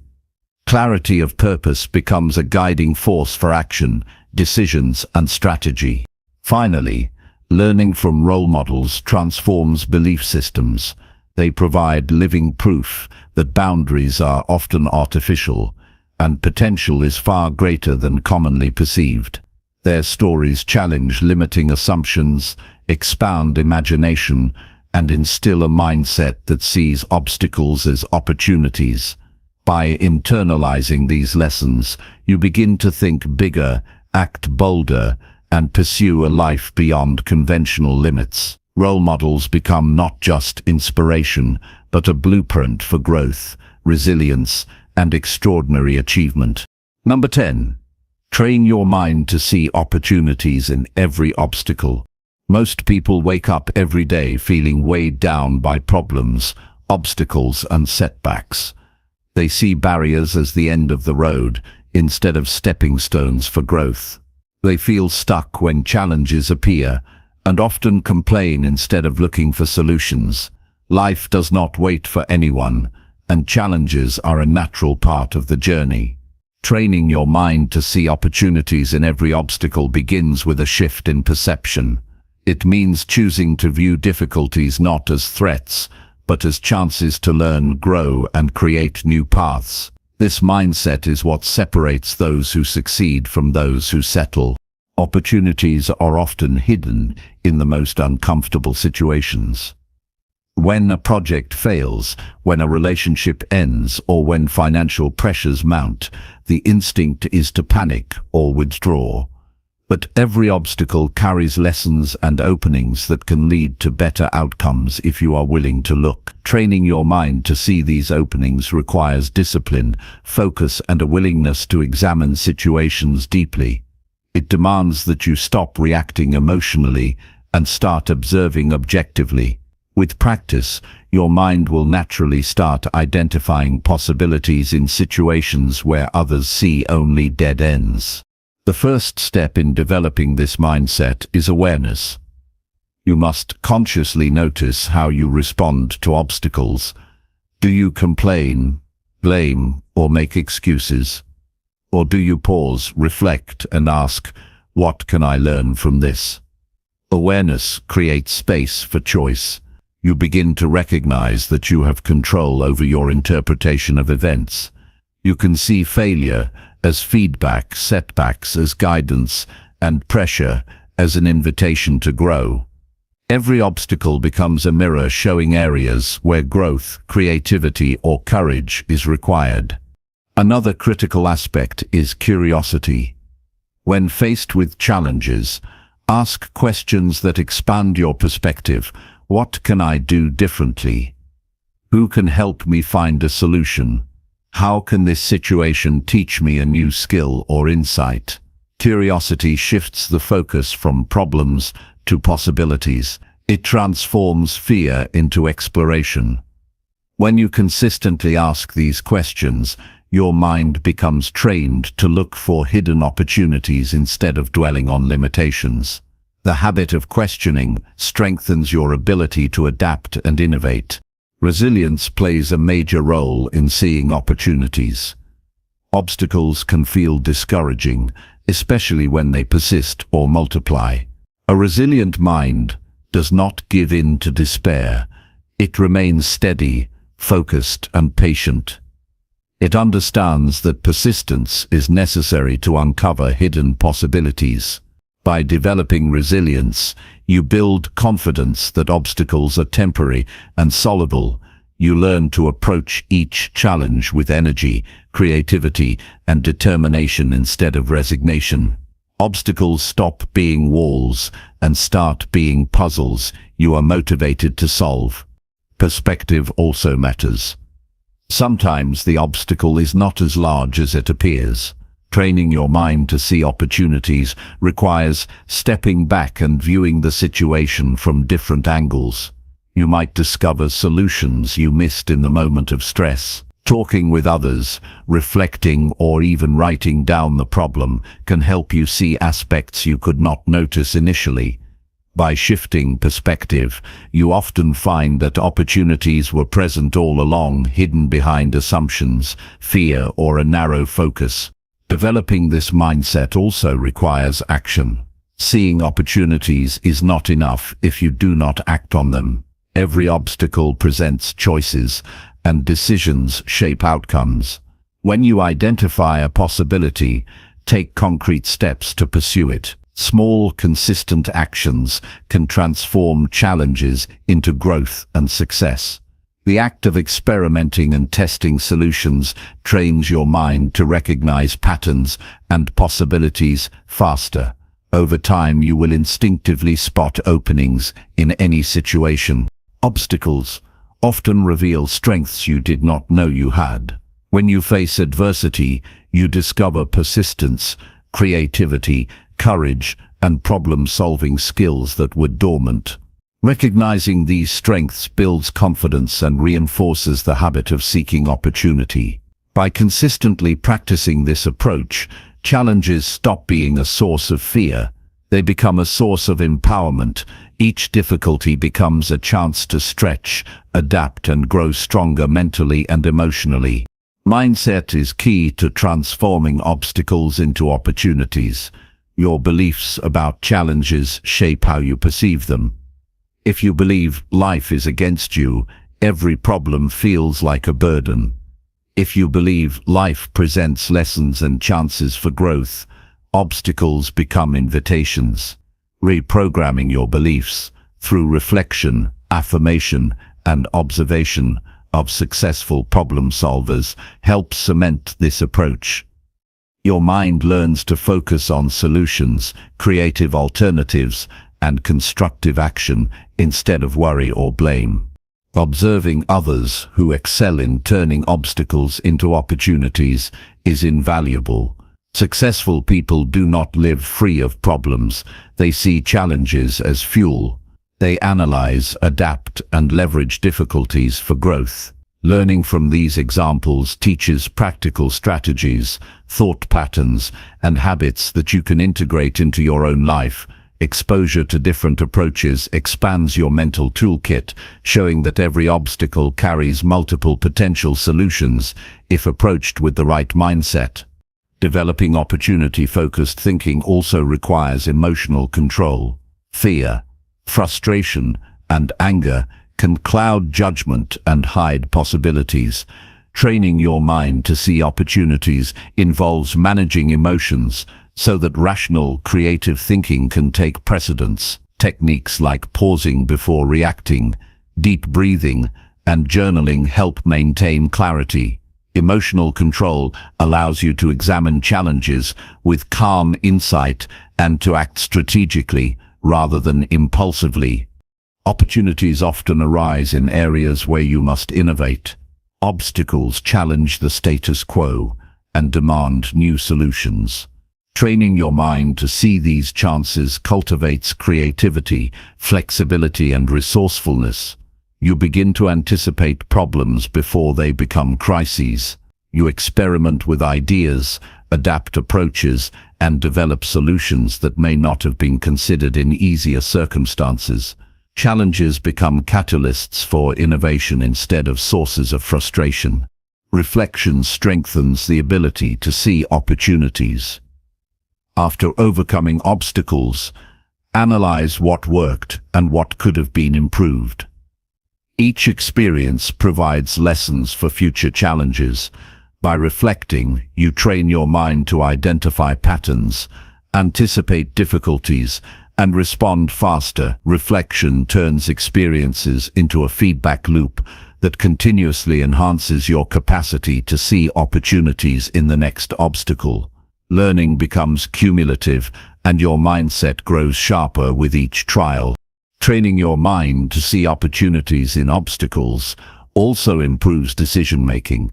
Clarity of purpose becomes a guiding force for action, decisions, and strategy. Finally, learning from role models transforms belief systems. They provide living proof that boundaries are often artificial, and potential is far greater than commonly perceived. Their stories challenge limiting assumptions, expand imagination, and instill a mindset that sees obstacles as opportunities. By internalizing these lessons, you begin to think bigger, act bolder, and pursue a life beyond conventional limits. Role models become not just inspiration, but a blueprint for growth, resilience, and extraordinary achievement. Number 10. Train your mind to see opportunities in every obstacle. Most people wake up every day feeling weighed down by problems, obstacles, and setbacks. They see barriers as the end of the road, instead of stepping stones for growth. They feel stuck when challenges appear, and often complain instead of looking for solutions. Life does not wait for anyone, and challenges are a natural part of the journey. Training your mind to see opportunities in every obstacle begins with a shift in perception. It means choosing to view difficulties not as threats, but as chances to learn, grow, and create new paths. This mindset is what separates those who succeed from those who settle. Opportunities are often hidden in the most uncomfortable situations. When a project fails, when a relationship ends, or when financial pressures mount, the instinct is to panic or withdraw. But every obstacle carries lessons and openings that can lead to better outcomes if you are willing to look. Training your mind to see these openings requires discipline, focus, and a willingness to examine situations deeply. It demands that you stop reacting emotionally and start observing objectively. With practice, your mind will naturally start identifying possibilities in situations where others see only dead ends. The first step in developing this mindset is awareness. You must consciously notice how you respond to obstacles. Do you complain, blame, or make excuses? Or do you pause, reflect, and ask, what can I learn from this? Awareness creates space for choice. You begin to recognize that you have control over your interpretation of events. You can see failure as feedback, setbacks as guidance, and pressure as an invitation to grow. Every obstacle becomes a mirror showing areas where growth, creativity, or courage is required. Another critical aspect is curiosity. When faced with challenges, Ask questions that expand your perspective. What can I do differently? Who can help me find a solution? How can this situation teach me a new skill or insight? Curiosity shifts the focus from problems to possibilities. It transforms fear into exploration. When you consistently ask these questions, your mind becomes trained to look for hidden opportunities instead of dwelling on limitations. The habit of questioning strengthens your ability to adapt and innovate. Resilience plays a major role in seeing opportunities. Obstacles can feel discouraging, especially when they persist or multiply. A resilient mind does not give in to despair. It remains steady, focused, and patient. It understands that persistence is necessary to uncover hidden possibilities. By developing resilience, you build confidence that obstacles are temporary and solvable. You learn to approach each challenge with energy, creativity, and determination instead of resignation. Obstacles stop being walls and start being puzzles you are motivated to solve. Perspective also matters. Sometimes the obstacle is not as large as it appears. Training your mind to see opportunities requires stepping back and viewing the situation from different angles. You might discover solutions you missed in the moment of stress. Talking with others, reflecting, or even writing down the problem can help you see aspects you could not notice initially. By shifting perspective, you often find that opportunities were present all along, hidden behind assumptions, fear, or a narrow focus. Developing this mindset also requires action. Seeing opportunities is not enough if you do not act on them. Every obstacle presents choices, and decisions shape outcomes. When you identify a possibility, take concrete steps to pursue it. Small, consistent actions can transform challenges into growth and success. The act of experimenting and testing solutions trains your mind to recognize patterns and possibilities faster. Over time, you will instinctively spot openings in any situation. Obstacles often reveal strengths you did not know you had. When you face adversity, you discover persistence, creativity, courage, and problem-solving skills that were dormant. Recognizing these strengths builds confidence and reinforces the habit of seeking opportunity. By consistently practicing this approach, challenges stop being a source of fear. They become a source of empowerment. Each difficulty becomes a chance to stretch, adapt, and grow stronger mentally and emotionally. Mindset is key to transforming obstacles into opportunities. Your beliefs about challenges shape how you perceive them. If you believe life is against you, every problem feels like a burden. If you believe life presents lessons and chances for growth, obstacles become invitations. Reprogramming your beliefs through reflection, affirmation, and observation of successful problem solvers helps cement this approach. Your mind learns to focus on solutions, creative alternatives, and constructive action instead of worry or blame. Observing others who excel in turning obstacles into opportunities is invaluable. Successful people do not live free of problems. They see challenges as fuel. They analyze, adapt, and leverage difficulties for growth. Learning from these examples teaches practical strategies, thought patterns, and habits that you can integrate into your own life. Exposure to different approaches expands your mental toolkit, showing that every obstacle carries multiple potential solutions if approached with the right mindset. Developing opportunity-focused thinking also requires emotional control. Fear, frustration, and anger can cloud judgment and hide possibilities. Training your mind to see opportunities involves managing emotions so that rational, creative thinking can take precedence. Techniques like pausing before reacting, deep breathing, and journaling help maintain clarity. Emotional control allows you to examine challenges with calm insight and to act strategically rather than impulsively. Opportunities often arise in areas where you must innovate. Obstacles challenge the status quo and demand new solutions. Training your mind to see these chances cultivates creativity, flexibility, and resourcefulness. You begin to anticipate problems before they become crises. You experiment with ideas, adapt approaches, and develop solutions that may not have been considered in easier circumstances. Challenges become catalysts for innovation instead of sources of frustration. Reflection strengthens the ability to see opportunities. After overcoming obstacles, analyze what worked and what could have been improved. Each experience provides lessons for future challenges. By reflecting, you train your mind to identify patterns, anticipate difficulties, and respond faster. Reflection turns experiences into a feedback loop that continuously enhances your capacity to see opportunities in the next obstacle. Learning becomes cumulative, and your mindset grows sharper with each trial. Training your mind to see opportunities in obstacles also improves decision-making.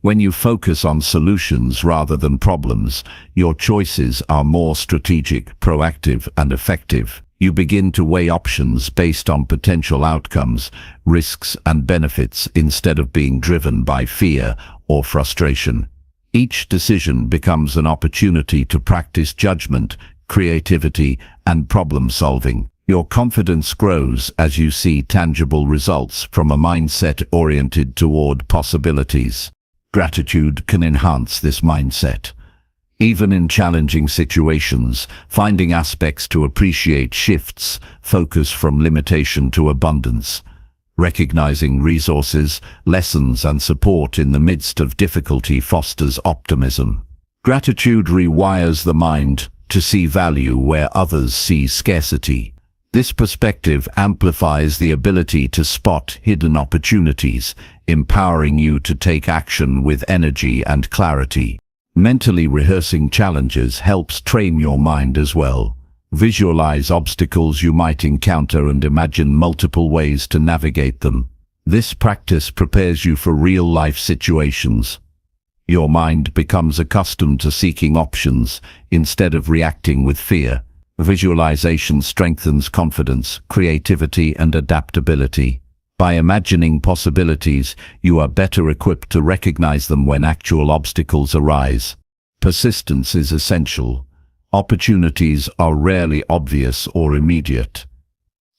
When you focus on solutions rather than problems, your choices are more strategic, proactive, and effective. You begin to weigh options based on potential outcomes, risks, and benefits instead of being driven by fear or frustration. Each decision becomes an opportunity to practice judgment, creativity, and problem-solving. Your confidence grows as you see tangible results from a mindset oriented toward possibilities. Gratitude can enhance this mindset. Even in challenging situations, finding aspects to appreciate shifts focus from limitation to abundance. Recognizing resources, lessons, and support in the midst of difficulty fosters optimism. Gratitude rewires the mind to see value where others see scarcity. This perspective amplifies the ability to spot hidden opportunities, empowering you to take action with energy and clarity. Mentally rehearsing challenges helps train your mind as well. Visualize obstacles you might encounter and imagine multiple ways to navigate them. This practice prepares you for real-life situations. Your mind becomes accustomed to seeking options instead of reacting with fear. Visualization strengthens confidence, creativity, and adaptability. By imagining possibilities, you are better equipped to recognize them when actual obstacles arise. Persistence is essential. Opportunities are rarely obvious or immediate.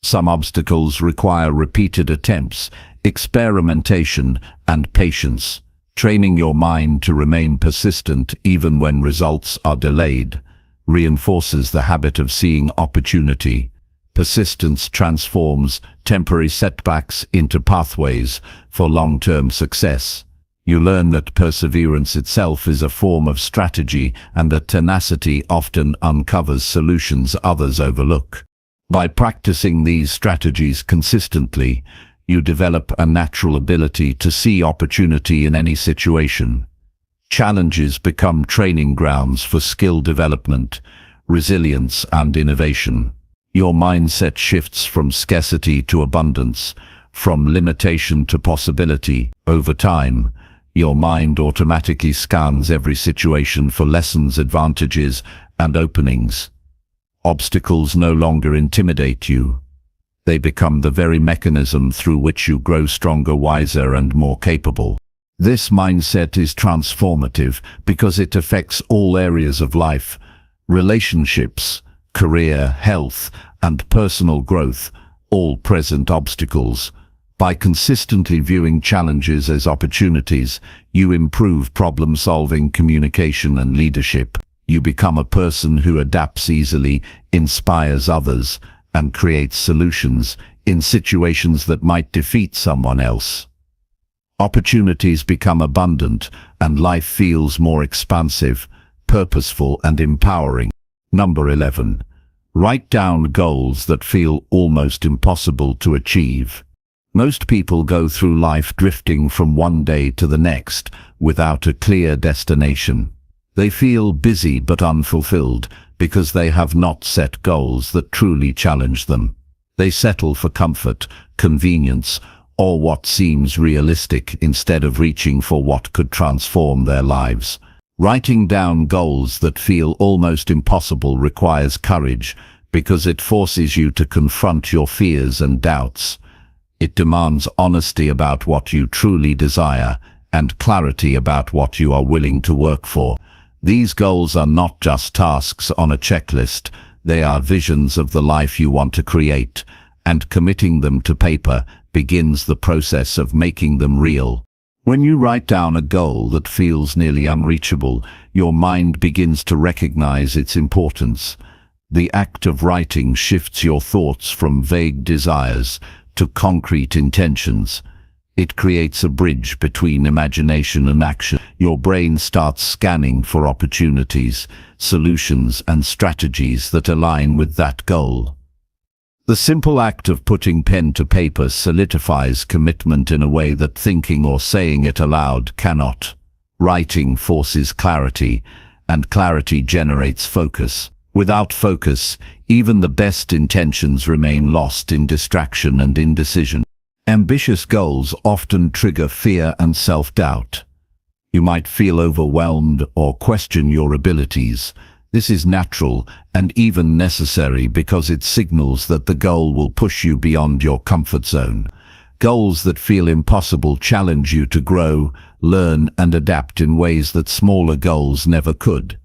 Some obstacles require repeated attempts, experimentation, and patience. Training your mind to remain persistent even when results are delayed reinforces the habit of seeing opportunity. Persistence transforms temporary setbacks into pathways for long-term success. You learn that perseverance itself is a form of strategy and that tenacity often uncovers solutions others overlook. By practicing these strategies consistently, you develop a natural ability to see opportunity in any situation. Challenges become training grounds for skill development, resilience, and innovation. Your mindset shifts from scarcity to abundance, from limitation to possibility. Over time, your mind automatically scans every situation for lessons, advantages, and openings. Obstacles no longer intimidate you. They become the very mechanism through which you grow stronger, wiser, and more capable. This mindset is transformative because it affects all areas of life: relationships, career, health, and personal growth, all present obstacles. By consistently viewing challenges as opportunities, you improve problem-solving, communication, and leadership. You become a person who adapts easily, inspires others, and creates solutions in situations that might defeat someone else. Opportunities become abundant, and life feels more expansive, purposeful, and empowering. Number 11. Write down goals that feel almost impossible to achieve. Most people go through life drifting from one day to the next without a clear destination. They feel busy but unfulfilled because they have not set goals that truly challenge them. They settle for comfort, convenience, or what seems realistic instead of reaching for what could transform their lives. Writing down goals that feel almost impossible requires courage because it forces you to confront your fears and doubts. It demands honesty about what you truly desire and clarity about what you are willing to work for. These goals are not just tasks on a checklist, they are visions of the life you want to create, and committing them to paper begins the process of making them real. When you write down a goal that feels nearly unreachable, your mind begins to recognize its importance. The act of writing shifts your thoughts from vague desires to concrete intentions. It creates a bridge between imagination and action. Your brain starts scanning for opportunities, solutions, and strategies that align with that goal. The simple act of putting pen to paper solidifies commitment in a way that thinking or saying it aloud cannot. Writing forces clarity, and clarity generates focus. Without focus, even the best intentions remain lost in distraction and indecision. Ambitious goals often trigger fear and self-doubt. You might feel overwhelmed or question your abilities. This is natural and even necessary because it signals that the goal will push you beyond your comfort zone. Goals that feel impossible challenge you to grow, learn, and adapt in ways that smaller goals never could.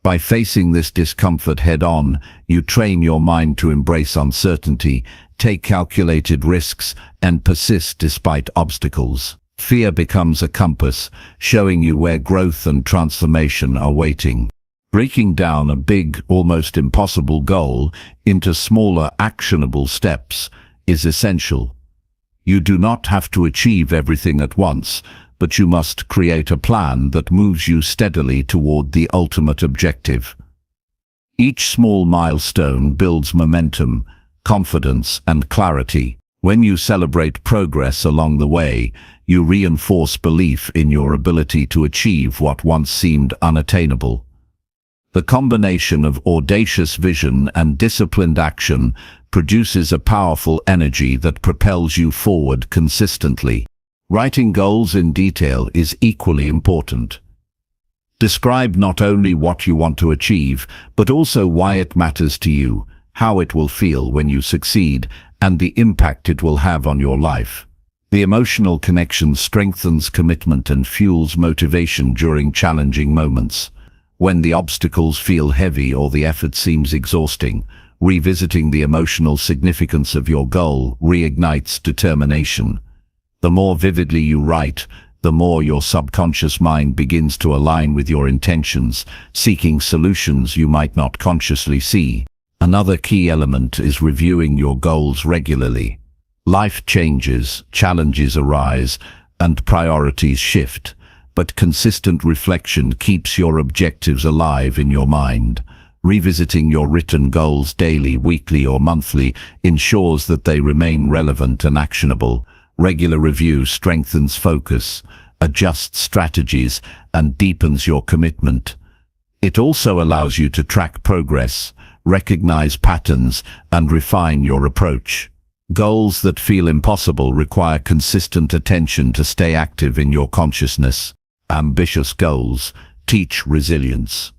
By facing this discomfort head-on, you train your mind to embrace uncertainty, take calculated risks, and persist despite obstacles. Fear becomes a compass, showing you where growth and transformation are waiting. Breaking down a big, almost impossible goal into smaller, actionable steps is essential. You do not have to achieve everything at once, but you must create a plan that moves you steadily toward the ultimate objective. Each small milestone builds momentum, confidence, and clarity. When you celebrate progress along the way, you reinforce belief in your ability to achieve what once seemed unattainable. The combination of audacious vision and disciplined action produces a powerful energy that propels you forward consistently. Writing goals in detail is equally important. Describe not only what you want to achieve, but also why it matters to you, how it will feel when you succeed, and the impact it will have on your life. The emotional connection strengthens commitment and fuels motivation during challenging moments. When the obstacles feel heavy or the effort seems exhausting, revisiting the emotional significance of your goal reignites determination. The more vividly you write, the more your subconscious mind begins to align with your intentions, seeking solutions you might not consciously see. Another key element is reviewing your goals regularly. Life changes, challenges arise, and priorities shift, but consistent reflection keeps your objectives alive in your mind. Revisiting your written goals daily, weekly, or monthly ensures that they remain relevant and actionable. Regular review strengthens focus, adjusts strategies, and deepens your commitment. It also allows you to track progress, recognize patterns, and refine your approach. Goals that feel impossible require consistent attention to stay active in your consciousness. Ambitious goals teach resilience.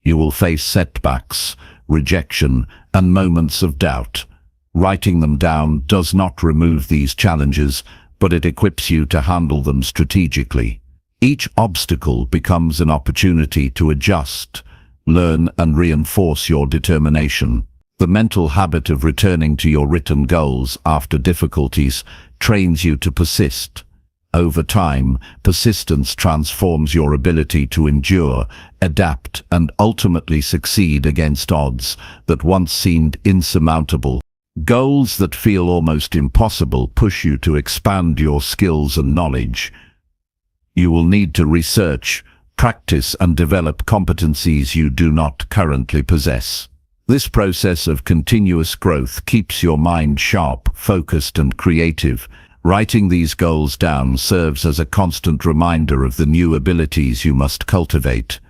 You will face setbacks, rejection, and moments of doubt. Writing them down does not remove these challenges, but it equips you to handle them strategically. Each obstacle becomes an opportunity to adjust, learn, and reinforce your determination. The mental habit of returning to your written goals after difficulties trains you to persist. Over time, persistence transforms your ability to endure, adapt, and ultimately succeed against odds that once seemed insurmountable. Goals that feel almost impossible push you to expand your skills and knowledge. You will need to research, practice, and develop competencies you do not currently possess. This process of continuous growth keeps your mind sharp, focused, and creative. Writing these goals down serves as a constant reminder of the new abilities you must cultivate.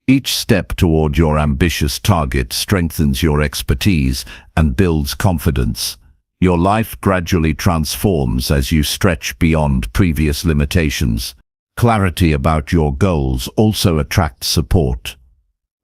Each step toward your ambitious target strengthens your expertise and builds confidence. Your life gradually transforms as you stretch beyond previous limitations. Clarity about your goals also attracts support.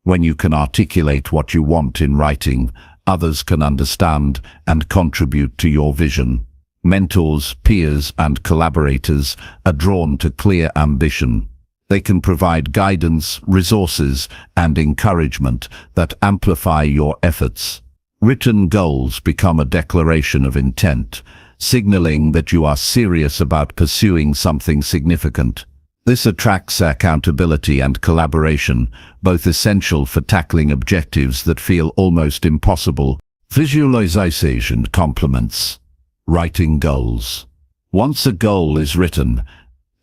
When you can articulate what you want in writing, others can understand and contribute to your vision. Mentors, peers, and collaborators are drawn to clear ambition. They can provide guidance, resources, and encouragement that amplify your efforts. Written goals become a declaration of intent, signaling that you are serious about pursuing something significant. This attracts accountability and collaboration, both essential for tackling objectives that feel almost impossible. Visualization complements writing goals. Once a goal is written,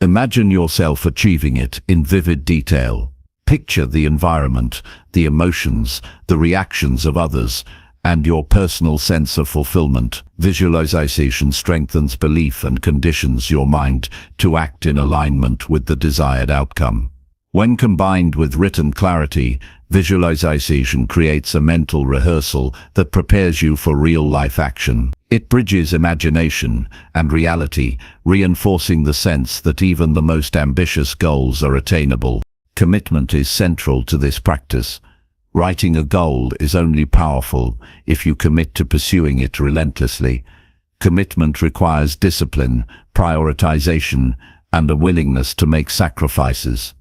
imagine yourself achieving it in vivid detail. Picture the environment, the emotions, the reactions of others, and your personal sense of fulfillment. Visualization strengthens belief and conditions your mind to act in alignment with the desired outcome. When combined with written clarity, visualization creates a mental rehearsal that prepares you for real-life action. It bridges imagination and reality, reinforcing the sense that even the most ambitious goals are attainable. Commitment is central to this practice. Writing a goal is only powerful if you commit to pursuing it relentlessly. Commitment requires discipline, prioritization, and a willingness to make sacrifices.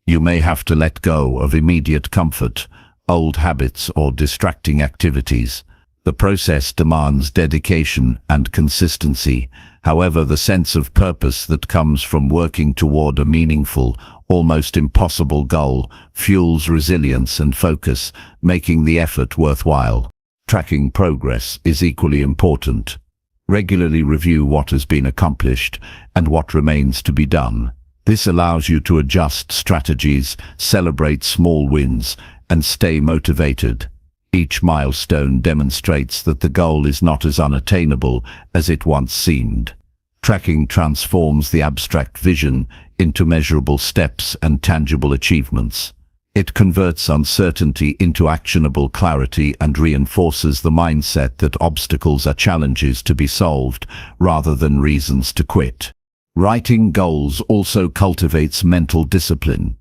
You may have to let go of immediate comfort, old habits, or distracting activities. The process demands dedication and consistency. However, the sense of purpose that comes from working toward a meaningful, almost impossible goal fuels resilience and focus, making the effort worthwhile. Tracking progress is equally important. Regularly review what has been accomplished and what remains to be done. This allows you to adjust strategies, celebrate small wins, and stay motivated. Each milestone demonstrates that the goal is not as unattainable as it once seemed. Tracking transforms the abstract vision into measurable steps and tangible achievements. It converts uncertainty into actionable clarity and reinforces the mindset that obstacles are challenges to be solved rather than reasons to quit. Writing goals also cultivates mental discipline.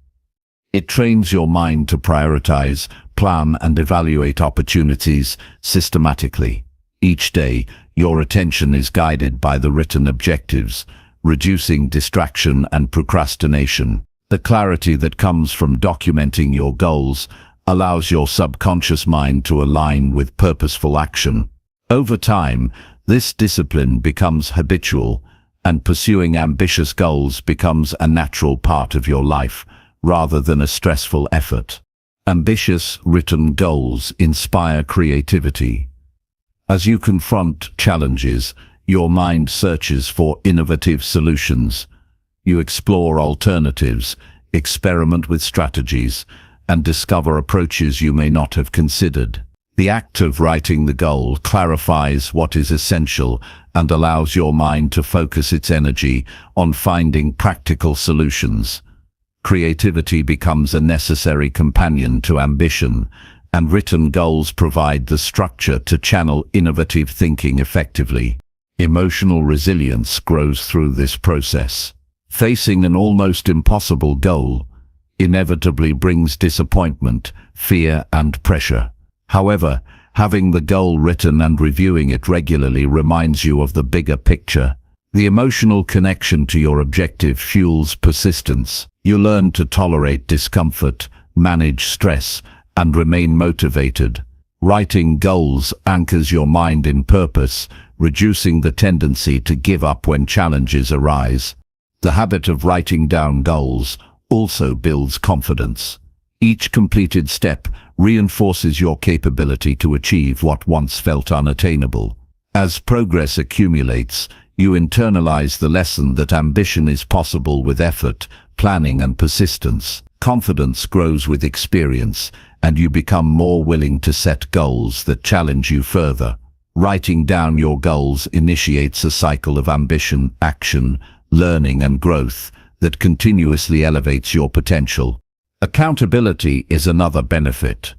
It trains your mind to prioritize, plan, and evaluate opportunities systematically. Each day, your attention is guided by the written objectives, reducing distraction and procrastination. The clarity that comes from documenting your goals allows your subconscious mind to align with purposeful action. Over time, this discipline becomes habitual, and pursuing ambitious goals becomes a natural part of your life, rather than a stressful effort. Ambitious, written goals inspire creativity. As you confront challenges, your mind searches for innovative solutions. You explore alternatives, experiment with strategies, and discover approaches you may not have considered. The act of writing the goal clarifies what is essential and allows your mind to focus its energy on finding practical solutions. Creativity becomes a necessary companion to ambition, and written goals provide the structure to channel innovative thinking effectively. Emotional resilience grows through this process. Facing an almost impossible goal inevitably brings disappointment, fear, and pressure. However, having the goal written and reviewing it regularly reminds you of the bigger picture. The emotional connection to your objective fuels persistence. You learn to tolerate discomfort, manage stress, and remain motivated. Writing goals anchors your mind in purpose, reducing the tendency to give up when challenges arise. The habit of writing down goals also builds confidence. Each completed step reinforces your capability to achieve what once felt unattainable. As progress accumulates, you internalize the lesson that ambition is possible with effort, planning, and persistence. Confidence grows with experience, and you become more willing to set goals that challenge you further. Writing down your goals initiates a cycle of ambition, action, learning and growth that continuously elevates your potential. Accountability is another benefit.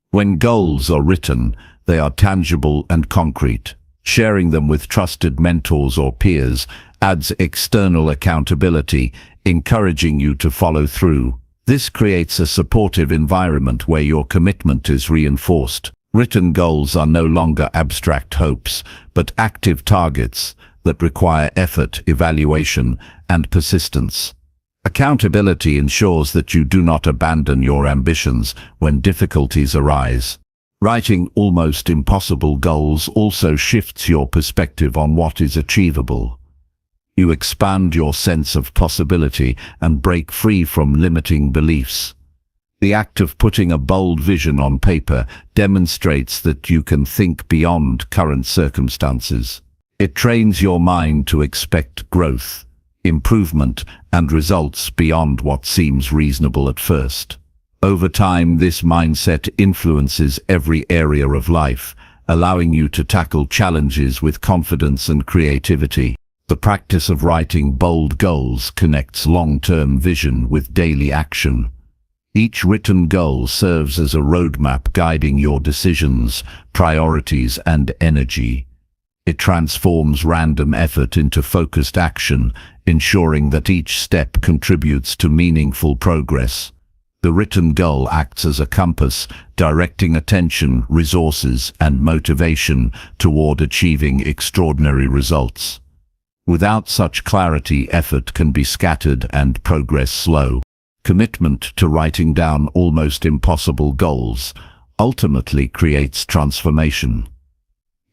When goals are written, they are tangible and concrete. Sharing them with trusted mentors or peers adds external accountability, encouraging you to follow through. This creates a supportive environment where your commitment is reinforced. Written goals are no longer abstract hopes, but active targets that require effort, evaluation, and persistence. Accountability ensures that you do not abandon your ambitions when difficulties arise. Writing almost impossible goals also shifts your perspective on what is achievable. You expand your sense of possibility and break free from limiting beliefs. The act of putting a bold vision on paper demonstrates that you can think beyond current circumstances. It trains your mind to expect growth, improvement, and results beyond what seems reasonable at first. Over time, this mindset influences every area of life, allowing you to tackle challenges with confidence and creativity. The practice of writing bold goals connects long-term vision with daily action. Each written goal serves as a roadmap guiding your decisions, priorities, and energy. It transforms random effort into focused action, ensuring that each step contributes to meaningful progress. The written goal acts as a compass, directing attention, resources, and motivation toward achieving extraordinary results. Without such clarity, effort can be scattered and progress slow. Commitment to writing down almost impossible goals ultimately creates transformation.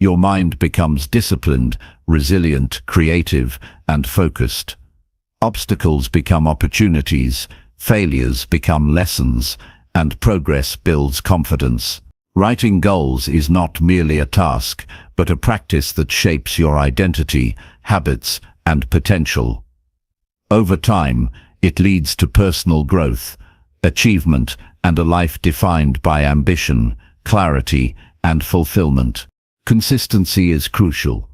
Your mind becomes disciplined, resilient, creative, and focused. Obstacles become opportunities, failures become lessons, and progress builds confidence. Writing goals is not merely a task, but a practice that shapes your identity, habits, and potential. Over time, it leads to personal growth, achievement, and a life defined by ambition, clarity, and fulfillment. Consistency is crucial.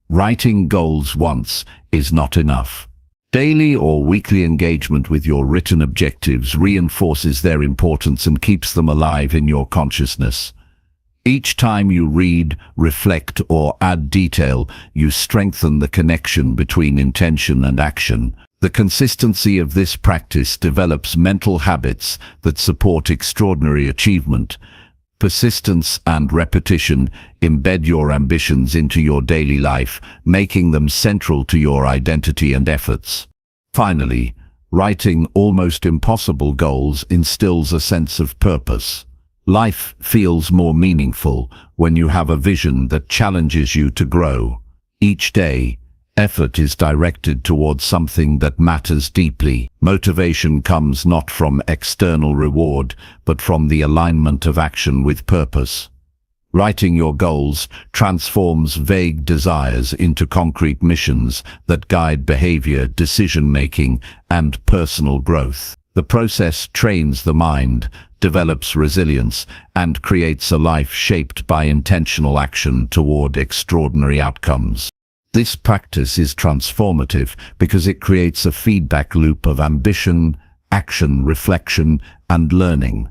Writing goals once is not enough. Daily or weekly engagement with your written objectives reinforces their importance and keeps them alive in your consciousness. Each time you read, reflect, or add detail, you strengthen the connection between intention and action. The consistency of this practice develops mental habits that support extraordinary achievement. Persistence and repetition embed your ambitions into your daily life, making them central to your identity and efforts. Finally, writing almost impossible goals instills a sense of purpose. Life feels more meaningful when you have a vision that challenges you to grow. Each day, effort is directed towards something that matters deeply. Motivation comes not from external reward, but from the alignment of action with purpose. Writing your goals transforms vague desires into concrete missions that guide behavior, decision-making, and personal growth. The process trains the mind, develops resilience, and creates a life shaped by intentional action toward extraordinary outcomes. This practice is transformative because it creates a feedback loop of ambition, action, reflection, and learning.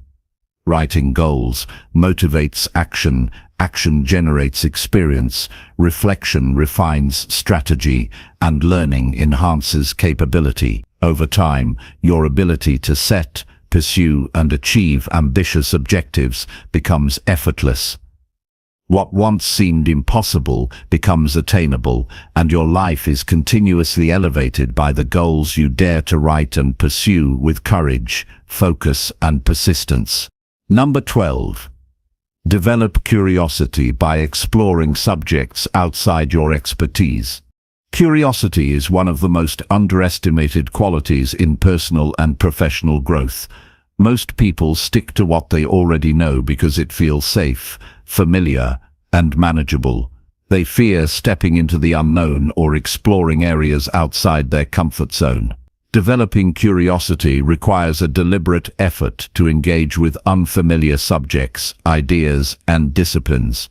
Writing goals motivates action, action generates experience, reflection refines strategy, and learning enhances capability. Over time, your ability to set, pursue, and achieve ambitious objectives becomes effortless. What once seemed impossible becomes attainable, and your life is continuously elevated by the goals you dare to write and pursue with courage, focus, and persistence. Number 12. Develop curiosity by exploring subjects outside your expertise. Curiosity is one of the most underestimated qualities in personal and professional growth. Most people stick to what they already know because it feels safe, familiar, and manageable. They fear stepping into the unknown or exploring areas outside their comfort zone. Developing curiosity requires a deliberate effort to engage with unfamiliar subjects, ideas, and disciplines.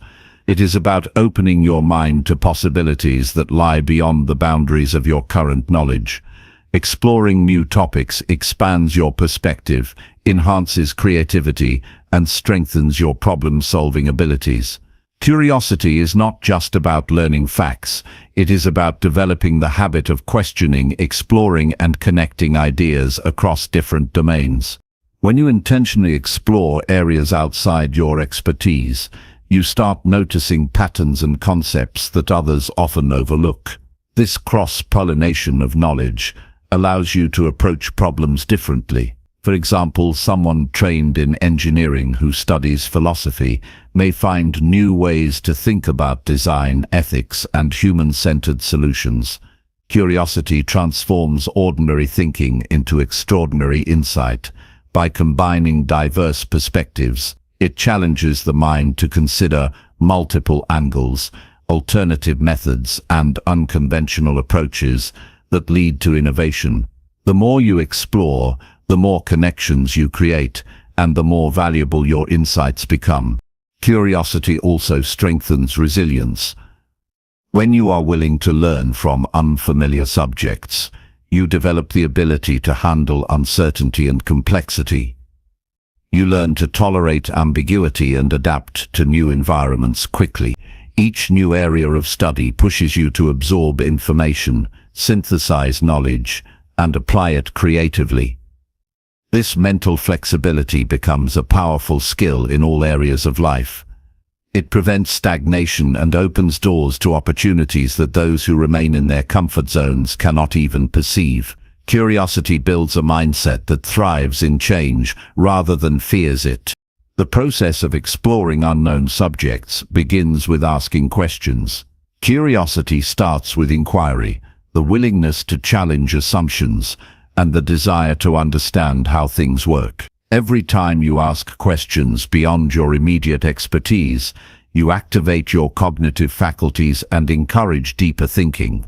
It is about opening your mind to possibilities that lie beyond the boundaries of your current knowledge. Exploring new topics expands your perspective, enhances creativity, and strengthens your problem-solving abilities. Curiosity is not just about learning facts, it is about developing the habit of questioning, exploring, and connecting ideas across different domains. When you intentionally explore areas outside your expertise, you start noticing patterns and concepts that others often overlook. This cross-pollination of knowledge allows you to approach problems differently. For example, someone trained in engineering who studies philosophy may find new ways to think about design, ethics, and human-centered solutions. Curiosity transforms ordinary thinking into extraordinary insight. By combining diverse perspectives, it challenges the mind to consider multiple angles, alternative methods, and unconventional approaches that lead to innovation. The more you explore, the more connections you create, and the more valuable your insights become. Curiosity also strengthens resilience. When you are willing to learn from unfamiliar subjects, you develop the ability to handle uncertainty and complexity. You learn to tolerate ambiguity and adapt to new environments quickly. Each new area of study pushes you to absorb information, synthesize knowledge, and apply it creatively. This mental flexibility becomes a powerful skill in all areas of life. It prevents stagnation and opens doors to opportunities that those who remain in their comfort zones cannot even perceive. Curiosity builds a mindset that thrives in change rather than fears it. The process of exploring unknown subjects begins with asking questions. Curiosity starts with inquiry, the willingness to challenge assumptions, and the desire to understand how things work. Every time you ask questions beyond your immediate expertise, you activate your cognitive faculties and encourage deeper thinking.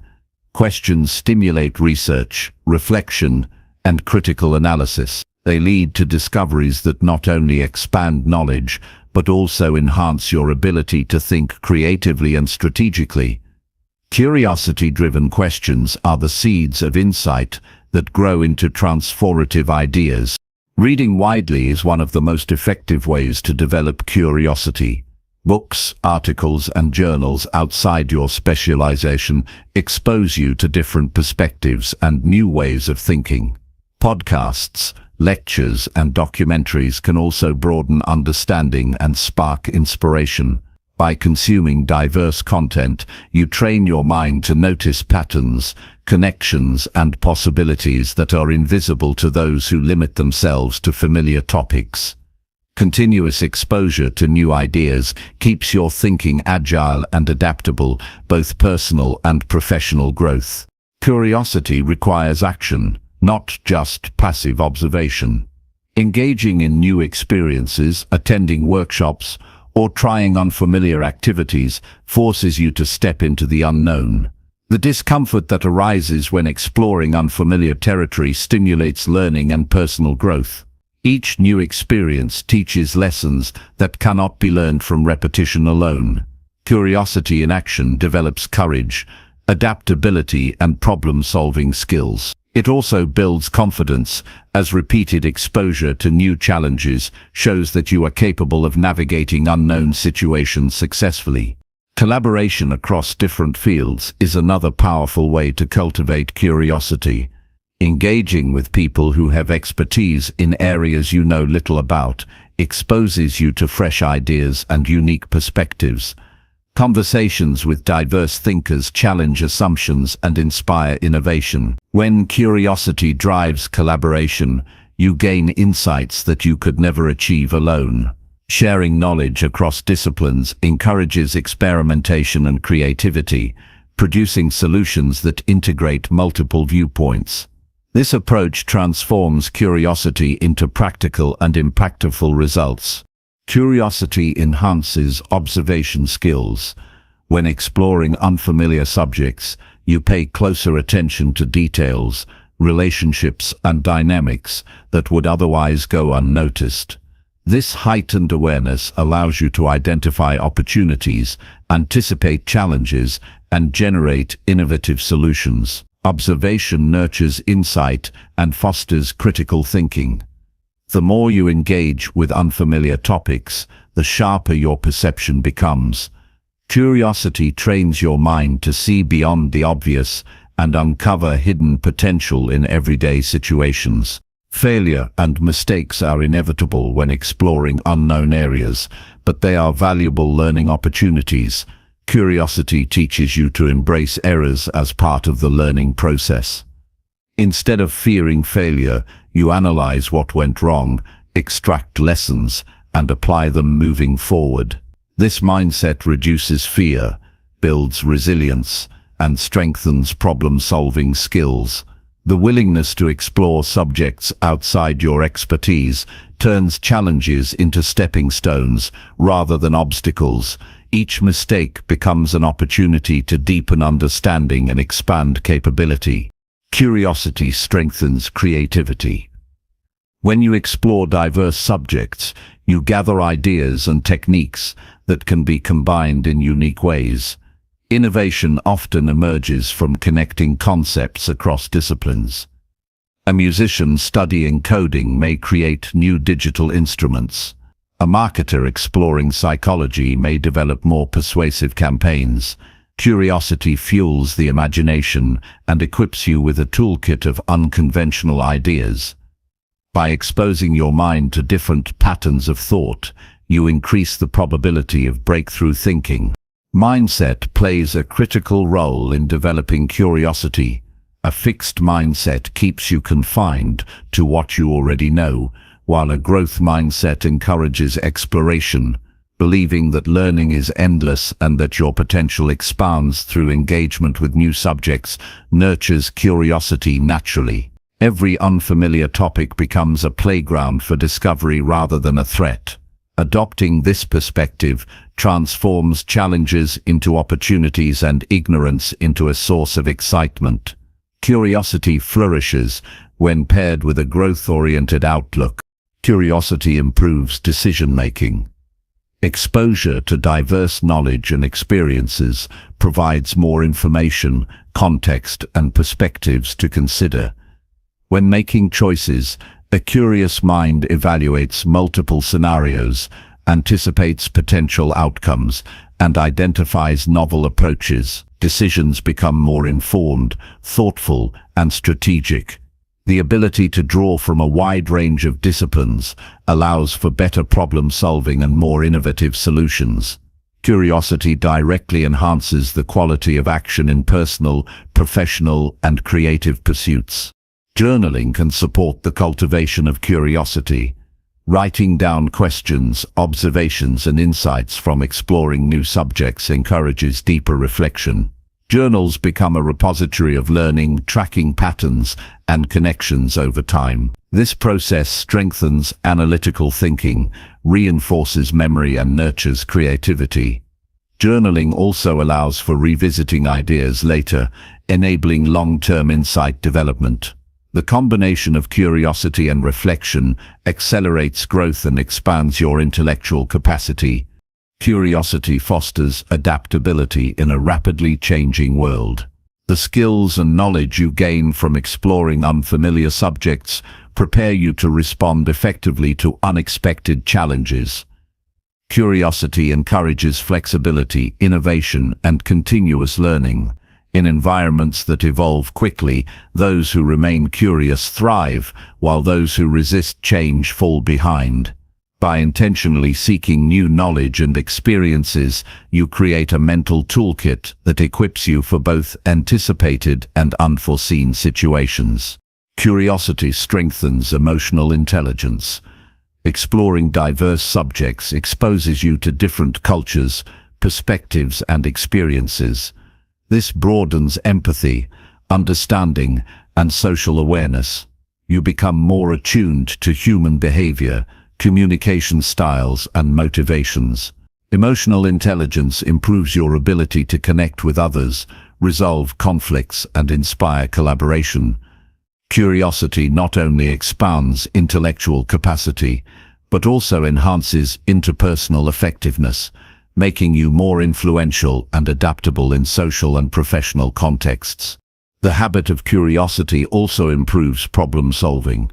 Questions stimulate research, reflection, and critical analysis. They lead to discoveries that not only expand knowledge, but also enhance your ability to think creatively and strategically. Curiosity-driven questions are the seeds of insight that grow into transformative ideas. Reading widely is one of the most effective ways to develop curiosity. Books, articles, and journals outside your specialization expose you to different perspectives and new ways of thinking. Podcasts, lectures, and documentaries can also broaden understanding and spark inspiration. By consuming diverse content, you train your mind to notice patterns, connections, and possibilities that are invisible to those who limit themselves to familiar topics. Continuous exposure to new ideas keeps your thinking agile and adaptable, both personal and professional growth. Curiosity requires action, not just passive observation. Engaging in new experiences, attending workshops, or trying unfamiliar activities forces you to step into the unknown. The discomfort that arises when exploring unfamiliar territory stimulates learning and personal growth. Each new experience teaches lessons that cannot be learned from repetition alone. Curiosity in action develops courage, adaptability, and problem-solving skills. It also builds confidence, as repeated exposure to new challenges shows that you are capable of navigating unknown situations successfully. Collaboration across different fields is another powerful way to cultivate curiosity. Engaging with people who have expertise in areas you know little about exposes you to fresh ideas and unique perspectives. Conversations with diverse thinkers challenge assumptions and inspire innovation. When curiosity drives collaboration, you gain insights that you could never achieve alone. Sharing knowledge across disciplines encourages experimentation and creativity, producing solutions that integrate multiple viewpoints. This approach transforms curiosity into practical and impactful results. Curiosity enhances observation skills. When exploring unfamiliar subjects, you pay closer attention to details, relationships, and dynamics that would otherwise go unnoticed. This heightened awareness allows you to identify opportunities, anticipate challenges, and generate innovative solutions. Observation nurtures insight and fosters critical thinking. The more you engage with unfamiliar topics, the sharper your perception becomes. Curiosity trains your mind to see beyond the obvious and uncover hidden potential in everyday situations. Failure and mistakes are inevitable when exploring unknown areas, but they are valuable learning opportunities. Curiosity teaches you to embrace errors as part of the learning process. Instead of fearing failure, you analyze what went wrong, extract lessons, and apply them moving forward. This mindset reduces fear, builds resilience, and strengthens problem-solving skills. The willingness to explore subjects outside your expertise turns challenges into stepping stones rather than obstacles. Each mistake becomes an opportunity to deepen understanding and expand capability. Curiosity strengthens creativity. When you explore diverse subjects, you gather ideas and techniques that can be combined in unique ways. Innovation often emerges from connecting concepts across disciplines. A musician studying coding may create new digital instruments. A marketer exploring psychology may develop more persuasive campaigns. Curiosity fuels the imagination and equips you with a toolkit of unconventional ideas. By exposing your mind to different patterns of thought, you increase the probability of breakthrough thinking. Mindset plays a critical role in developing curiosity. A fixed mindset keeps you confined to what you already know, while a growth mindset encourages exploration, believing that learning is endless and that your potential expands through engagement with new subjects nurtures curiosity naturally. Every unfamiliar topic becomes a playground for discovery rather than a threat. Adopting this perspective transforms challenges into opportunities and ignorance into a source of excitement. Curiosity flourishes when paired with a growth-oriented outlook. Curiosity improves decision-making. Exposure to diverse knowledge and experiences provides more information, context, and perspectives to consider. When making choices, a curious mind evaluates multiple scenarios, anticipates potential outcomes, and identifies novel approaches. Decisions become more informed, thoughtful, and strategic. The ability to draw from a wide range of disciplines allows for better problem-solving and more innovative solutions. Curiosity directly enhances the quality of action in personal, professional, and creative pursuits. Journaling can support the cultivation of curiosity. Writing down questions, observations, and insights from exploring new subjects encourages deeper reflection. Journals become a repository of learning, tracking patterns, and connections over time. This process strengthens analytical thinking, reinforces memory, and nurtures creativity. Journaling also allows for revisiting ideas later, enabling long-term insight development. The combination of curiosity and reflection accelerates growth and expands your intellectual capacity. Curiosity fosters adaptability in a rapidly changing world. The skills and knowledge you gain from exploring unfamiliar subjects prepare you to respond effectively to unexpected challenges. Curiosity encourages flexibility, innovation, and continuous learning. In environments that evolve quickly, those who remain curious thrive, while those who resist change fall behind. By intentionally seeking new knowledge and experiences, you create a mental toolkit that equips you for both anticipated and unforeseen situations. Curiosity strengthens emotional intelligence. Exploring diverse subjects exposes you to different cultures, perspectives, and experiences. This broadens empathy, understanding, and social awareness. You become more attuned to human behavior, communication styles, and motivations. Emotional intelligence improves your ability to connect with others, resolve conflicts, and inspire collaboration. Curiosity not only expands intellectual capacity, but also enhances interpersonal effectiveness, making you more influential and adaptable in social and professional contexts. The habit of curiosity also improves problem solving.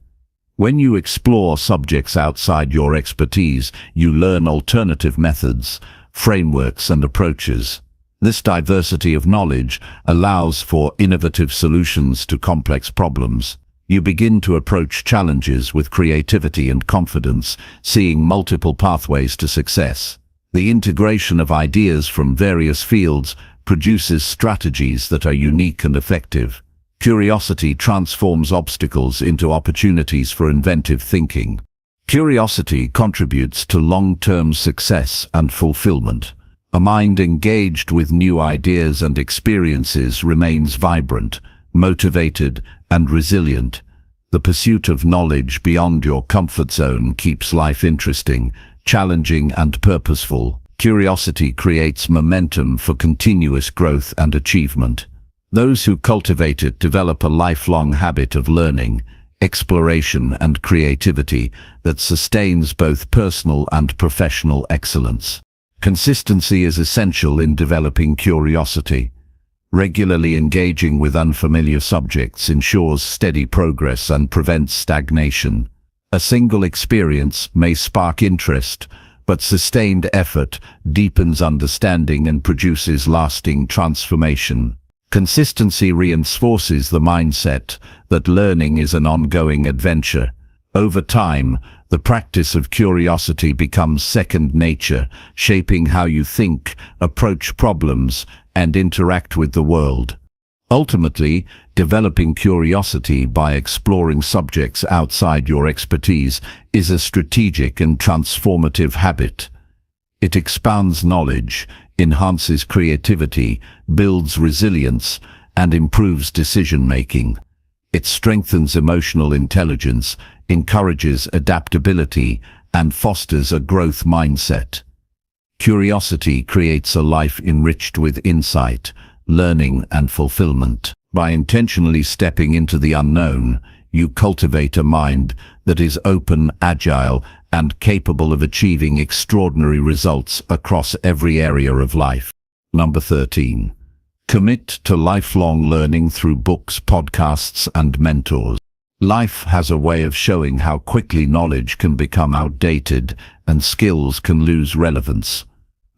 When you explore subjects outside your expertise, you learn alternative methods, frameworks, and approaches. This diversity of knowledge allows for innovative solutions to complex problems. You begin to approach challenges with creativity and confidence, seeing multiple pathways to success. The integration of ideas from various fields produces strategies that are unique and effective. Curiosity transforms obstacles into opportunities for inventive thinking. Curiosity contributes to long-term success and fulfillment. A mind engaged with new ideas and experiences remains vibrant, motivated, and resilient. The pursuit of knowledge beyond your comfort zone keeps life interesting, challenging, and purposeful. Curiosity creates momentum for continuous growth and achievement. Those who cultivate it develop a lifelong habit of learning, exploration, and creativity that sustains both personal and professional excellence. Consistency is essential in developing curiosity. Regularly engaging with unfamiliar subjects ensures steady progress and prevents stagnation. A single experience may spark interest, but sustained effort deepens understanding and produces lasting transformation. Consistency reinforces the mindset that learning is an ongoing adventure. Over time, the practice of curiosity becomes second nature, shaping how you think, approach problems, and interact with the world. Ultimately, developing curiosity by exploring subjects outside your expertise is a strategic and transformative habit. It expands knowledge, enhances creativity, builds resilience, and improves decision-making. It strengthens emotional intelligence, encourages adaptability, and fosters a growth mindset. Curiosity creates a life enriched with insight, learning, and fulfillment. By intentionally stepping into the unknown, you cultivate a mind that is open, agile, and capable of achieving extraordinary results across every area of life. Number 13. Commit to lifelong learning through books, podcasts, and mentors. Life has a way of showing how quickly knowledge can become outdated and skills can lose relevance.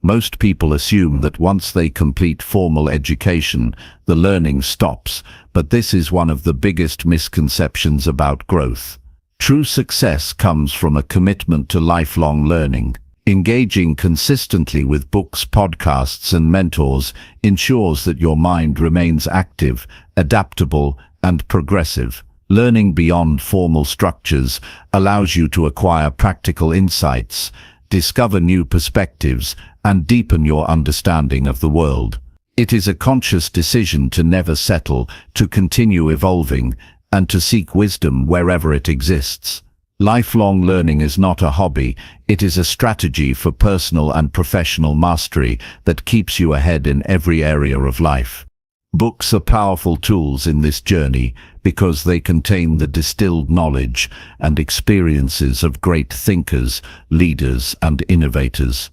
Most people assume that once they complete formal education, the learning stops, but this is one of the biggest misconceptions about growth. True success comes from a commitment to lifelong learning. Engaging consistently with books, podcasts, and mentors ensures that your mind remains active, adaptable, and progressive. Learning beyond formal structures allows you to acquire practical insights, discover new perspectives, and deepen your understanding of the world. It is a conscious decision to never settle, to continue evolving, and to seek wisdom wherever it exists. Lifelong learning is not a hobby, it is a strategy for personal and professional mastery that keeps you ahead in every area of life. Books are powerful tools in this journey because they contain the distilled knowledge and experiences of great thinkers, leaders, and innovators.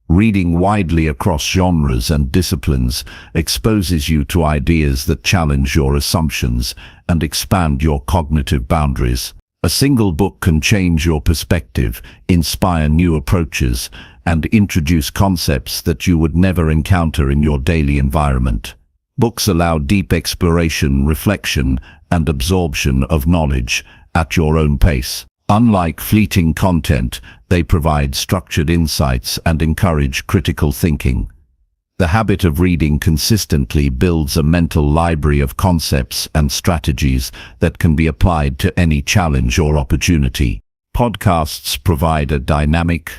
Reading widely across genres and disciplines exposes you to ideas that challenge your assumptions and expand your cognitive boundaries. A single book can change your perspective, inspire new approaches, and introduce concepts that you would never encounter in your daily environment. Books allow deep exploration, reflection, and absorption of knowledge at your own pace. Unlike fleeting content, they provide structured insights and encourage critical thinking. The habit of reading consistently builds a mental library of concepts and strategies that can be applied to any challenge or opportunity. Podcasts provide a dynamic,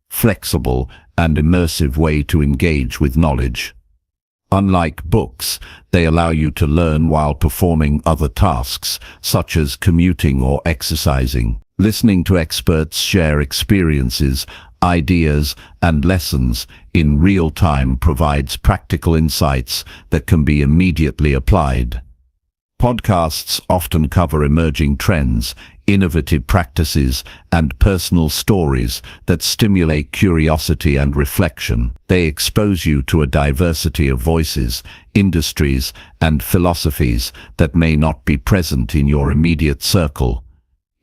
flexible, and immersive way to engage with knowledge. Unlike books, they allow you to learn while performing other tasks, such as commuting or exercising. Listening to experts share experiences, ideas, and lessons in real time provides practical insights that can be immediately applied. Podcasts often cover emerging trends, innovative practices, and personal stories that stimulate curiosity and reflection. They expose you to a diversity of voices, industries, and philosophies that may not be present in your immediate circle.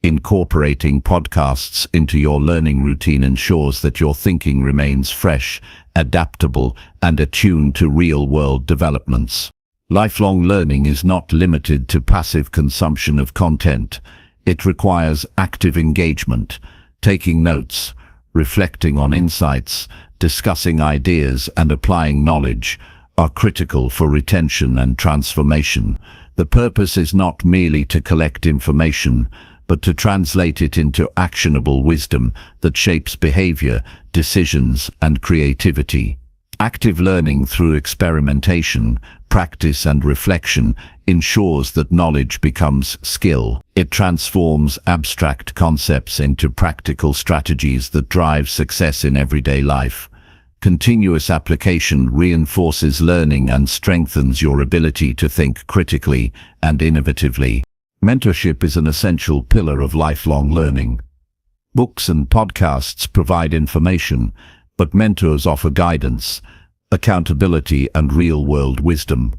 Incorporating podcasts into your learning routine ensures that your thinking remains fresh, adaptable, and attuned to real-world developments. Lifelong learning is not limited to passive consumption of content. It requires active engagement, taking notes, reflecting on insights, discussing ideas, and applying knowledge are critical for retention and transformation. The purpose is not merely to collect information, but to translate it into actionable wisdom that shapes behavior, decisions, and creativity. Active learning through experimentation, practice, and reflection ensures that knowledge becomes skill. It transforms abstract concepts into practical strategies that drive success in everyday life. Continuous application reinforces learning and strengthens your ability to think critically and innovatively. Mentorship is an essential pillar of lifelong learning. Books and podcasts provide information, but mentors offer guidance, accountability, and real-world wisdom.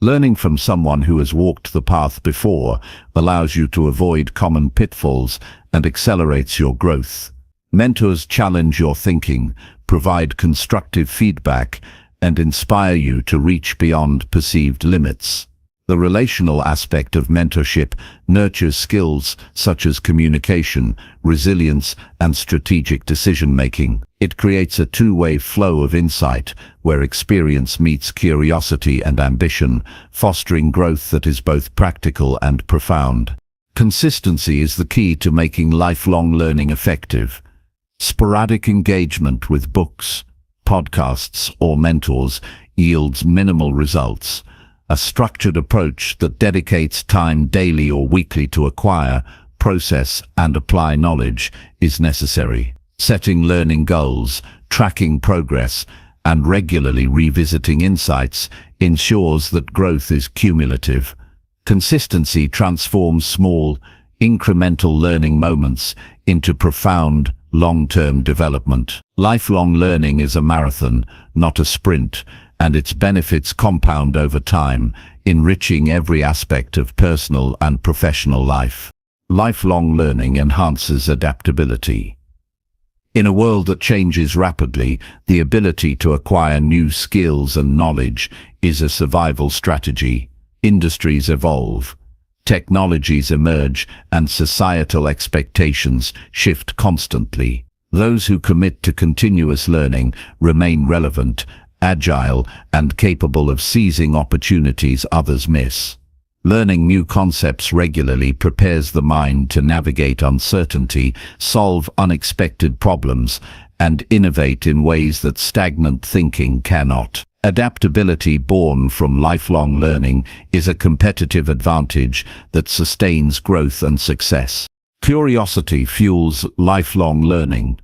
Learning from someone who has walked the path before allows you to avoid common pitfalls and accelerates your growth. Mentors challenge your thinking, provide constructive feedback, and inspire you to reach beyond perceived limits. The relational aspect of mentorship nurtures skills such as communication, resilience, and strategic decision-making. It creates a two-way flow of insight where experience meets curiosity and ambition, fostering growth that is both practical and profound. Consistency is the key to making lifelong learning effective. Sporadic engagement with books, podcasts, or mentors yields minimal results. A structured approach that dedicates time daily or weekly to acquire, process, and apply knowledge is necessary. Setting learning goals, tracking progress, and regularly revisiting insights ensures that growth is cumulative. Consistency transforms small, incremental learning moments into profound, long-term development. Lifelong learning is a marathon, not a sprint, and its benefits compound over time, enriching every aspect of personal and professional life. Lifelong learning enhances adaptability. In a world that changes rapidly, the ability to acquire new skills and knowledge is a survival strategy. Industries evolve, technologies emerge, and societal expectations shift constantly. Those who commit to continuous learning remain relevant, agile, and capable of seizing opportunities others miss. Learning new concepts regularly prepares the mind to navigate uncertainty, solve unexpected problems, and innovate in ways that stagnant thinking cannot. Adaptability born from lifelong learning is a competitive advantage that sustains growth and success. Curiosity fuels lifelong learning.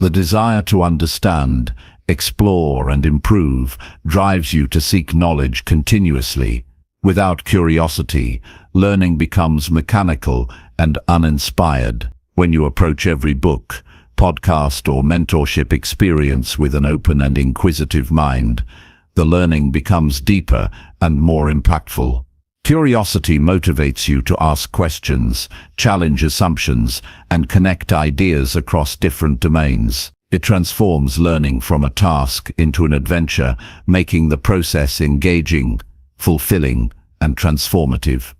The desire to understand, explore, and improve drives you to seek knowledge continuously. Without curiosity, learning becomes mechanical and uninspired. When you approach every book, podcast, or mentorship experience with an open and inquisitive mind, the learning becomes deeper and more impactful. Curiosity motivates you to ask questions, challenge assumptions, and connect ideas across different domains. It transforms learning from a task into an adventure, making the process engaging, fulfilling, and transformative.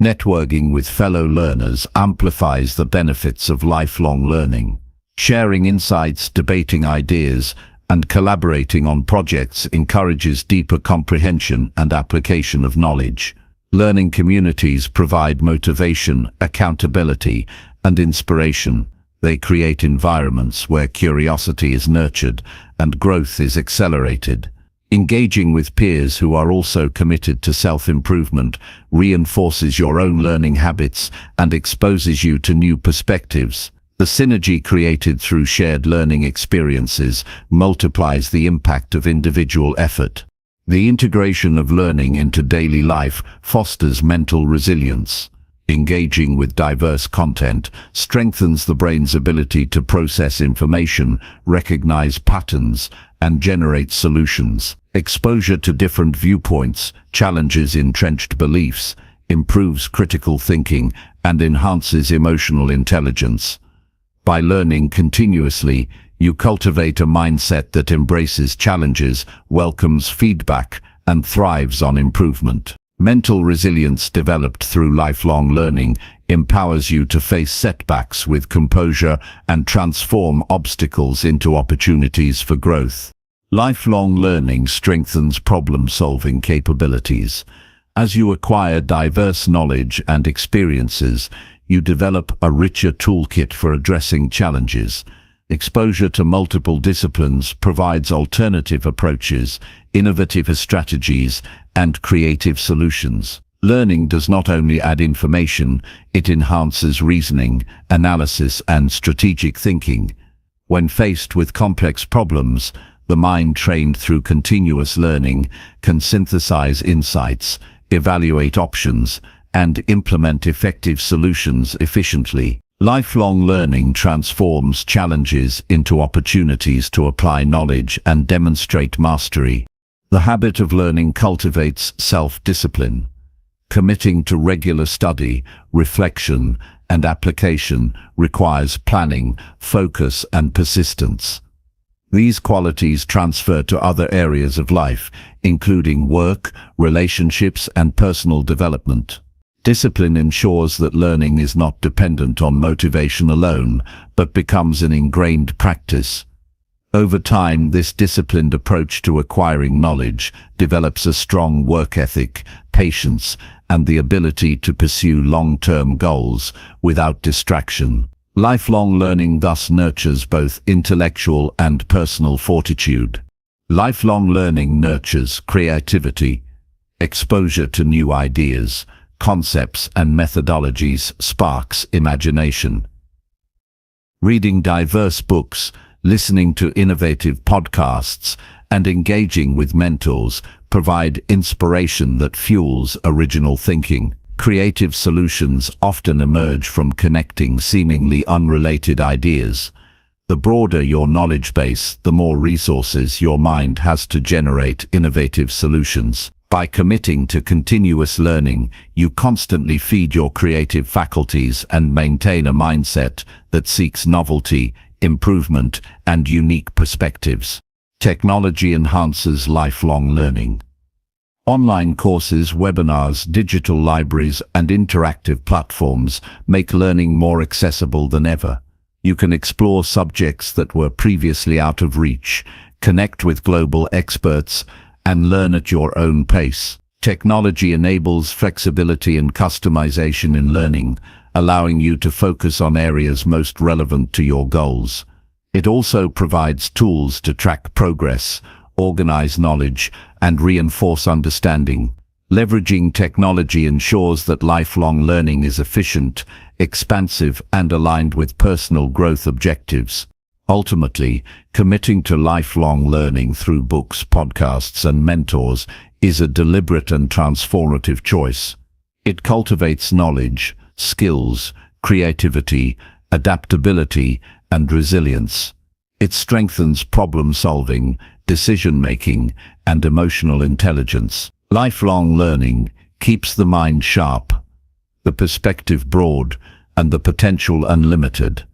Networking with fellow learners amplifies the benefits of lifelong learning. Sharing insights, debating ideas, and collaborating on projects encourages deeper comprehension and application of knowledge. Learning communities provide motivation, accountability, and inspiration. They create environments where curiosity is nurtured and growth is accelerated. Engaging with peers who are also committed to self-improvement reinforces your own learning habits and exposes you to new perspectives. The synergy created through shared learning experiences multiplies the impact of individual effort. The integration of learning into daily life fosters mental resilience. Engaging with diverse content strengthens the brain's ability to process information, recognize patterns, and generate solutions. Exposure to different viewpoints challenges entrenched beliefs, improves critical thinking, and enhances emotional intelligence. By learning continuously, you cultivate a mindset that embraces challenges, welcomes feedback, and thrives on improvement. Mental resilience developed through lifelong learning empowers you to face setbacks with composure and transform obstacles into opportunities for growth. Lifelong learning strengthens problem-solving capabilities. As you acquire diverse knowledge and experiences, you develop a richer toolkit for addressing challenges. Exposure to multiple disciplines provides alternative approaches, innovative strategies, and creative solutions. Learning does not only add information, it enhances reasoning, analysis, and strategic thinking. When faced with complex problems, the mind trained through continuous learning can synthesize insights, evaluate options, and implement effective solutions efficiently. Lifelong learning transforms challenges into opportunities to apply knowledge and demonstrate mastery. The habit of learning cultivates self-discipline. Committing to regular study, reflection, and application requires planning, focus, and persistence. These qualities transfer to other areas of life, including work, relationships, and personal development. Discipline ensures that learning is not dependent on motivation alone, but becomes an ingrained practice. Over time, this disciplined approach to acquiring knowledge develops a strong work ethic, patience, and the ability to pursue long-term goals without distraction. Lifelong learning thus nurtures both intellectual and personal fortitude. Lifelong learning nurtures creativity. Exposure to new ideas, concepts, and methodologies sparks imagination. Reading diverse books, listening to innovative podcasts, and engaging with mentors provide inspiration that fuels original thinking. Creative solutions often emerge from connecting seemingly unrelated ideas. The broader your knowledge base, the more resources your mind has to generate innovative solutions. By committing to continuous learning, you constantly feed your creative faculties and maintain a mindset that seeks novelty, improvement, and unique perspectives. Technology enhances lifelong learning. Online courses, webinars, digital libraries, and interactive platforms make learning more accessible than ever. You can explore subjects that were previously out of reach, connect with global experts, and learn at your own pace. Technology enables flexibility and customization in learning, allowing you to focus on areas most relevant to your goals. It also provides tools to track progress, organize knowledge, and reinforce understanding. Leveraging technology ensures that lifelong learning is efficient, expansive, and aligned with personal growth objectives. Ultimately, committing to lifelong learning through books, podcasts, and mentors is a deliberate and transformative choice. It cultivates knowledge, skills, creativity, adaptability, and resilience. It strengthens problem-solving, decision-making, and emotional intelligence. Lifelong learning keeps the mind sharp, the perspective broad, and the potential unlimited.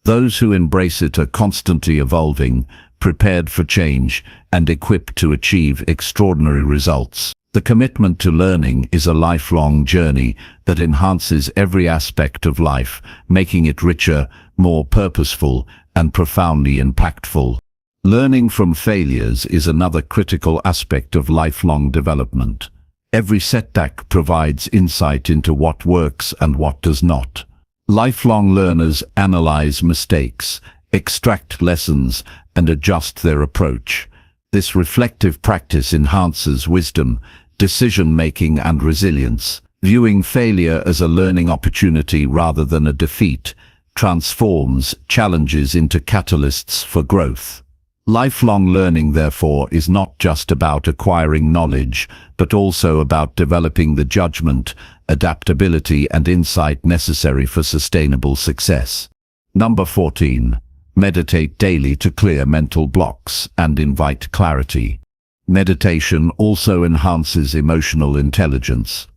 Those who embrace it are constantly evolving, prepared for change, and equipped to achieve extraordinary results. The commitment to learning is a lifelong journey that enhances every aspect of life, making it richer, more purposeful, and profoundly impactful. Learning from failures is another critical aspect of lifelong development. Every setback provides insight into what works and what does not. Lifelong learners analyze mistakes, extract lessons, and adjust their approach. This reflective practice enhances wisdom, decision-making, and resilience. Viewing failure as a learning opportunity rather than a defeat transforms challenges into catalysts for growth. Lifelong learning, therefore, is not just about acquiring knowledge, but also about developing the judgment, adaptability, and insight necessary for sustainable success. Number 14. Meditate daily to clear mental blocks and invite clarity. Meditation also enhances emotional intelligence.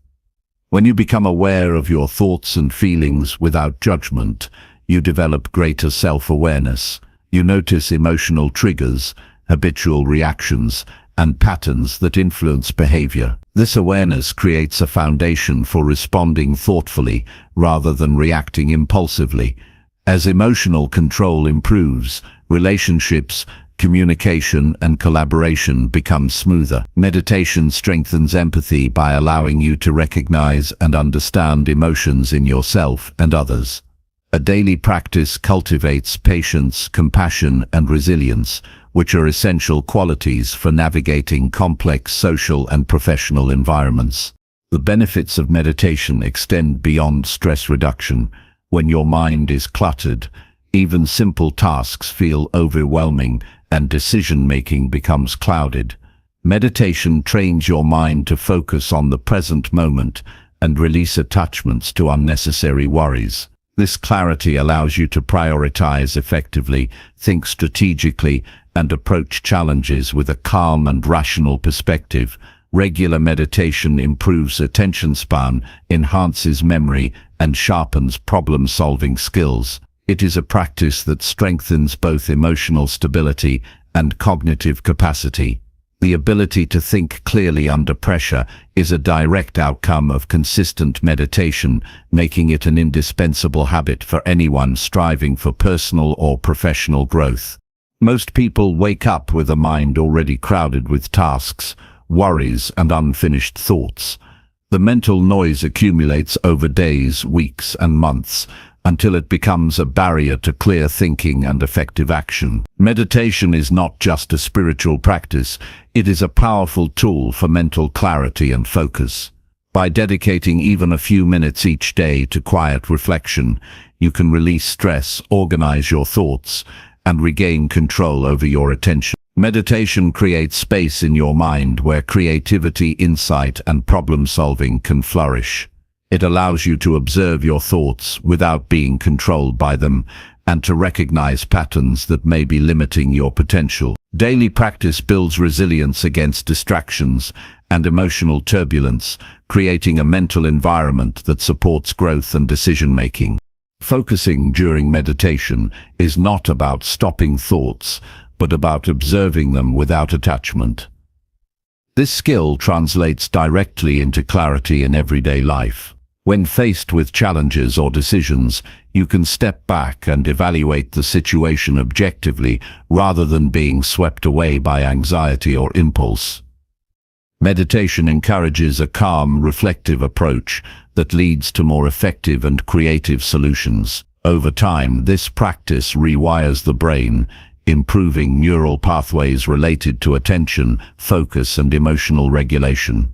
When you become aware of your thoughts and feelings without judgment, you develop greater self-awareness. You notice emotional triggers, habitual reactions, and patterns that influence behavior. This awareness creates a foundation for responding thoughtfully rather than reacting impulsively. As emotional control improves, relationships, communication, and collaboration become smoother. Meditation strengthens empathy by allowing you to recognize and understand emotions in yourself and others. A daily practice cultivates patience, compassion, and resilience, which are essential qualities for navigating complex social and professional environments. The benefits of meditation extend beyond stress reduction. When your mind is cluttered, even simple tasks feel overwhelming and decision-making becomes clouded. Meditation trains your mind to focus on the present moment and release attachments to unnecessary worries. This clarity allows you to prioritize effectively, think strategically, and approach challenges with a calm and rational perspective. Regular meditation improves attention span, enhances memory, and sharpens problem-solving skills. It is a practice that strengthens both emotional stability and cognitive capacity. The ability to think clearly under pressure is a direct outcome of consistent meditation, making it an indispensable habit for anyone striving for personal or professional growth. Most people wake up with a mind already crowded with tasks, worries, and unfinished thoughts. The mental noise accumulates over days, weeks, and months, until it becomes a barrier to clear thinking and effective action. Meditation is not just a spiritual practice, it is a powerful tool for mental clarity and focus. By dedicating even a few minutes each day to quiet reflection, you can release stress, organize your thoughts, and regain control over your attention. Meditation creates space in your mind where creativity, insight, and problem-solving can flourish. It allows you to observe your thoughts without being controlled by them and to recognize patterns that may be limiting your potential. Daily practice builds resilience against distractions and emotional turbulence, creating a mental environment that supports growth and decision-making. Focusing during meditation is not about stopping thoughts, but about observing them without attachment. This skill translates directly into clarity in everyday life. When faced with challenges or decisions, you can step back and evaluate the situation objectively rather than being swept away by anxiety or impulse. Meditation encourages a calm, reflective approach that leads to more effective and creative solutions. Over time, this practice rewires the brain, improving neural pathways related to attention, focus, and emotional regulation.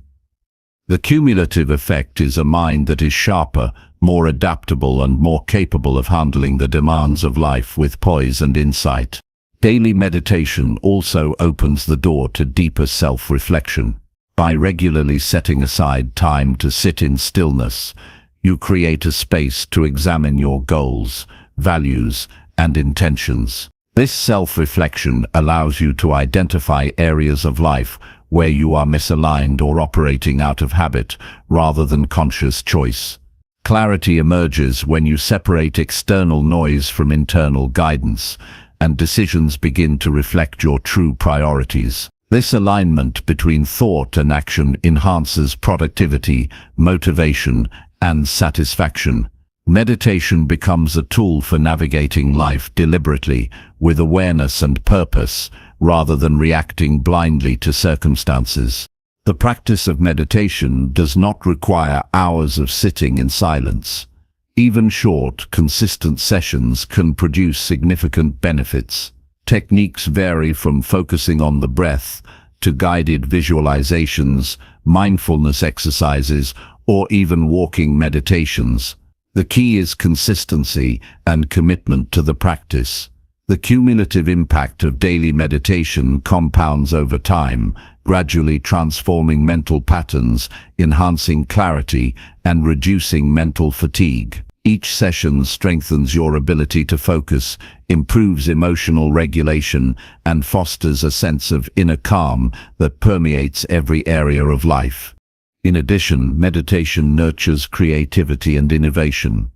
The cumulative effect is a mind that is sharper, more adaptable, and more capable of handling the demands of life with poise and insight. Daily meditation also opens the door to deeper self-reflection. By regularly setting aside time to sit in stillness, you create a space to examine your goals, values, and intentions. This self-reflection allows you to identify areas of life where you are misaligned or operating out of habit rather than conscious choice. Clarity emerges when you separate external noise from internal guidance, and decisions begin to reflect your true priorities. This alignment between thought and action enhances productivity, motivation, and satisfaction. Meditation becomes a tool for navigating life deliberately, with awareness and purpose, rather than reacting blindly to circumstances. The practice of meditation does not require hours of sitting in silence. Even short, consistent sessions can produce significant benefits. Techniques vary from focusing on the breath to guided visualizations, mindfulness exercises, or even walking meditations. The key is consistency and commitment to the practice. The cumulative impact of daily meditation compounds over time, gradually transforming mental patterns, enhancing clarity, and reducing mental fatigue. Each session strengthens your ability to focus, improves emotional regulation, and fosters a sense of inner calm that permeates every area of life. In addition, meditation nurtures creativity and innovation.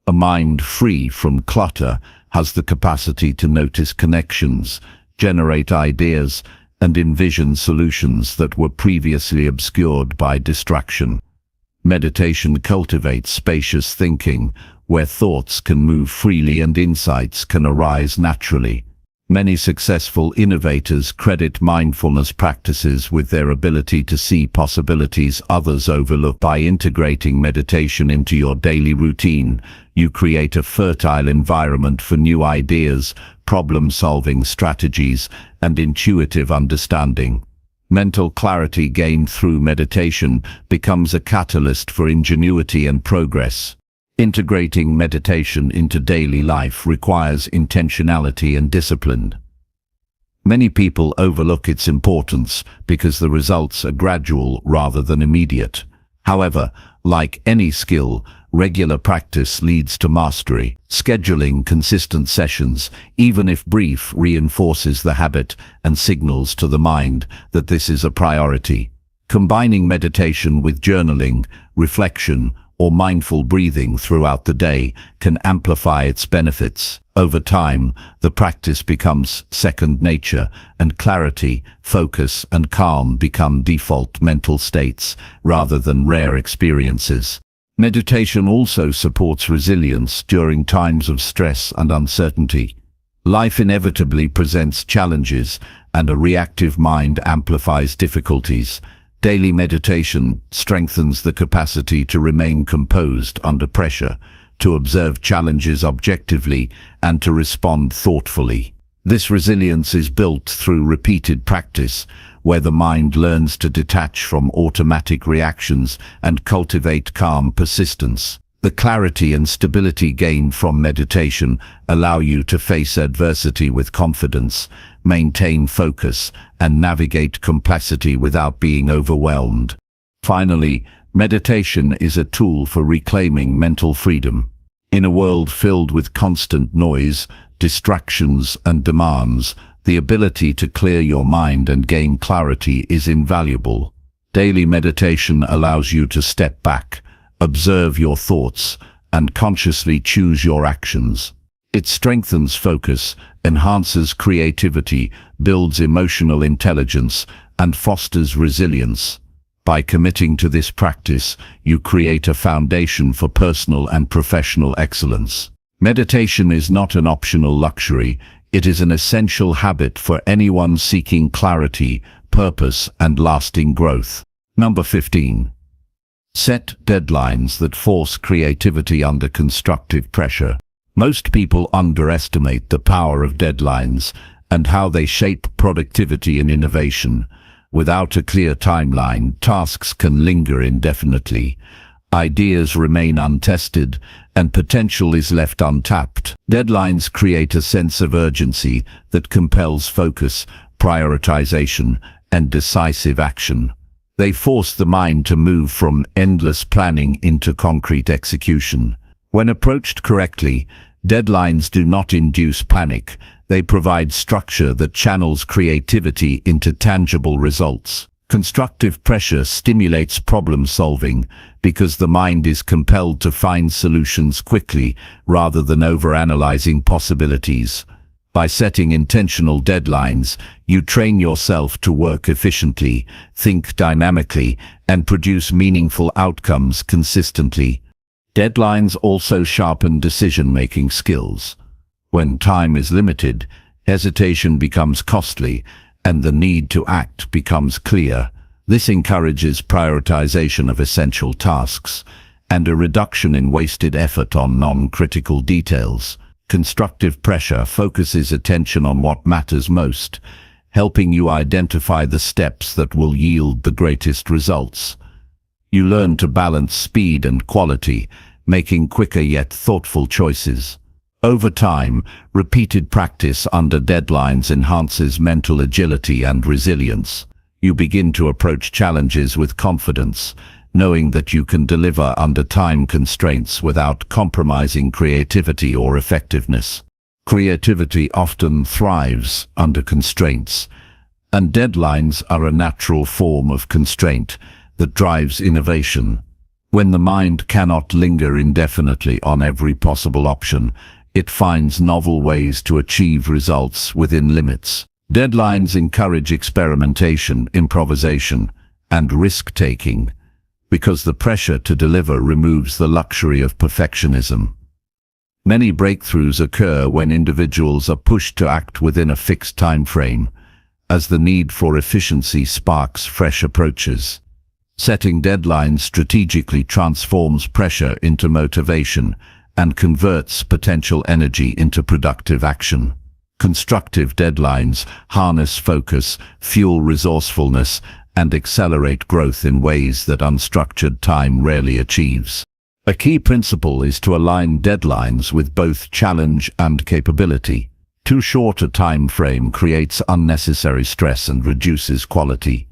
A mind free from clutter has the capacity to notice connections, generate ideas, and envision solutions that were previously obscured by distraction. Meditation cultivates spacious thinking, where thoughts can move freely and insights can arise naturally. Many successful innovators credit mindfulness practices with their ability to see possibilities others overlook. By integrating meditation into your daily routine, you create a fertile environment for new ideas, problem-solving strategies, and intuitive understanding. Mental clarity gained through meditation becomes a catalyst for ingenuity and progress. Integrating meditation into daily life requires intentionality and discipline. Many people overlook its importance because the results are gradual rather than immediate. However, like any skill, regular practice leads to mastery. Scheduling consistent sessions, even if brief, reinforces the habit and signals to the mind that this is a priority. Combining meditation with journaling, reflection, or mindful breathing throughout the day can amplify its benefits. Over time, the practice becomes second nature, and clarity, focus, and calm become default mental states rather than rare experiences. Meditation also supports resilience during times of stress and uncertainty. Life inevitably presents challenges, and a reactive mind amplifies difficulties. Daily meditation strengthens the capacity to remain composed under pressure, to observe challenges objectively, and to respond thoughtfully. This resilience is built through repeated practice, where the mind learns to detach from automatic reactions and cultivate calm persistence. The clarity and stability gained from meditation allow you to face adversity with confidence, maintain focus, and navigate complexity without being overwhelmed. Finally, meditation is a tool for reclaiming mental freedom. In a world filled with constant noise, distractions, and demands, the ability to clear your mind and gain clarity is invaluable. Daily meditation allows you to step back, observe your thoughts, and consciously choose your actions. It strengthens focus, enhances creativity, builds emotional intelligence, and fosters resilience. By committing to this practice, you create a foundation for personal and professional excellence. Meditation is not an optional luxury, it is an essential habit for anyone seeking clarity, purpose, and lasting growth. Number 15. Set deadlines that force creativity under constructive pressure. Most people underestimate the power of deadlines and how they shape productivity and innovation. Without a clear timeline, tasks can linger indefinitely. Ideas remain untested, and potential is left untapped. Deadlines create a sense of urgency that compels focus, prioritization, and decisive action. They force the mind to move from endless planning into concrete execution. When approached correctly, deadlines do not induce panic. They provide structure that channels creativity into tangible results. Constructive pressure stimulates problem solving because the mind is compelled to find solutions quickly rather than overanalyzing possibilities. By setting intentional deadlines, you train yourself to work efficiently, think dynamically, and produce meaningful outcomes consistently. Deadlines also sharpen decision-making skills. When time is limited, hesitation becomes costly, and the need to act becomes clear. This encourages prioritization of essential tasks and a reduction in wasted effort on non-critical details. Constructive pressure focuses attention on what matters most, helping you identify the steps that will yield the greatest results. You learn to balance speed and quality, making quicker yet thoughtful choices. Over time, repeated practice under deadlines enhances mental agility and resilience. You begin to approach challenges with confidence, knowing that you can deliver under time constraints without compromising creativity or effectiveness. Creativity often thrives under constraints, and deadlines are a natural form of constraint that drives innovation. When the mind cannot linger indefinitely on every possible option, it finds novel ways to achieve results within limits. Deadlines encourage experimentation, improvisation, and risk-taking, because the pressure to deliver removes the luxury of perfectionism. Many breakthroughs occur when individuals are pushed to act within a fixed time frame, as the need for efficiency sparks fresh approaches. Setting deadlines strategically transforms pressure into motivation and converts potential energy into productive action. Constructive deadlines harness focus, fuel resourcefulness, and accelerate growth in ways that unstructured time rarely achieves. A key principle is to align deadlines with both challenge and capability. Too short a time frame creates unnecessary stress and reduces quality,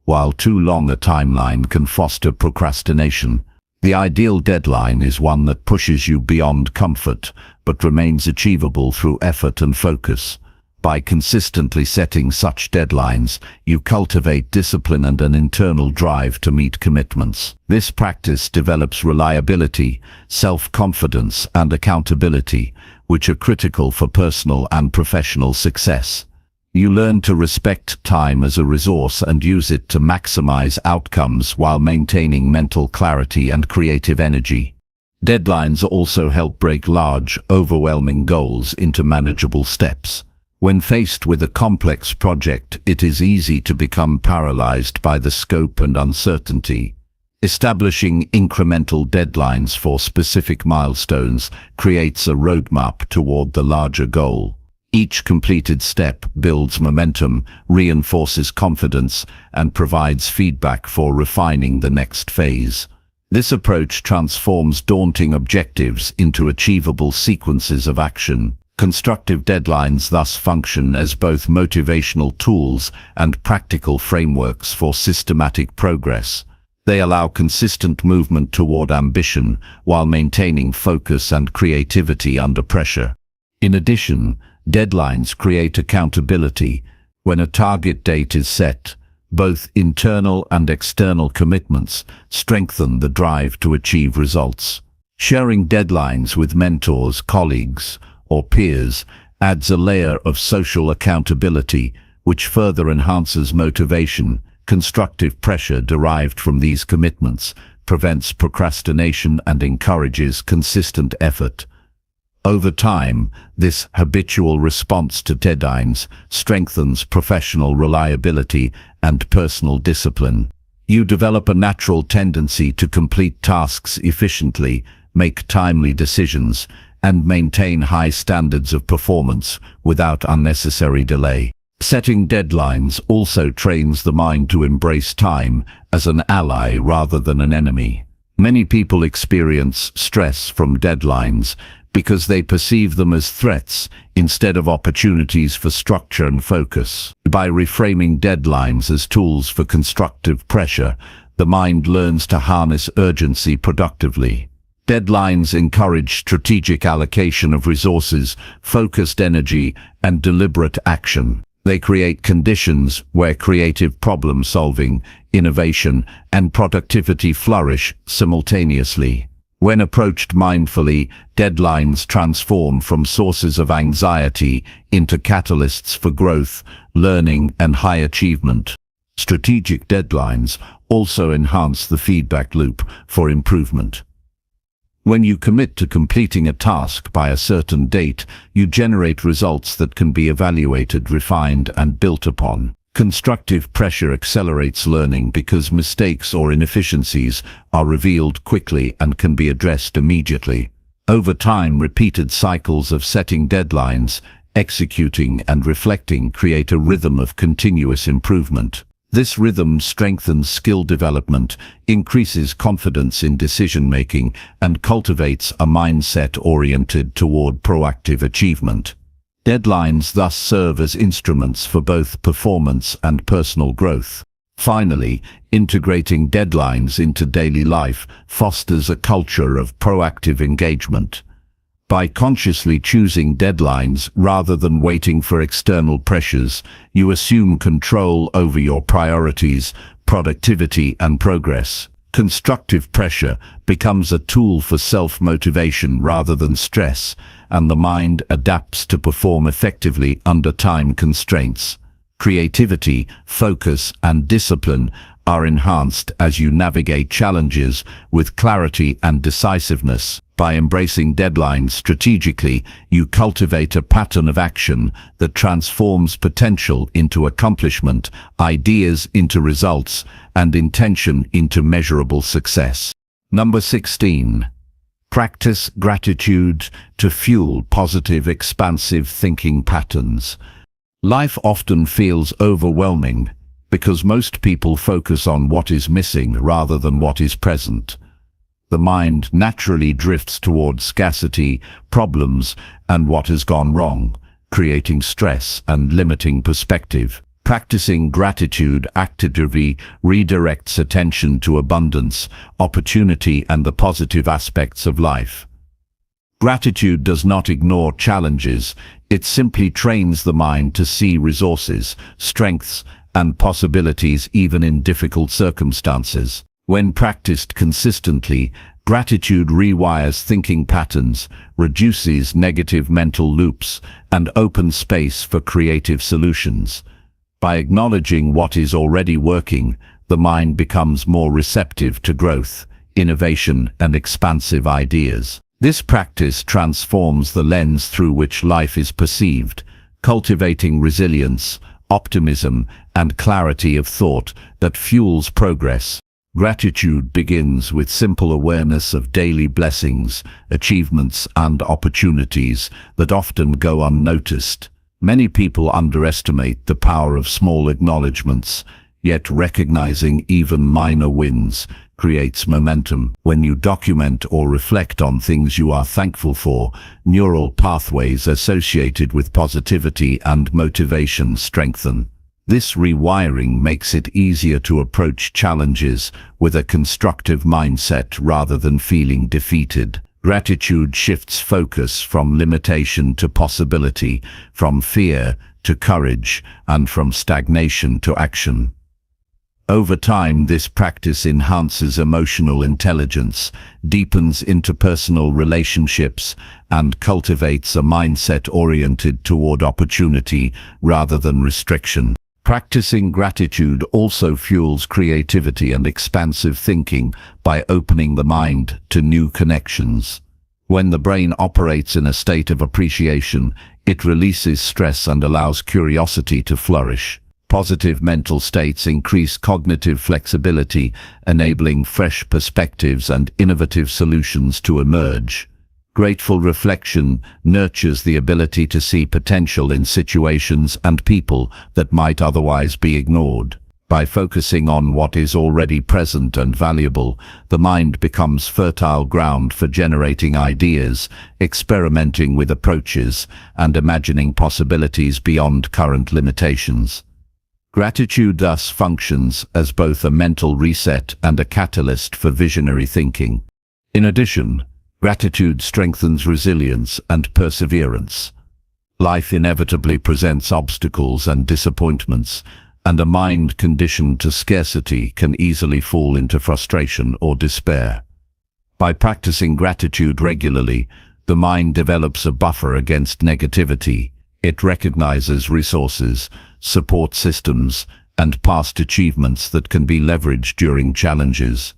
while too long a timeline can foster procrastination. The ideal deadline is one that pushes you beyond comfort, but remains achievable through effort and focus. By consistently setting such deadlines, you cultivate discipline and an internal drive to meet commitments. This practice develops reliability, self-confidence, and accountability, which are critical for personal and professional success. You learn to respect time as a resource and use it to maximize outcomes while maintaining mental clarity and creative energy. Deadlines also help break large, overwhelming goals into manageable steps. When faced with a complex project, it is easy to become paralyzed by the scope and uncertainty. Establishing incremental deadlines for specific milestones creates a roadmap toward the larger goal. Each completed step builds momentum, reinforces confidence, and provides feedback for refining the next phase. This approach transforms daunting objectives into achievable sequences of action. Constructive deadlines thus function as both motivational tools and practical frameworks for systematic progress. They allow consistent movement toward ambition while maintaining focus and creativity under pressure. In addition, deadlines create accountability. When a target date is set, both internal and external commitments strengthen the drive to achieve results. Sharing deadlines with mentors, colleagues, or peers adds a layer of social accountability, which further enhances motivation. Constructive pressure derived from these commitments prevents procrastination and encourages consistent effort. Over time, this habitual response to deadlines strengthens professional reliability and personal discipline. You develop a natural tendency to complete tasks efficiently, make timely decisions, and maintain high standards of performance without unnecessary delay. Setting deadlines also trains the mind to embrace time as an ally rather than an enemy. Many people experience stress from deadlines because they perceive them as threats instead of opportunities for structure and focus. By reframing deadlines as tools for constructive pressure, the mind learns to harness urgency productively. Deadlines encourage strategic allocation of resources, focused energy, and deliberate action. They create conditions where creative problem-solving, innovation, and productivity flourish simultaneously. When approached mindfully, deadlines transform from sources of anxiety into catalysts for growth, learning, and high achievement. Strategic deadlines also enhance the feedback loop for improvement. When you commit to completing a task by a certain date, you generate results that can be evaluated, refined, and built upon. Constructive pressure accelerates learning because mistakes or inefficiencies are revealed quickly and can be addressed immediately. Over time, repeated cycles of setting deadlines, executing, and reflecting create a rhythm of continuous improvement. This rhythm strengthens skill development, increases confidence in decision-making, and cultivates a mindset oriented toward proactive achievement. Deadlines thus serve as instruments for both performance and personal growth. Finally, integrating deadlines into daily life fosters a culture of proactive engagement. By consciously choosing deadlines rather than waiting for external pressures, you assume control over your priorities, productivity, and progress. Constructive pressure becomes a tool for self-motivation rather than stress, and the mind adapts to perform effectively under time constraints. Creativity, focus, and discipline are enhanced as you navigate challenges with clarity and decisiveness. By embracing deadlines strategically, you cultivate a pattern of action that transforms potential into accomplishment, ideas into results, and intention into measurable success. Number 16. Practice gratitude to fuel positive, expansive thinking patterns. Life often feels overwhelming because most people focus on what is missing rather than what is present. The mind naturally drifts towards scarcity, problems, and what has gone wrong, creating stress and limiting perspective. Practicing gratitude actively redirects attention to abundance, opportunity, and the positive aspects of life. Gratitude does not ignore challenges, it simply trains the mind to see resources, strengths, and possibilities even in difficult circumstances. When practiced consistently, gratitude rewires thinking patterns, reduces negative mental loops, and opens space for creative solutions. By acknowledging what is already working, the mind becomes more receptive to growth, innovation, and expansive ideas. This practice transforms the lens through which life is perceived, cultivating resilience, optimism, and clarity of thought that fuels progress. Gratitude begins with simple awareness of daily blessings, achievements, and opportunities that often go unnoticed. Many people underestimate the power of small acknowledgements, yet recognizing even minor wins creates momentum. When you document or reflect on things you are thankful for, neural pathways associated with positivity and motivation strengthen. This rewiring makes it easier to approach challenges with a constructive mindset rather than feeling defeated. Gratitude shifts focus from limitation to possibility, from fear to courage, and from stagnation to action. Over time, this practice enhances emotional intelligence, deepens interpersonal relationships, and cultivates a mindset oriented toward opportunity rather than restriction. Practicing gratitude also fuels creativity and expansive thinking by opening the mind to new connections. When the brain operates in a state of appreciation, it releases stress and allows curiosity to flourish. Positive mental states increase cognitive flexibility, enabling fresh perspectives and innovative solutions to emerge. Grateful reflection nurtures the ability to see potential in situations and people that might otherwise be ignored. By focusing on what is already present and valuable, the mind becomes fertile ground for generating ideas, experimenting with approaches, and imagining possibilities beyond current limitations. Gratitude thus functions as both a mental reset and a catalyst for visionary thinking. In addition, gratitude strengthens resilience and perseverance. Life inevitably presents obstacles and disappointments, and a mind conditioned to scarcity can easily fall into frustration or despair. By practicing gratitude regularly, the mind develops a buffer against negativity. It recognizes resources, support systems, and past achievements that can be leveraged during challenges.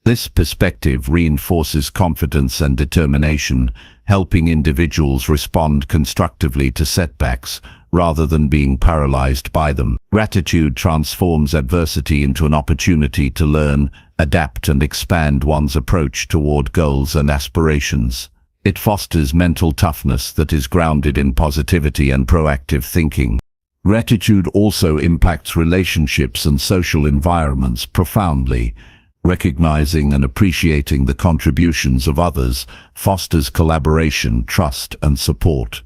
This perspective reinforces confidence and determination, helping individuals respond constructively to setbacks rather than being paralyzed by them. Gratitude transforms adversity into an opportunity to learn, adapt, and expand one's approach toward goals and aspirations. It fosters mental toughness that is grounded in positivity and proactive thinking. Gratitude also impacts relationships and social environments profoundly. Recognizing and appreciating the contributions of others fosters collaboration, trust, and support.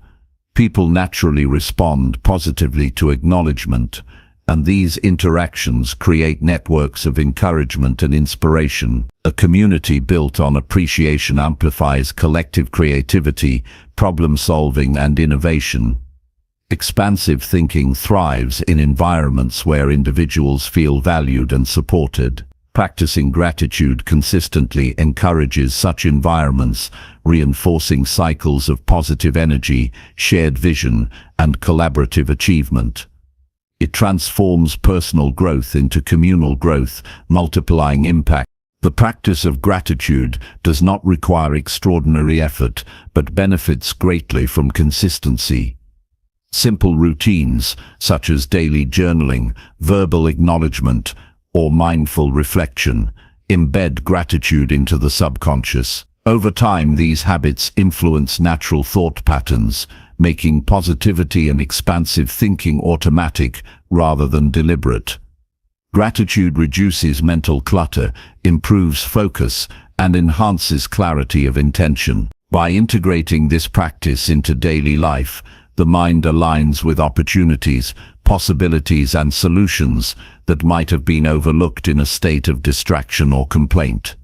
People naturally respond positively to acknowledgement, and these interactions create networks of encouragement and inspiration. A community built on appreciation amplifies collective creativity, problem-solving, and innovation. Expansive thinking thrives in environments where individuals feel valued and supported. Practicing gratitude consistently encourages such environments, reinforcing cycles of positive energy, shared vision, and collaborative achievement. It transforms personal growth into communal growth, multiplying impact. The practice of gratitude does not require extraordinary effort, but benefits greatly from consistency. Simple routines, such as daily journaling, verbal acknowledgement, or mindful reflection, embed gratitude into the subconscious. Over time, these habits influence natural thought patterns, making positivity and expansive thinking automatic rather than deliberate. Gratitude reduces mental clutter, improves focus, and enhances clarity of intention. By integrating this practice into daily life, the mind aligns with opportunities, possibilities, and solutions that might have been overlooked in a state of distraction or complaint.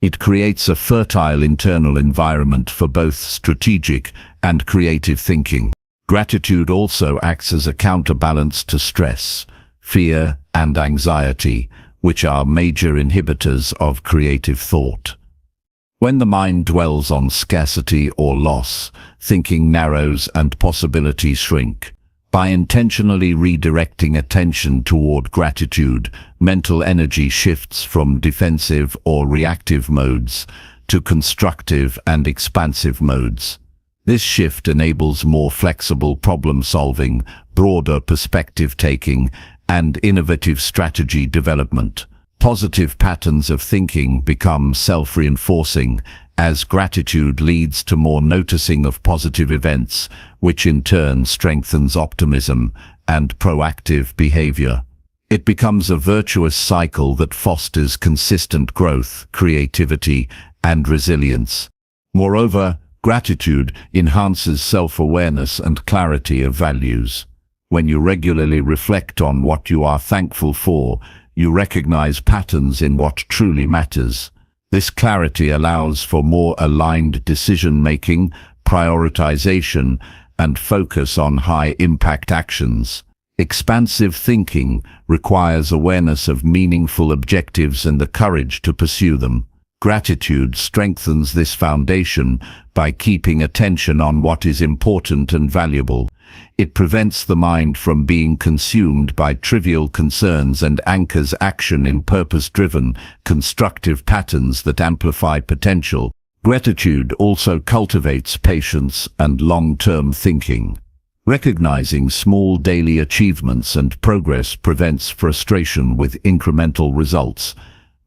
It creates a fertile internal environment for both strategic and creative thinking. Gratitude also acts as a counterbalance to stress, fear, and anxiety, which are major inhibitors of creative thought. When the mind dwells on scarcity or loss, thinking narrows and possibilities shrink. By intentionally redirecting attention toward gratitude, mental energy shifts from defensive or reactive modes to constructive and expansive modes. This shift enables more flexible problem-solving, broader perspective-taking, and innovative strategy development. Positive patterns of thinking become self-reinforcing as gratitude leads to more noticing of positive events, which in turn strengthens optimism and proactive behavior. It becomes a virtuous cycle that fosters consistent growth, creativity, and resilience. Moreover, gratitude enhances self-awareness and clarity of values. When you regularly reflect on what you are thankful for, you recognize patterns in what truly matters. This clarity allows for more aligned decision-making, prioritization, and focus on high-impact actions. Expansive thinking requires awareness of meaningful objectives and the courage to pursue them. Gratitude strengthens this foundation by keeping attention on what is important and valuable. It prevents the mind from being consumed by trivial concerns and anchors action in purpose-driven, constructive patterns that amplify potential. Gratitude also cultivates patience and long-term thinking. Recognizing small daily achievements and progress prevents frustration with incremental results.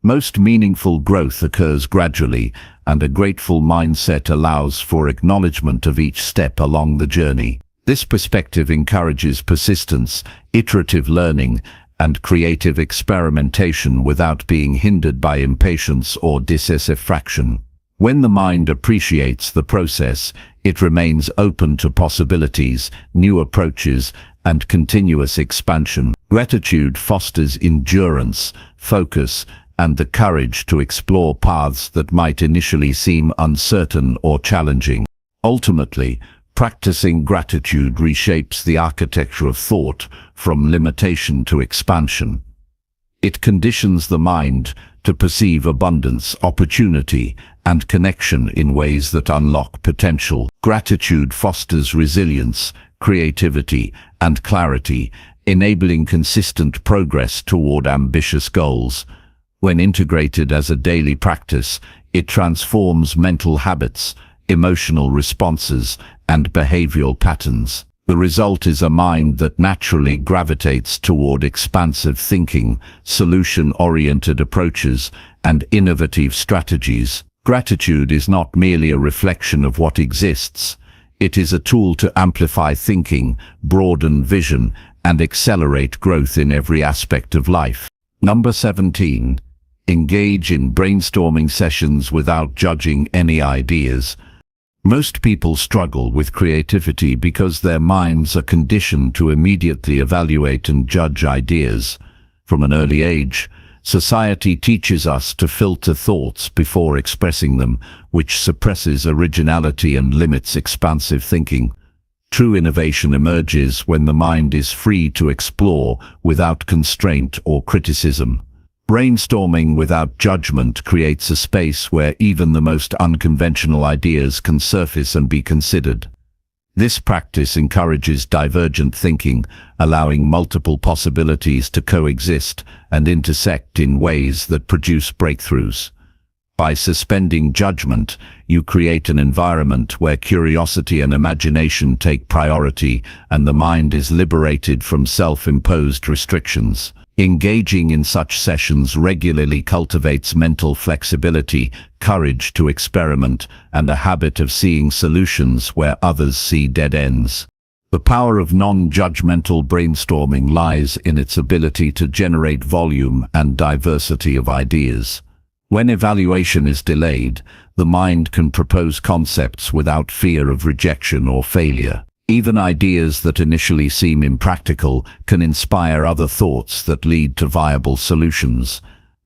Most meaningful growth occurs gradually, and a grateful mindset allows for acknowledgement of each step along the journey. This perspective encourages persistence, iterative learning, and creative experimentation without being hindered by impatience or dissatisfaction. When the mind appreciates the process, it remains open to possibilities, new approaches, and continuous expansion. Gratitude fosters endurance, focus, and the courage to explore paths that might initially seem uncertain or challenging. Ultimately, practicing gratitude reshapes the architecture of thought from limitation to expansion. It conditions the mind to perceive abundance, opportunity, and connection in ways that unlock potential. Gratitude fosters resilience, creativity, and clarity, enabling consistent progress toward ambitious goals. When integrated as a daily practice, it transforms mental habits, emotional responses, and behavioral patterns. The result is a mind that naturally gravitates toward expansive thinking, solution-oriented approaches, and innovative strategies. Gratitude is not merely a reflection of what exists. It is a tool to amplify thinking, broaden vision, and accelerate growth in every aspect of life. Number 17. Engage in brainstorming sessions without judging any ideas. Most people struggle with creativity because their minds are conditioned to immediately evaluate and judge ideas. From an early age, society teaches us to filter thoughts before expressing them, which suppresses originality and limits expansive thinking. True innovation emerges when the mind is free to explore without constraint or criticism. Brainstorming without judgment creates a space where even the most unconventional ideas can surface and be considered. This practice encourages divergent thinking, allowing multiple possibilities to coexist and intersect in ways that produce breakthroughs. By suspending judgment, you create an environment where curiosity and imagination take priority and the mind is liberated from self-imposed restrictions. Engaging in such sessions regularly cultivates mental flexibility, courage to experiment, and a habit of seeing solutions where others see dead ends. The power of non-judgmental brainstorming lies in its ability to generate volume and diversity of ideas. When evaluation is delayed, the mind can propose concepts without fear of rejection or failure. Even ideas that initially seem impractical can inspire other thoughts that lead to viable solutions.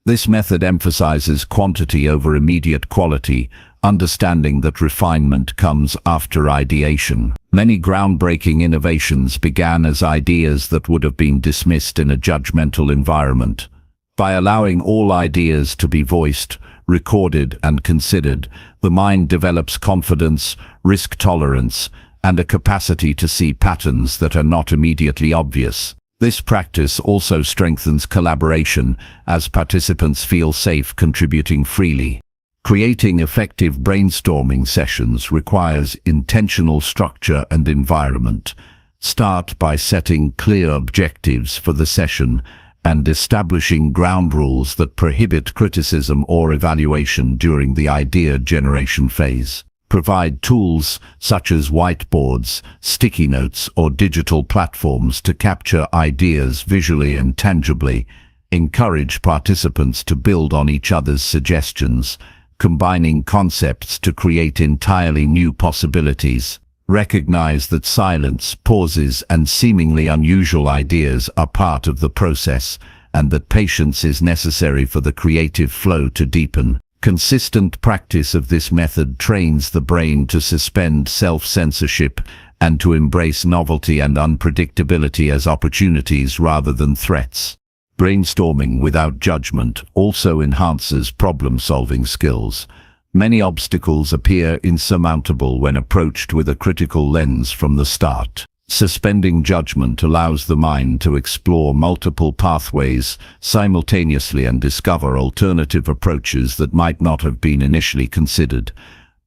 This method emphasizes quantity over immediate quality, understanding that refinement comes after ideation. Many groundbreaking innovations began as ideas that would have been dismissed in a judgmental environment. By allowing all ideas to be voiced, recorded, and considered, the mind develops confidence, risk tolerance, and a capacity to see patterns that are not immediately obvious. This practice also strengthens collaboration, as participants feel safe contributing freely. Creating effective brainstorming sessions requires intentional structure and environment. Start by setting clear objectives for the session and establishing ground rules that prohibit criticism or evaluation during the idea generation phase. Provide tools such as whiteboards, sticky notes, or digital platforms to capture ideas visually and tangibly. Encourage participants to build on each other's suggestions, combining concepts to create entirely new possibilities. Recognize that silence, pauses, and seemingly unusual ideas are part of the process, and that patience is necessary for the creative flow to deepen. Consistent practice of this method trains the brain to suspend self-censorship and to embrace novelty and unpredictability as opportunities rather than threats. Brainstorming without judgment also enhances problem-solving skills. Many obstacles appear insurmountable when approached with a critical lens from the start. Suspending judgment allows the mind to explore multiple pathways simultaneously and discover alternative approaches that might not have been initially considered.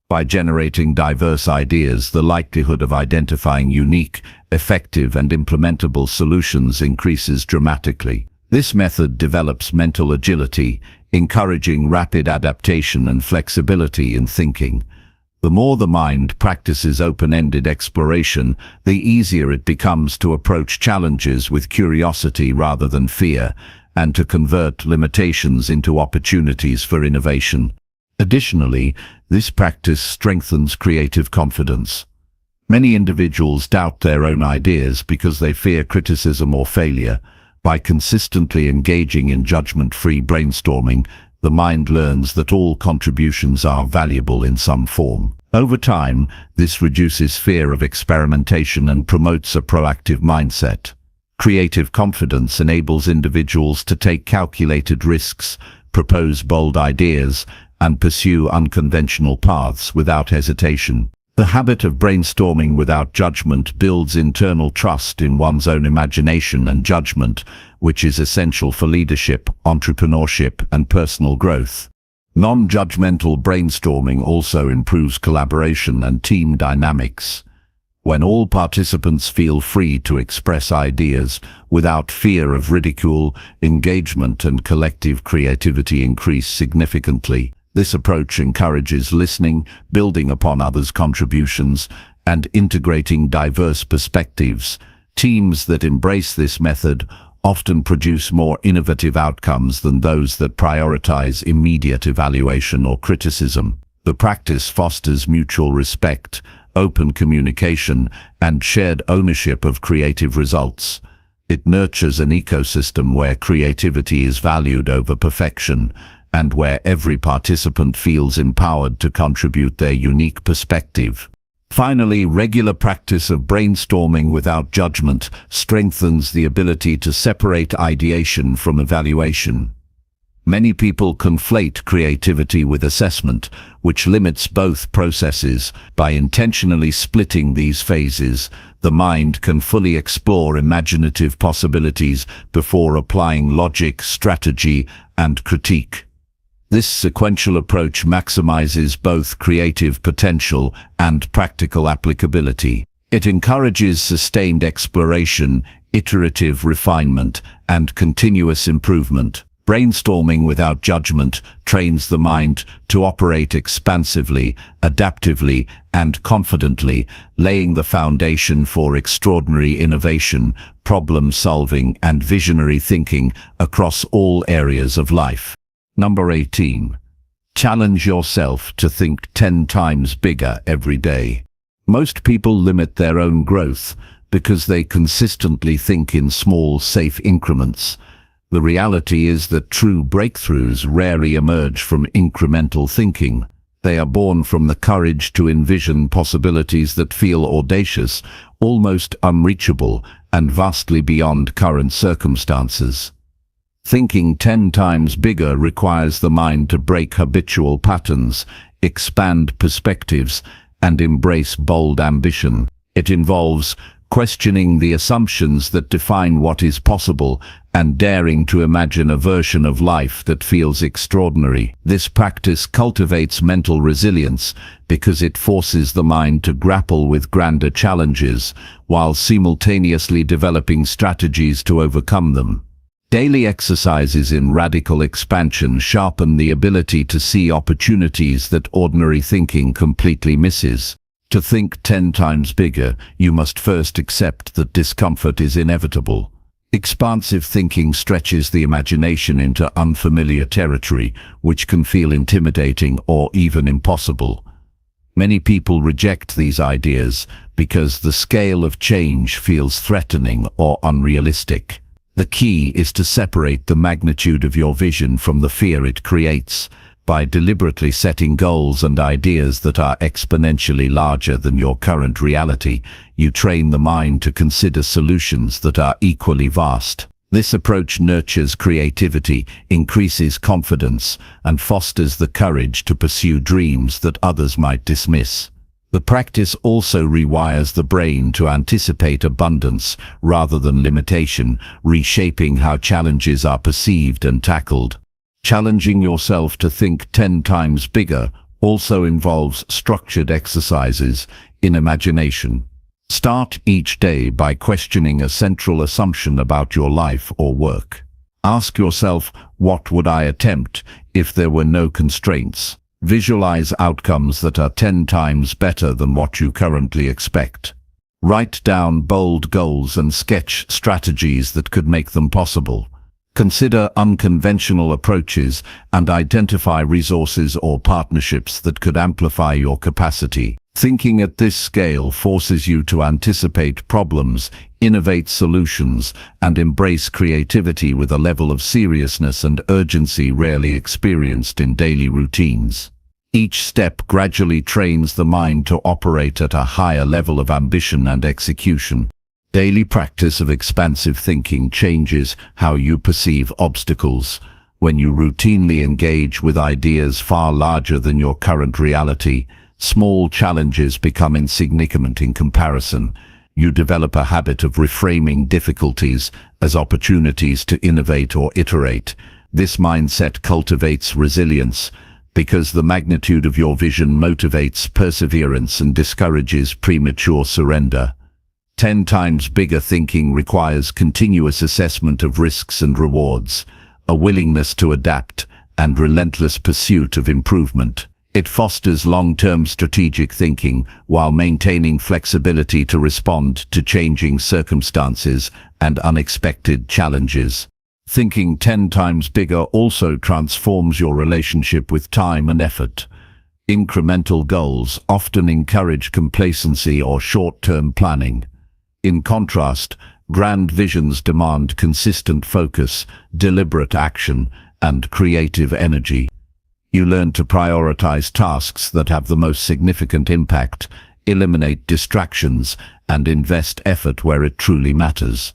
By generating diverse ideas, the likelihood of identifying unique, effective, and implementable solutions increases dramatically. This method develops mental agility, encouraging rapid adaptation and flexibility in thinking. The more the mind practices open-ended exploration, the easier it becomes to approach challenges with curiosity rather than fear, and to convert limitations into opportunities for innovation. Additionally, this practice strengthens creative confidence. Many individuals doubt their own ideas because they fear criticism or failure. By consistently engaging in judgment-free brainstorming, the mind learns that all contributions are valuable in some form. Over time, this reduces fear of experimentation and promotes a proactive mindset. Creative confidence enables individuals to take calculated risks, propose bold ideas, and pursue unconventional paths without hesitation. The habit of brainstorming without judgment builds internal trust in one's own imagination and judgment, which is essential for leadership, entrepreneurship, and personal growth. Non-judgmental brainstorming also improves collaboration and team dynamics. When all participants feel free to express ideas without fear of ridicule, engagement and collective creativity increase significantly. This approach encourages listening, building upon others' contributions, and integrating diverse perspectives, Teams that embrace this method often produce more innovative outcomes than those that prioritize immediate evaluation or criticism. The practice fosters mutual respect, open communication, and shared ownership of creative results. It nurtures an ecosystem where creativity is valued over perfection, and where every participant feels empowered to contribute their unique perspective. Finally, regular practice of brainstorming without judgment strengthens the ability to separate ideation from evaluation. Many people conflate creativity with assessment, which limits both processes. By intentionally splitting these phases, the mind can fully explore imaginative possibilities before applying logic, strategy, and critique. This sequential approach maximizes both creative potential and practical applicability. It encourages sustained exploration, iterative refinement, and continuous improvement. Brainstorming without judgment trains the mind to operate expansively, adaptively, and confidently, laying the foundation for extraordinary innovation, problem-solving, and visionary thinking across all areas of life. Number 18. Challenge yourself to think 10 times bigger every day. Most people limit their own growth because they consistently think in small, safe increments. The reality is that true breakthroughs rarely emerge from incremental thinking. They are born from the courage to envision possibilities that feel audacious, almost unreachable, and vastly beyond current circumstances. Thinking 10 times bigger requires the mind to break habitual patterns, expand perspectives, and embrace bold ambition. It involves questioning the assumptions that define what is possible and daring to imagine a version of life that feels extraordinary. This practice cultivates mental resilience because it forces the mind to grapple with grander challenges while simultaneously developing strategies to overcome them. Daily exercises in radical expansion sharpen the ability to see opportunities that ordinary thinking completely misses. To think 10 times bigger, you must first accept that discomfort is inevitable. Expansive thinking stretches the imagination into unfamiliar territory, which can feel intimidating or even impossible. Many people reject these ideas because the scale of change feels threatening or unrealistic. The key is to separate the magnitude of your vision from the fear it creates. By deliberately setting goals and ideas that are exponentially larger than your current reality, you train the mind to consider solutions that are equally vast. This approach nurtures creativity, increases confidence, and fosters the courage to pursue dreams that others might dismiss. The practice also rewires the brain to anticipate abundance rather than limitation, reshaping how challenges are perceived and tackled. Challenging yourself to think 10 times bigger also involves structured exercises in imagination. Start each day by questioning a central assumption about your life or work. Ask yourself, what would I attempt if there were no constraints? Visualize outcomes that are 10 times better than what you currently expect. Write down bold goals and sketch strategies that could make them possible. Consider unconventional approaches and identify resources or partnerships that could amplify your capacity. Thinking at this scale forces you to anticipate problems, innovate solutions, and embrace creativity with a level of seriousness and urgency rarely experienced in daily routines. Each step gradually trains the mind to operate at a higher level of ambition and execution. Daily practice of expansive thinking changes how you perceive obstacles. When you routinely engage with ideas far larger than your current reality, small challenges become insignificant in comparison. You develop a habit of reframing difficulties as opportunities to innovate or iterate. This mindset cultivates resilience, because the magnitude of your vision motivates perseverance and discourages premature surrender. 10 times bigger thinking requires continuous assessment of risks and rewards, a willingness to adapt, and relentless pursuit of improvement. It fosters long-term strategic thinking while maintaining flexibility to respond to changing circumstances and unexpected challenges. Thinking 10 times bigger also transforms your relationship with time and effort. Incremental goals often encourage complacency or short-term planning. In contrast, grand visions demand consistent focus, deliberate action, and creative energy. You learn to prioritize tasks that have the most significant impact, eliminate distractions, and invest effort where it truly matters.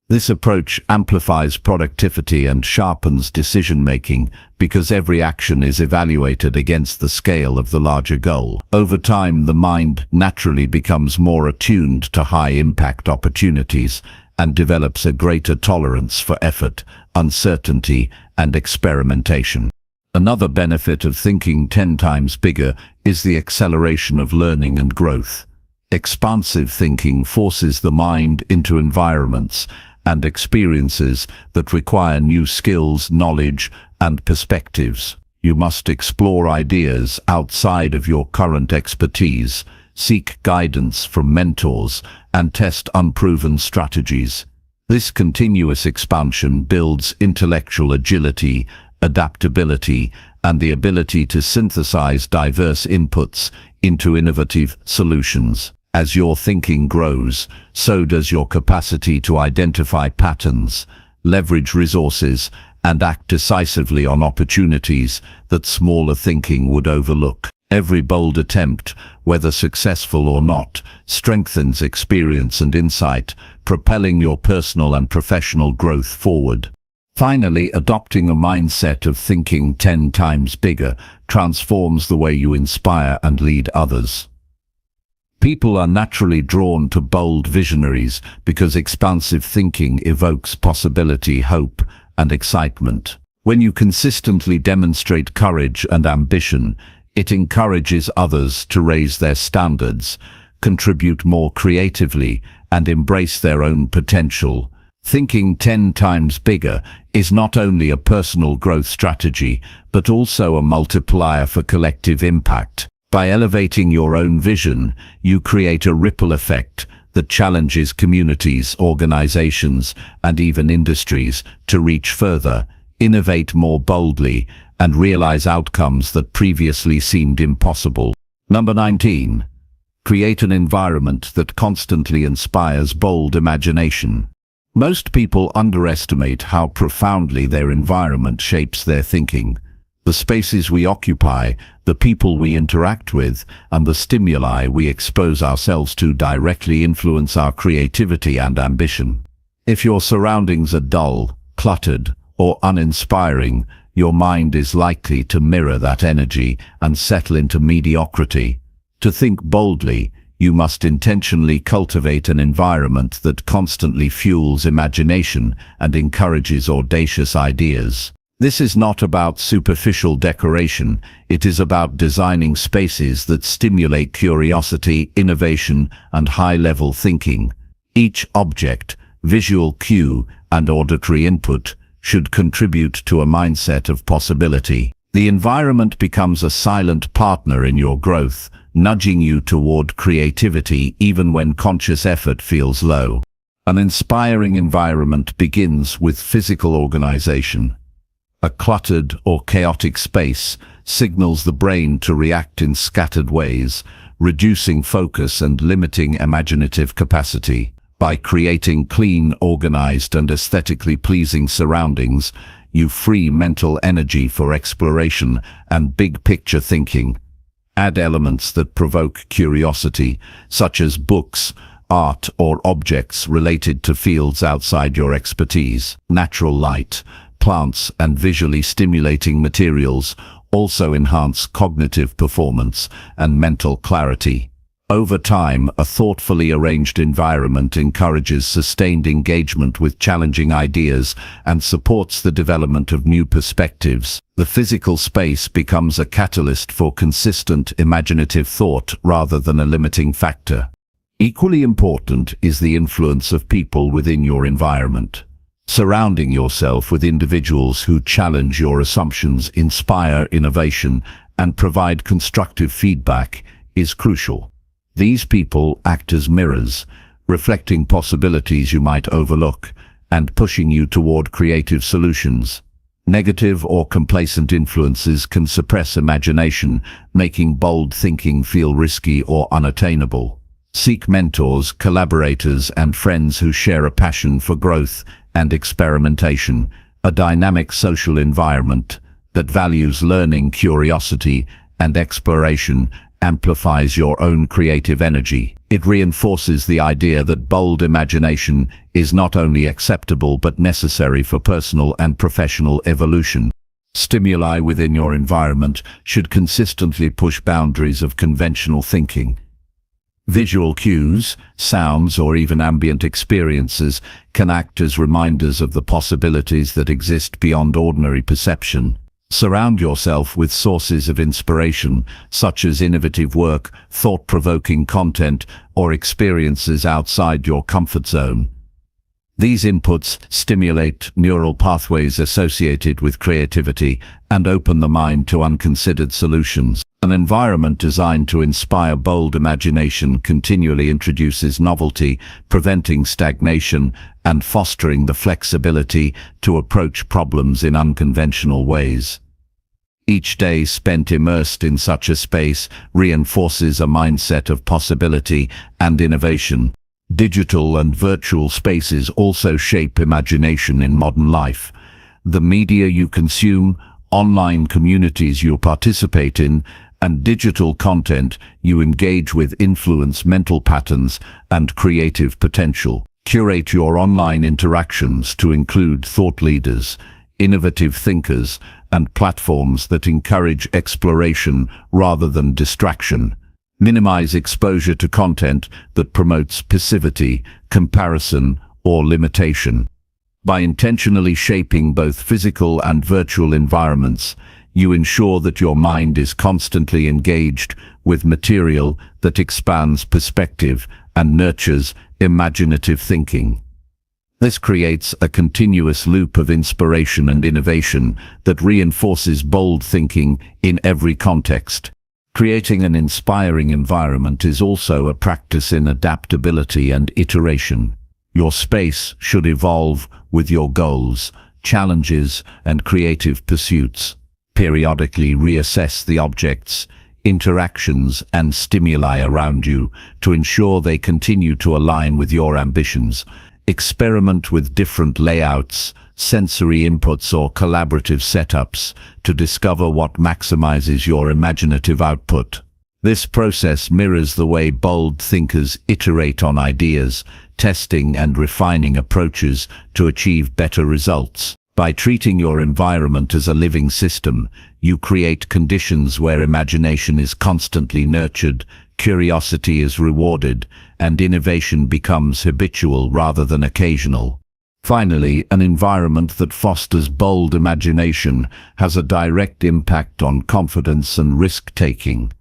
This approach amplifies productivity and sharpens decision-making because every action is evaluated against the scale of the larger goal. Over time, the mind naturally becomes more attuned to high-impact opportunities and develops a greater tolerance for effort, uncertainty, and experimentation. Another benefit of thinking 10 times bigger is the acceleration of learning and growth. Expansive thinking forces the mind into environments and experiences that require new skills, knowledge, and perspectives. You must explore ideas outside of your current expertise, seek guidance from mentors, and test unproven strategies. This continuous expansion builds intellectual agility, adaptability, and the ability to synthesize diverse inputs into innovative solutions. As your thinking grows, so does your capacity to identify patterns, leverage resources, and act decisively on opportunities that smaller thinking would overlook. Every bold attempt, whether successful or not, strengthens experience and insight, propelling your personal and professional growth forward. Finally, adopting a mindset of thinking 10 times bigger transforms the way you inspire and lead others. People are naturally drawn to bold visionaries because expansive thinking evokes possibility, hope, and excitement. When you consistently demonstrate courage and ambition, it encourages others to raise their standards, contribute more creatively, and embrace their own potential. Thinking 10 times bigger is not only a personal growth strategy, but also a multiplier for collective impact. By elevating your own vision, you create a ripple effect that challenges communities, organizations, and even industries to reach further, innovate more boldly, and realize outcomes that previously seemed impossible. Number 19. Create an environment that constantly inspires bold imagination. Most people underestimate how profoundly their environment shapes their thinking. The spaces we occupy, the people we interact with, and the stimuli we expose ourselves to directly influence our creativity and ambition. If your surroundings are dull, cluttered, or uninspiring, your mind is likely to mirror that energy and settle into mediocrity. To think boldly, you must intentionally cultivate an environment that constantly fuels imagination and encourages audacious ideas. This is not about superficial decoration, it is about designing spaces that stimulate curiosity, innovation, and high-level thinking. Each object, visual cue, and auditory input should contribute to a mindset of possibility. The environment becomes a silent partner in your growth, nudging you toward creativity even when conscious effort feels low. An inspiring environment begins with physical organization. A cluttered or chaotic space signals the brain to react in scattered ways, reducing focus and limiting imaginative capacity. By creating clean, organized, and aesthetically pleasing surroundings, you free mental energy for exploration and big-picture thinking. Add elements that provoke curiosity, such as books, art, or objects related to fields outside your expertise. Natural light, plants, and visually stimulating materials also enhance cognitive performance and mental clarity. Over time, a thoughtfully arranged environment encourages sustained engagement with challenging ideas and supports the development of new perspectives. The physical space becomes a catalyst for consistent, imaginative thought rather than a limiting factor. Equally important is the influence of people within your environment. Surrounding yourself with individuals who challenge your assumptions, inspire innovation, and provide constructive feedback is crucial. These people act as mirrors, reflecting possibilities you might overlook and pushing you toward creative solutions. Negative or complacent influences can suppress imagination, making bold thinking feel risky or unattainable. Seek mentors, collaborators, and friends who share a passion for growth and experimentation. A dynamic social environment that values learning, curiosity, and exploration amplifies your own creative energy. It reinforces the idea that bold imagination is not only acceptable but necessary for personal and professional evolution. Stimuli within your environment should consistently push boundaries of conventional thinking. Visual cues, sounds, or even ambient experiences can act as reminders of the possibilities that exist beyond ordinary perception. Surround yourself with sources of inspiration, such as innovative work, thought-provoking content, or experiences outside your comfort zone. These inputs stimulate neural pathways associated with creativity and open the mind to unconsidered solutions. An environment designed to inspire bold imagination continually introduces novelty, preventing stagnation and fostering the flexibility to approach problems in unconventional ways. Each day spent immersed in such a space reinforces a mindset of possibility and innovation. Digital and virtual spaces also shape imagination in modern life. The media you consume, online communities you participate in, and digital content you engage with influence mental patterns and creative potential. Curate your online interactions to include thought leaders, innovative thinkers, and platforms that encourage exploration rather than distraction. Minimize exposure to content that promotes passivity, comparison, or limitation. By intentionally shaping both physical and virtual environments, you ensure that your mind is constantly engaged with material that expands perspective and nurtures imaginative thinking. This creates a continuous loop of inspiration and innovation that reinforces bold thinking in every context. Creating an inspiring environment is also a practice in adaptability and iteration. Your space should evolve with your goals, challenges, and creative pursuits. Periodically reassess the objects, interactions, and stimuli around you to ensure they continue to align with your ambitions. Experiment with different layouts, sensory inputs, or collaborative setups to discover what maximizes your imaginative output. This process mirrors the way bold thinkers iterate on ideas, testing and refining approaches to achieve better results. By treating your environment as a living system, you create conditions where imagination is constantly nurtured, curiosity is rewarded, and innovation becomes habitual rather than occasional. Finally, an environment that fosters bold imagination has a direct impact on confidence and risk-taking.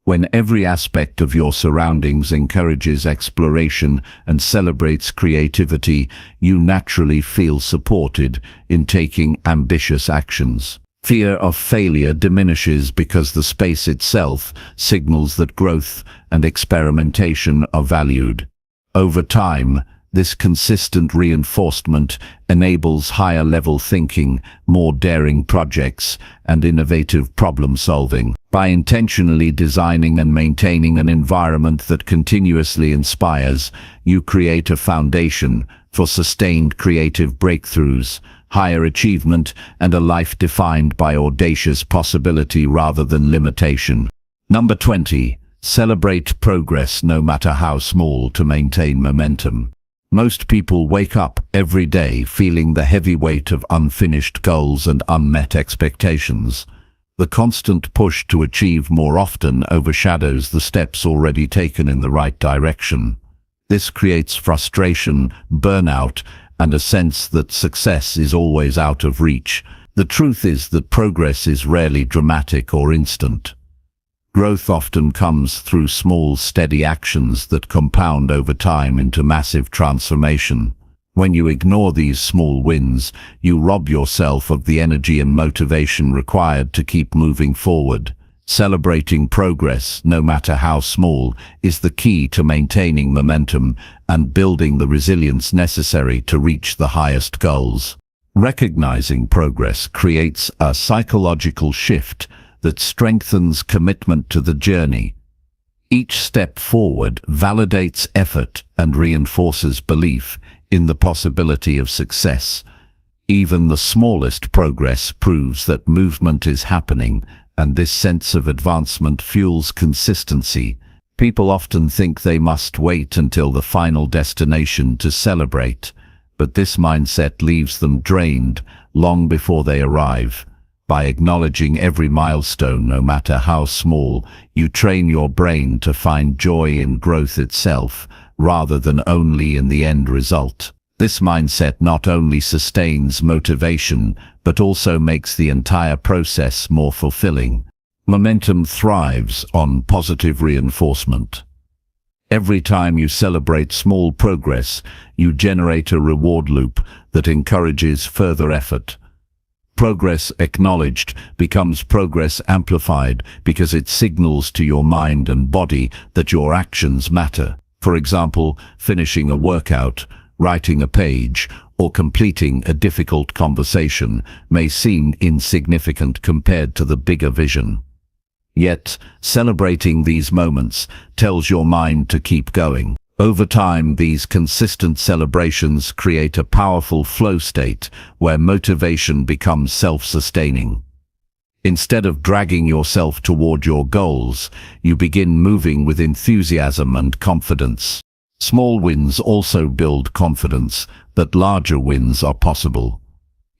When every aspect of your surroundings encourages exploration and celebrates creativity, you naturally feel supported in taking ambitious actions. Fear of failure diminishes because the space itself signals that growth and experimentation are valued. Over time, this consistent reinforcement enables higher-level thinking, more daring projects, and innovative problem-solving. By intentionally designing and maintaining an environment that continuously inspires, you create a foundation for sustained creative breakthroughs, higher achievement, and a life defined by audacious possibility rather than limitation. Number 20. Celebrate progress no matter how small to maintain momentum. Most people wake up every day feeling the heavy weight of unfinished goals and unmet expectations. The constant push to achieve more often overshadows the steps already taken in the right direction. This creates frustration, burnout, and a sense that success is always out of reach. The truth is that progress is rarely dramatic or instant. Growth often comes through small, steady actions that compound over time into massive transformation. When you ignore these small wins, you rob yourself of the energy and motivation required to keep moving forward. Celebrating progress, no matter how small, is the key to maintaining momentum and building the resilience necessary to reach the highest goals. Recognizing progress creates a psychological shift that strengthens commitment to the journey. Each step forward validates effort and reinforces belief in the possibility of success. Even the smallest progress proves that movement is happening, and this sense of advancement fuels consistency. People often think they must wait until the final destination to celebrate, but this mindset leaves them drained long before they arrive. By acknowledging every milestone, no matter how small, you train your brain to find joy in growth itself, rather than only in the end result. This mindset not only sustains motivation, but also makes the entire process more fulfilling. Momentum thrives on positive reinforcement. Every time you celebrate small progress, you generate a reward loop that encourages further effort. Progress acknowledged becomes progress amplified because it signals to your mind and body that your actions matter. For example, finishing a workout, writing a page, or completing a difficult conversation may seem insignificant compared to the bigger vision. Yet, celebrating these moments tells your mind to keep going. Over time, these consistent celebrations create a powerful flow state where motivation becomes self-sustaining. Instead of dragging yourself toward your goals, you begin moving with enthusiasm and confidence. Small wins also build confidence that larger wins are possible.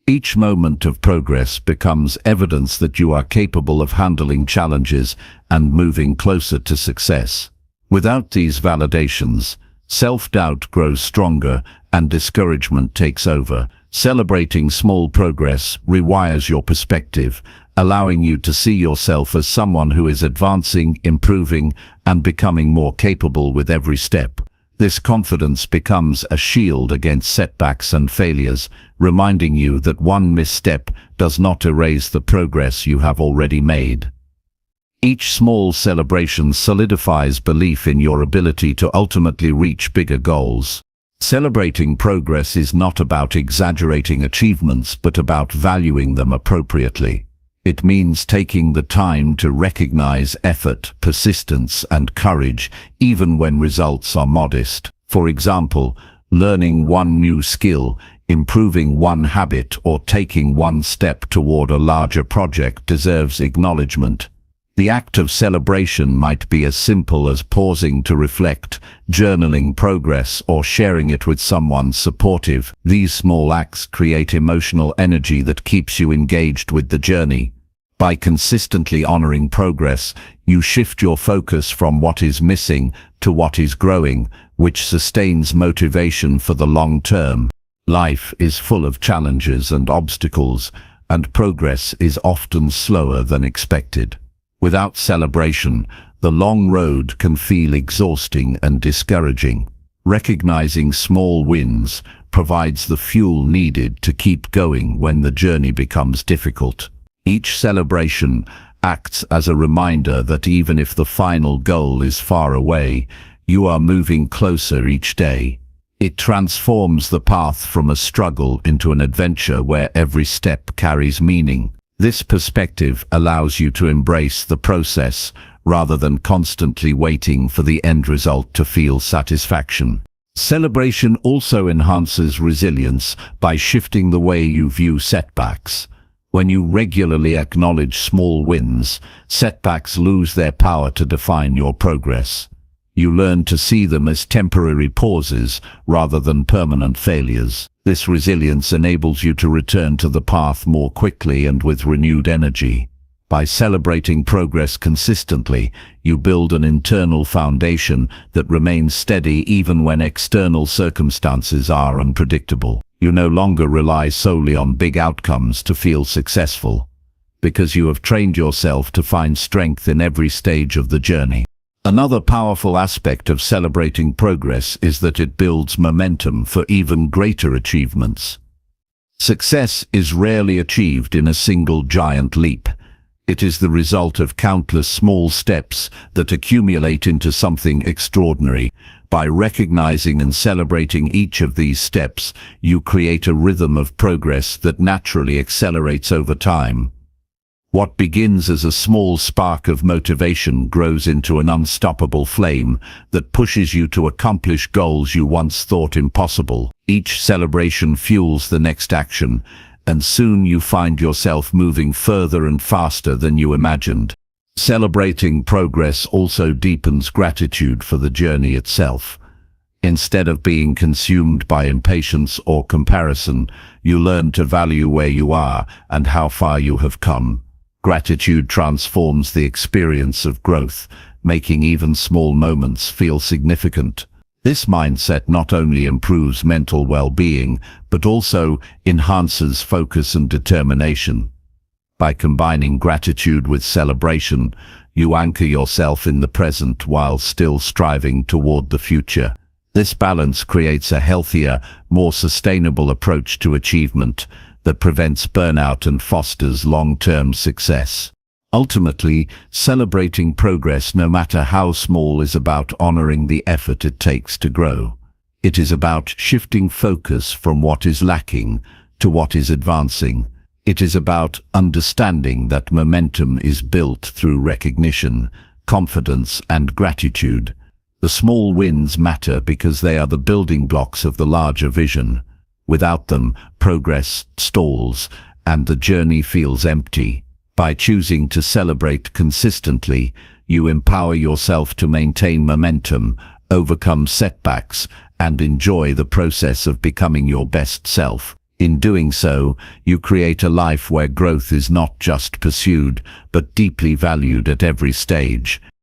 Each moment of progress becomes evidence that you are capable of handling challenges and moving closer to success. Without these validations, self-doubt grows stronger and discouragement takes over. Celebrating small progress rewires your perspective, allowing you to see yourself as someone who is advancing, improving, and becoming more capable with every step. This confidence becomes a shield against setbacks and failures, reminding you that one misstep does not erase the progress you have already made. Each small celebration solidifies belief in your ability to ultimately reach bigger goals. Celebrating progress is not about exaggerating achievements, but about valuing them appropriately. It means taking the time to recognize effort, persistence, and courage, even when results are modest. For example, learning one new skill, improving one habit, or taking one step toward a larger project deserves acknowledgement. The act of celebration might be as simple as pausing to reflect, journaling progress, or sharing it with someone supportive. These small acts create emotional energy that keeps you engaged with the journey. By consistently honoring progress, you shift your focus from what is missing to what is growing, which sustains motivation for the long term. Life is full of challenges and obstacles, and progress is often slower than expected. Without celebration, the long road can feel exhausting and discouraging. Recognizing small wins provides the fuel needed to keep going when the journey becomes difficult. Each celebration acts as a reminder that even if the final goal is far away, you are moving closer each day. It transforms the path from a struggle into an adventure where every step carries meaning. This perspective allows you to embrace the process rather than constantly waiting for the end result to feel satisfaction. Celebration also enhances resilience by shifting the way you view setbacks. When you regularly acknowledge small wins, setbacks lose their power to define your progress. You learn to see them as temporary pauses rather than permanent failures. This resilience enables you to return to the path more quickly and with renewed energy. By celebrating progress consistently, you build an internal foundation that remains steady even when external circumstances are unpredictable. You no longer rely solely on big outcomes to feel successful, because you have trained yourself to find strength in every stage of the journey. Another powerful aspect of celebrating progress is that it builds momentum for even greater achievements. Success is rarely achieved in a single giant leap. It is the result of countless small steps that accumulate into something extraordinary. By recognizing and celebrating each of these steps, you create a rhythm of progress that naturally accelerates over time. What begins as a small spark of motivation grows into an unstoppable flame that pushes you to accomplish goals you once thought impossible. Each celebration fuels the next action, and soon you find yourself moving further and faster than you imagined. Celebrating progress also deepens gratitude for the journey itself. Instead of being consumed by impatience or comparison, you learn to value where you are and how far you have come. Gratitude transforms the experience of growth, making even small moments feel significant. This mindset not only improves mental well-being, but also enhances focus and determination. By combining gratitude with celebration, you anchor yourself in the present while still striving toward the future. This balance creates a healthier, more sustainable approach to achievement that prevents burnout and fosters long-term success. Ultimately, celebrating progress, no matter how small, is about honoring the effort it takes to grow. It is about shifting focus from what is lacking to what is advancing. It is about understanding that momentum is built through recognition, confidence, and gratitude. The small wins matter because they are the building blocks of the larger vision. Without them, progress stalls and the journey feels empty. By choosing to celebrate consistently, you empower yourself to maintain momentum, overcome setbacks, and enjoy the process of becoming your best self. In doing so, you create a life where growth is not just pursued, but deeply valued at every stage.